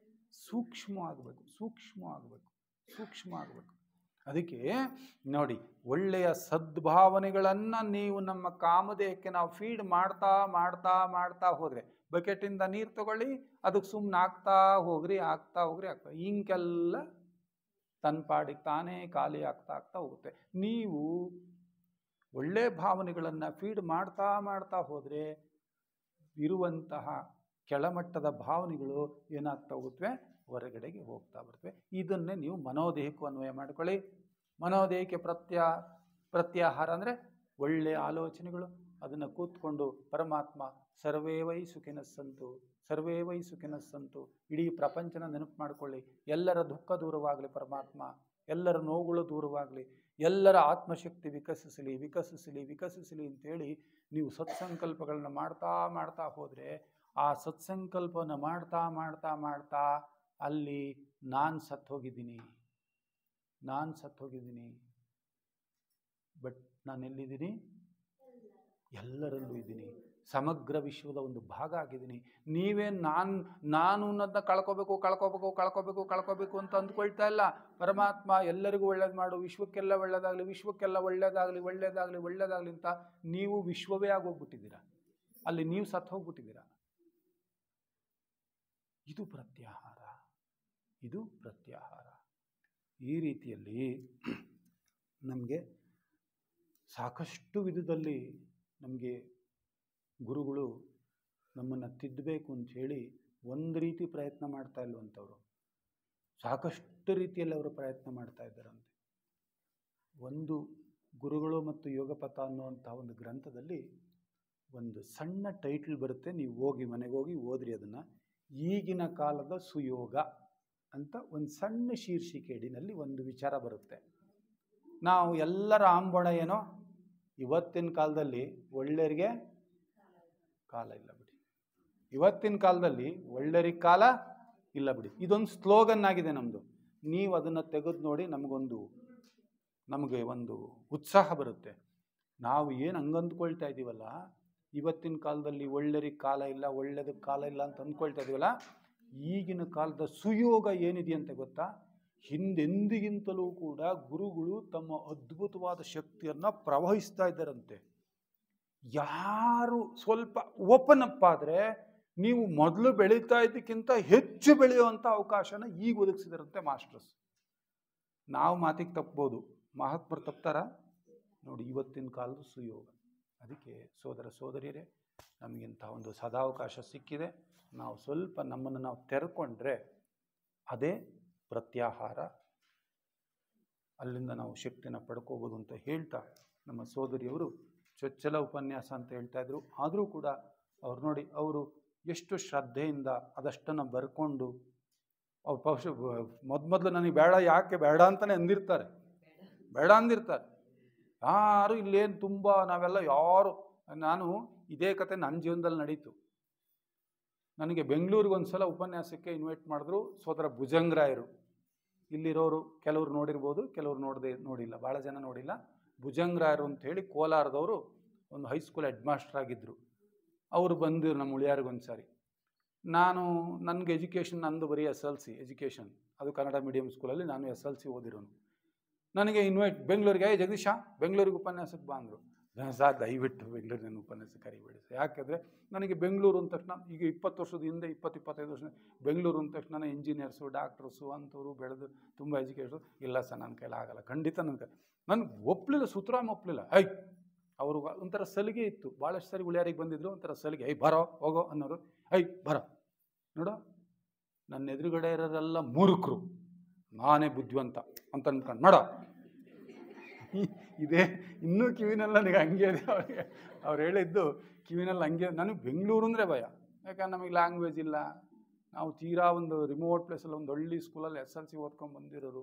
ಸೂಕ್ಷ್ಮ ಆಗಬೇಕು, ಸೂಕ್ಷ್ಮ ಆಗಬೇಕು, ಸೂಕ್ಷ್ಮ ಆಗಬೇಕು. ಅದಕ್ಕೆ ನೋಡಿ, ಒಳ್ಳೆಯ ಸದ್ಭಾವನೆಗಳನ್ನು ನೀವು ನಮ್ಮ ಕಾಮದೇಹಕ್ಕೆ ನಾವು ಫೀಡ್ ಮಾಡ್ತಾ ಮಾಡ್ತಾ ಮಾಡ್ತಾ ಹೋದರೆ, ಬಕೆಟಿಂದ ನೀರು ತಗೊಳ್ಳಿ, ಅದಕ್ಕೆ ಸುಮ್ಮನೆ ಆಗ್ತಾ ಹೋಗ್ರಿ, ಆಗ್ತಾ ಹೋಗ್ರಿ, ಆಗ್ತಾ ಹಿಂಗೆಲ್ಲ ತನ್ನ ಪಾಡಿಗೆ ತಾನೇ ಖಾಲಿ ಆಗ್ತಾ ಆಗ್ತಾ ಹೋಗುತ್ತೆ. ನೀವು ಒಳ್ಳೆ ಭಾವನೆಗಳನ್ನು ಫೀಡ್ ಮಾಡ್ತಾ ಮಾಡ್ತಾ ಹೋದರೆ ಇರುವಂತಹ ಕೆಳಮಟ್ಟದ ಭಾವನೆಗಳು ಏನಾಗ್ತಾ ಹೋಗುತ್ತವೆ? ಹೊರಗಡೆಗೆ ಹೋಗ್ತಾ ಬರ್ತವೆ. ಇದನ್ನೇ ನೀವು ಮನೋದೇಹಕ್ಕೂ ಅನ್ವಯ ಮಾಡಿಕೊಳ್ಳಿ. ಮನೋದೇಹಕ್ಕೆ ಪ್ರತ್ಯಾಹಾರ ಅಂದರೆ ಒಳ್ಳೆಯ ಆಲೋಚನೆಗಳು. ಅದನ್ನು ಕೂತ್ಕೊಂಡು ಪರಮಾತ್ಮ ಸರ್ವೇ ವೈ ಸುಖಿನಸ್ಸಂತು, ಸರ್ವೇ ವೈ ಸುಖಿನಸ್ಸಂತು, ಇಡೀ ಪ್ರಪಂಚನ ನೆನಪು ಮಾಡಿಕೊಳ್ಳಿ. ಎಲ್ಲರ ದುಃಖ ದೂರವಾಗಲಿ ಪರಮಾತ್ಮ, ಎಲ್ಲರ ನೋವುಗಳು ದೂರವಾಗಲಿ, ಎಲ್ಲರ ಆತ್ಮಶಕ್ತಿ ವಿಕಸಿಸಲಿ ವಿಕಸಿಸಲಿ ವಿಕಸಿಸಲಿ ಅಂತೇಳಿ ನೀವು ಸತ್ಸಂಕಲ್ಪಗಳನ್ನ ಮಾಡ್ತಾ ಮಾಡ್ತಾ ಹೋದರೆ, ಆ ಸತ್ಸಂಕಲ್ಪವನ್ನು ಮಾಡ್ತಾ ಮಾಡ್ತಾ ಮಾಡ್ತಾ ಅಲ್ಲಿ ನಾನು ಸತ್ತೋಗಿದ್ದೀನಿ, ನಾನು ಸತ್ತೋಗಿದ್ದೀನಿ, ಬಟ್ ನಾನು ಎಲ್ಲಿದ್ದೀನಿ? ಎಲ್ಲರಲ್ಲೂ ಇದ್ದೀನಿ, ಸಮಗ್ರ ವಿಶ್ವದ ಒಂದು ಭಾಗ ಆಗಿದ್ದೀನಿ. ನೀವೇನು ನಾನು ಅನ್ನೋದನ್ನ ಕಳ್ಕೋಬೇಕು ಅಂತ ಅಂದ್ಕೊಳ್ತಾ ಇಲ್ಲ. ಪರಮಾತ್ಮ ಎಲ್ಲರಿಗೂ ಒಳ್ಳೇದು ಮಾಡು, ವಿಶ್ವಕ್ಕೆಲ್ಲ ಒಳ್ಳೇದಾಗಲಿ, ವಿಶ್ವಕ್ಕೆಲ್ಲ ಒಳ್ಳೇದಾಗಲಿ, ಒಳ್ಳೇದಾಗಲಿ, ಒಳ್ಳೇದಾಗಲಿ ಅಂತ ನೀವು ವಿಶ್ವವೇ ಆಗೋಗ್ಬಿಟ್ಟಿದ್ದೀರಾ. ಅಲ್ಲಿ ನೀವು ಸತ್ತು ಹೋಗ್ಬಿಟ್ಟಿದ್ದೀರಾ. ಇದು ಪ್ರತ್ಯಾಹಾರ, ಇದು ಪ್ರತ್ಯಾಹಾರ. ಈ ರೀತಿಯಲ್ಲಿ ನಮಗೆ ಸಾಕಷ್ಟು ವಿಧದಲ್ಲಿ ನಮಗೆ ಗುರುಗಳು ನಮ್ಮನ್ನು ತಿದ್ದಬೇಕು ಅಂಥೇಳಿ ಒಂದು ರೀತಿ ಪ್ರಯತ್ನ ಮಾಡ್ತಾ ಇಲ್ವಂಥವ್ರು, ಸಾಕಷ್ಟು ರೀತಿಯಲ್ಲಿ ಅವರು ಪ್ರಯತ್ನ ಮಾಡ್ತಾ ಇದ್ದಾರಂತೆ. ಒಂದು ಗುರುಗಳು ಮತ್ತು ಯೋಗಪಥ ಅನ್ನುವಂಥ ಒಂದು ಗ್ರಂಥದಲ್ಲಿ ಒಂದು ಸಣ್ಣ ಟೈಟಲ್ ಬರುತ್ತೆ, ನೀವು ಹೋಗಿ ಮನೆಗೆ ಹೋಗಿ ಓದ್ರಿ ಅದನ್ನು. ಈಗಿನ ಕಾಲದ ಸುಯೋಗ ಅಂತ ಒಂದು ಸಣ್ಣ ಶೀರ್ಷಿಕೆಡಿನಲ್ಲಿ ಒಂದು ವಿಚಾರ ಬರುತ್ತೆ. ನಾವು ಎಲ್ಲರ ಆಂಬಣ ಏನೋ, ಇವತ್ತಿನ ಕಾಲದಲ್ಲಿ ಒಳ್ಳೆಯರಿಗೆ ಕಾಲ ಇಲ್ಲ ಬಿಡಿ, ಇವತ್ತಿನ ಕಾಲದಲ್ಲಿ ಒಳ್ಳೆಯರಿಗೆ ಕಾಲ ಇಲ್ಲ ಬಿಡಿ. ಇದೊಂದು ಸ್ಲೋಗನ್ ಆಗಿದೆ ನಮ್ಮದು. ನೀವು ಅದನ್ನು ತೆಗೆದು ನೋಡಿ, ನಮಗೆ ಒಂದು ಉತ್ಸಾಹ ಬರುತ್ತೆ. ನಾವು ಏನು ಹಂಗಂದ್ಕೊಳ್ತಾ ಇದ್ದೀವಲ್ಲ, ಇವತ್ತಿನ ಕಾಲದಲ್ಲಿ ಒಳ್ಳೆಯರಿಗೆ ಕಾಲ ಇಲ್ಲ, ಒಳ್ಳೆಯದಕ್ಕೆ ಕಾಲ ಇಲ್ಲ ಅಂತ ಅಂದ್ಕೊಳ್ತಾ ಇದ್ದೀವಲ್ಲ, ಈಗಿನ ಕಾಲದ ಸುಯೋಗ ಏನಿದೆಯಂತೆ ಗೊತ್ತಾ? ಹಿಂದೆಂದಿಗಿಂತಲೂ ಕೂಡ ಗುರುಗಳು ತಮ್ಮ ಅದ್ಭುತವಾದ ಶಕ್ತಿಯನ್ನು ಪ್ರವಹಿಸ್ತಾ ಇದ್ದಾರಂತೆ. ಯಾರು ಸ್ವಲ್ಪ ಓಪನ್ ಅಪ್ ಆದರೆ ನೀವು ಮೊದಲು ಬೆಳೀತಾ ಇದ್ದಕ್ಕಿಂತ ಹೆಚ್ಚು ಬೆಳೆಯುವಂಥ ಅವಕಾಶನ ಈಗ ಒದಗಿಸಿದಾರಂತೆ ಮಾಸ್ಟರ್ಸ್. ನಾವು ಮಾತಿಗೆ ತಪ್ಬೋದು, ಮಹಾತ್ಮರು ತಪ್ತಾರ ನೋಡಿ, ಇವತ್ತಿನ ಕಾಲದ ಸುಯೋಗ. ಅದಕ್ಕೆ ಸೋದರ ಸೋದರಿಯರೇ, ನಮಗಿಂಥ ಒಂದು ಸದಾವಕಾಶ ಸಿಕ್ಕಿದೆ. ನಾವು ಸ್ವಲ್ಪ ನಮ್ಮನ್ನು ನಾವು ತೆರೆಕೊಂಡ್ರೆ ಅದೇ ಪ್ರತ್ಯಾಹಾರ, ಅಲ್ಲಿಂದ ನಾವು ಶಕ್ತಿನ ಪಡ್ಕೋಬೋದು ಅಂತ ಹೇಳ್ತಾ, ನಮ್ಮ ಸೋದರಿಯವರು ಚೊಚ್ಚಲ ಉಪನ್ಯಾಸ ಅಂತ ಹೇಳ್ತಾ ಇದ್ರು. ಆದರೂ ಕೂಡ ಅವ್ರು ನೋಡಿ, ಅವರು ಎಷ್ಟು ಶ್ರದ್ಧೆಯಿಂದ ಅದಷ್ಟನ್ನು ಬರ್ಕೊಂಡು, ಅವ್ರು ಮೊದಲು ನನಗೆ ಬೇಡ, ಯಾಕೆ ಬೇಡ ಅಂತಲೇ ಅಂದಿರ್ತಾರೆ, ಬೇಡ ಅಂದಿರ್ತಾರೆ. ಯಾರು ಇಲ್ಲೇನು ತುಂಬ ನಾವೆಲ್ಲ ಯಾರು, ನಾನು ಇದೇ ಕತೆ ನನ್ನ ಜೀವನದಲ್ಲಿ ನಡೀತು. ನನಗೆ ಬೆಂಗಳೂರಿಗೆ ಒಂದು ಸಲ ಉಪನ್ಯಾಸಕ್ಕೆ ಇನ್ವೈಟ್ ಮಾಡಿದ್ರು ಸೋದರ ಭುಜಂಗರಾಯರು. ಇಲ್ಲಿರೋರು ಕೆಲವರು ನೋಡಿರ್ಬೋದು, ಕೆಲವರು ನೋಡಿಲ್ಲ, ಭಾಳ ಜನ ನೋಡಿಲ್ಲ. ಭುಜಂಗರಾಯರು ಅಂಥೇಳಿ ಕೋಲಾರದವರು ಒಂದು ಹೈಸ್ಕೂಲ್ ಹೆಡ್ ಮಾಸ್ಟರ್ ಆಗಿದ್ದರು. ಅವರು ಬಂದಿರು ನಮ್ಮ ಉಳಿಯಾರಿಗೊಂದು ಸಾರಿ. ನನಗೆ ಎಜುಕೇಷನ್, ನಂದು ಬರೀ SLC ಎಜುಕೇಷನ್, ಅದು ಕನ್ನಡ ಮೀಡಿಯಂ ಸ್ಕೂಲಲ್ಲಿ ನಾನು SLC ಓದಿರೋನು. ನನಗೆ ಇನ್ವೈಟ್ ಬೆಂಗಳೂರಿಗೆ, ಜಗದೀಶ ಬೆಂಗಳೂರಿಗೆ ಉಪನ್ಯಾಸಕ್ಕೆ ಬಾ ಅಂದರು. ಸರ್ ದಯವಿಟ್ಟು ಬೆಂಗಳೂರು ನನ್ನ ಉಪನ್ಯಾಸ ಕರಿಬೇಡಿ ಸರ್. ಯಾಕೆಂದರೆ ನನಗೆ ಬೆಂಗಳೂರು ಅಂದ ತಕ್ಷಣ ಈಗ 20 ವರ್ಷದ ಹಿಂದೆ 20-25 ವರ್ಷ ಬೆಂಗಳೂರು ಅಂದ ತಕ್ಷಣ ಇಂಜಿನಿಯರ್ಸು ಡಾಕ್ಟರ್ಸು ಅಂಥವ್ರು ಬೆಳೆದು ತುಂಬ ಎಜುಕೇಟರ್ಸು. ಇಲ್ಲ ಸರ್ ನನ್ನ ಕೈಲಿ ಆಗಲ್ಲ, ಖಂಡಿತ ನನಗೆ ಒಪ್ಪಲಿಲ್ಲ, ಸುತರಾಮ್ ಒಪ್ಪಲಿಲ್ಲ. ಅವರು ಒಂಥರ ಸಲಿಗೆ ಇತ್ತು. ಭಾಳಷ್ಟು ಸರಿ ಉಳಿಯಾರಿಗೆ ಬಂದಿದ್ರು, ಒಂಥರ ಸಲಿಗೆ ಬರೋ ಹೋಗೋ ಅನ್ನೋರು. ಬರೋ ನೋಡೋ, ನನ್ನ ಎದುರುಗಡೆ ಇರೋರೆಲ್ಲ ಮೂರ್ಖರು, ನಾನೇ ಬುದ್ಧಿವಂತ ಅಂತ ಅನ್ಕೊಂಡು ನೋಡೋ. ಇದೇ ಇನ್ನೂ ಕಿವಿನಲ್ಲಿ ನನಗೆ ಹಂಗೆ ಇದೆ. ಅವ್ರು ಹೇಳಿದ್ದು ಕಿವಿನಲ್ಲಿ ಹಂಗೆ. ನನಗೆ ಬೆಂಗಳೂರು ಅಂದರೆ ಭಯ, ಯಾಕಂದ್ರೆ ನಮಗೆ ಲ್ಯಾಂಗ್ವೇಜ್ ಇಲ್ಲ. ನಾವು ತೀರಾ ಒಂದು ರಿಮೋಟ್ ಪ್ಲೇಸಲ್ಲಿ ಒಂದು ಹಳ್ಳಿ ಸ್ಕೂಲಲ್ಲಿ SLC ಓದ್ಕೊಂಡು ಬಂದಿರೋರು.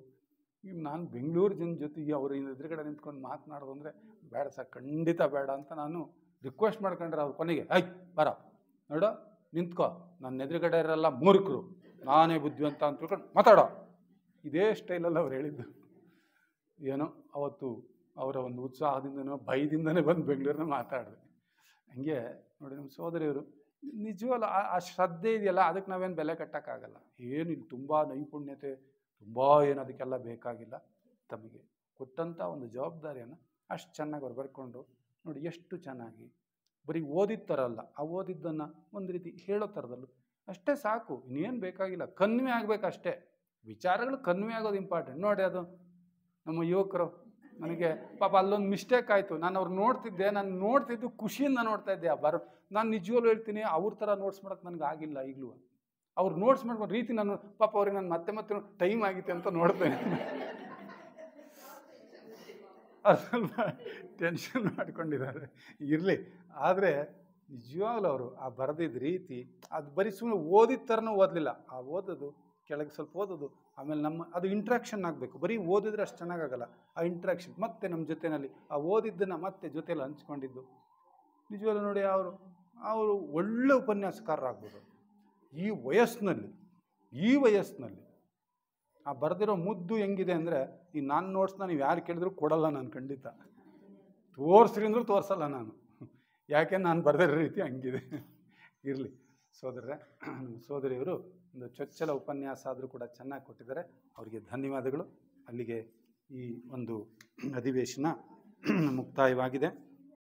ಈಗ ನಾನು ಬೆಂಗಳೂರು ಜನ ಜೊತೆಗೆ ಅವ್ರ ಎದುರುಗಡೆ ನಿಂತ್ಕೊಂಡು ಮಾತನಾಡೋದು ಅಂದರೆ ಬೇಡ ಸರ್, ಖಂಡಿತ ಬೇಡ ಅಂತ ನಾನು ರಿಕ್ವೆಸ್ಟ್ ಮಾಡ್ಕೊಂಡ್ರೆ ಅವ್ರ ಕೊನೆಗೆ ಬರ ನೋಡೋ ನಿಂತ್ಕೋ, ನನ್ನ ಎದುರುಗಡೆ ಇರೋಲ್ಲ ಮೂರ್ಖರು, ನಾನೇ ಬುದ್ಧಿವಂತ ಅಂತ ತಿಳ್ಕೊಂಡು ಮಾತಾಡೋ. ಇದೇ ಸ್ಟೈಲಲ್ಲಿ ಅವ್ರು ಹೇಳಿದ್ದು. ಏನೋ ಅವತ್ತು ಅವರ ಒಂದು ಉತ್ಸಾಹದಿಂದನೋ ಭಯದಿಂದನೇ ಬಂದು ಬೆಂಗಳೂರನ್ನ ಮಾತಾಡಿದೆ. ಹಂಗೆ ನೋಡಿ ನಮ್ಮ ಸೋದರಿಯವರು ನಿಜವಲ್ಲ ಆ ಶ್ರದ್ಧೆ ಇದೆಯಲ್ಲ, ಅದಕ್ಕೆ ನಾವೇನು ಬೆಲೆ ಕಟ್ಟೋಕ್ಕಾಗಲ್ಲ. ಏನಿಲ್ಲ, ತುಂಬ ನೈಪುಣ್ಯತೆ ತುಂಬ ಏನು ಅದಕ್ಕೆಲ್ಲ ಬೇಕಾಗಿಲ್ಲ. ತಮಗೆ ಕೊಟ್ಟಂಥ ಒಂದು ಜವಾಬ್ದಾರಿಯನ್ನು ಅಷ್ಟು ಚೆನ್ನಾಗಿ ಅವ್ರು ಬರ್ಕೊಂಡು ನೋಡಿ ಎಷ್ಟು ಚೆನ್ನಾಗಿ ಬರೀ ಓದಿದ ಥರ ಅಲ್ಲ, ಆ ಓದಿದ್ದನ್ನು ಒಂದು ರೀತಿ ಹೇಳೋ ಥರದಲ್ಲೂ ಅಷ್ಟೇ ಸಾಕು, ಇನ್ನೇನು ಬೇಕಾಗಿಲ್ಲ. ಕನ್ವೆ ಆಗಬೇಕಷ್ಟೇ, ವಿಚಾರಗಳು ಕನ್ವೆ ಆಗೋದು ಇಂಪಾರ್ಟೆಂಟ್. ನೋಡಿ ಅದು ನಮ್ಮ ಯುವಕರು, ನನಗೆ ಪಾಪ ಅಲ್ಲೊಂದು ಮಿಸ್ಟೇಕ್ ಆಯಿತು. ನಾನು ಅವ್ರು ನೋಡ್ತಿದ್ದೆ, ನಾನು ನೋಡ್ತಿದ್ದು ಖುಷಿಯಿಂದ ನೋಡ್ತಾ ಇದ್ದೆ. ನಾನು ನಿಜವಾಗ್ಲೂ ಹೇಳ್ತೀನಿ, ಅವ್ರ ಥರ ನೋಟ್ಸ್ ಮಾಡೋಕ್ಕೆ ನನಗೆ ಆಗಿಲ್ಲ ಈಗಲೂ. ಅವ್ರು ನೋಟ್ಸ್ ಮಾಡ್ಕೊಂಡು ರೀತಿ ನಾನು ಪಾಪ ಅವ್ರಿಗೆ ನಾನು ಮತ್ತೆ ಟೈಮ್ ಆಗಿತ್ತೆ ಅಂತ ನೋಡ್ತೇನೆ. ಅದು ಸ್ವಲ್ಪ ಟೆನ್ಷನ್ ಮಾಡ್ಕೊಂಡಿದ್ದಾರೆ, ಇರಲಿ. ಆದರೆ ನಿಜವಾಗ್ಲೂ ಅವರು ಆ ಬರೆದಿದ್ದ ರೀತಿ ಅದು ಬರೀ ಸುಮ್ಮನೆ ಓದಿದ ಥರನೂ ಓದಲಿಲ್ಲ. ಆ ಓದೋದು ಕೆಳಗೆ ಸ್ವಲ್ಪ ಓದೋದು, ಆಮೇಲೆ ಅದು ಇಂಟ್ರಾಕ್ಷನ್ ಆಗಬೇಕು. ಬರೀ ಓದಿದ್ರೆ ಅಷ್ಟು ಚೆನ್ನಾಗಾಗಲ್ಲ. ಆ ಇಂಟ್ರಾಕ್ಷನ್ ಮತ್ತೆ ನಮ್ಮ ಜೊತೆಯಲ್ಲಿ ಆ ಓದಿದ್ದನ್ನು ಮತ್ತೆ ಜೊತೆಯಲ್ಲಿ ಹಂಚ್ಕೊಂಡಿದ್ದು ನಿಜವಾಗ್ಲೂ ನೋಡಿ ಅವರು ಒಳ್ಳೆ ಉಪನ್ಯಾಸಕಾರರಾಗ್ಬೋದು. ಈ ವಯಸ್ಸಿನಲ್ಲಿ ಆ ಬರೆದಿರೋ ಮುದ್ದು ಹೆಂಗಿದೆ ಅಂದರೆ, ಈ ನನ್ನ ನೋಟ್ಸ್ನ ನೀವು ಯಾರು ಕೇಳಿದ್ರು ಕೊಡಲ್ಲ ನಾನು, ಖಂಡಿತ ತೋರಿಸ್ರಿ ಅಂದರೂ ತೋರಿಸಲ್ಲ ನಾನು. ಯಾಕೆ ನಾನು ಬರೆದಿರೋ ರೀತಿ ಹಂಗಿದೆ. ಇರಲಿ ಸೋದರಿಯವರು ಒಂದು ಚೊಚ್ಚಲ ಉಪನ್ಯಾಸ ಆದರೂ ಕೂಡ ಚೆನ್ನಾಗಿ ಕೊಟ್ಟಿದ್ದಾರೆ, ಅವರಿಗೆ ಧನ್ಯವಾದಗಳು. ಅಲ್ಲಿಗೆ ಈ ಒಂದು ಅಧಿವೇಶನ ಮುಕ್ತಾಯವಾಗಿದೆ.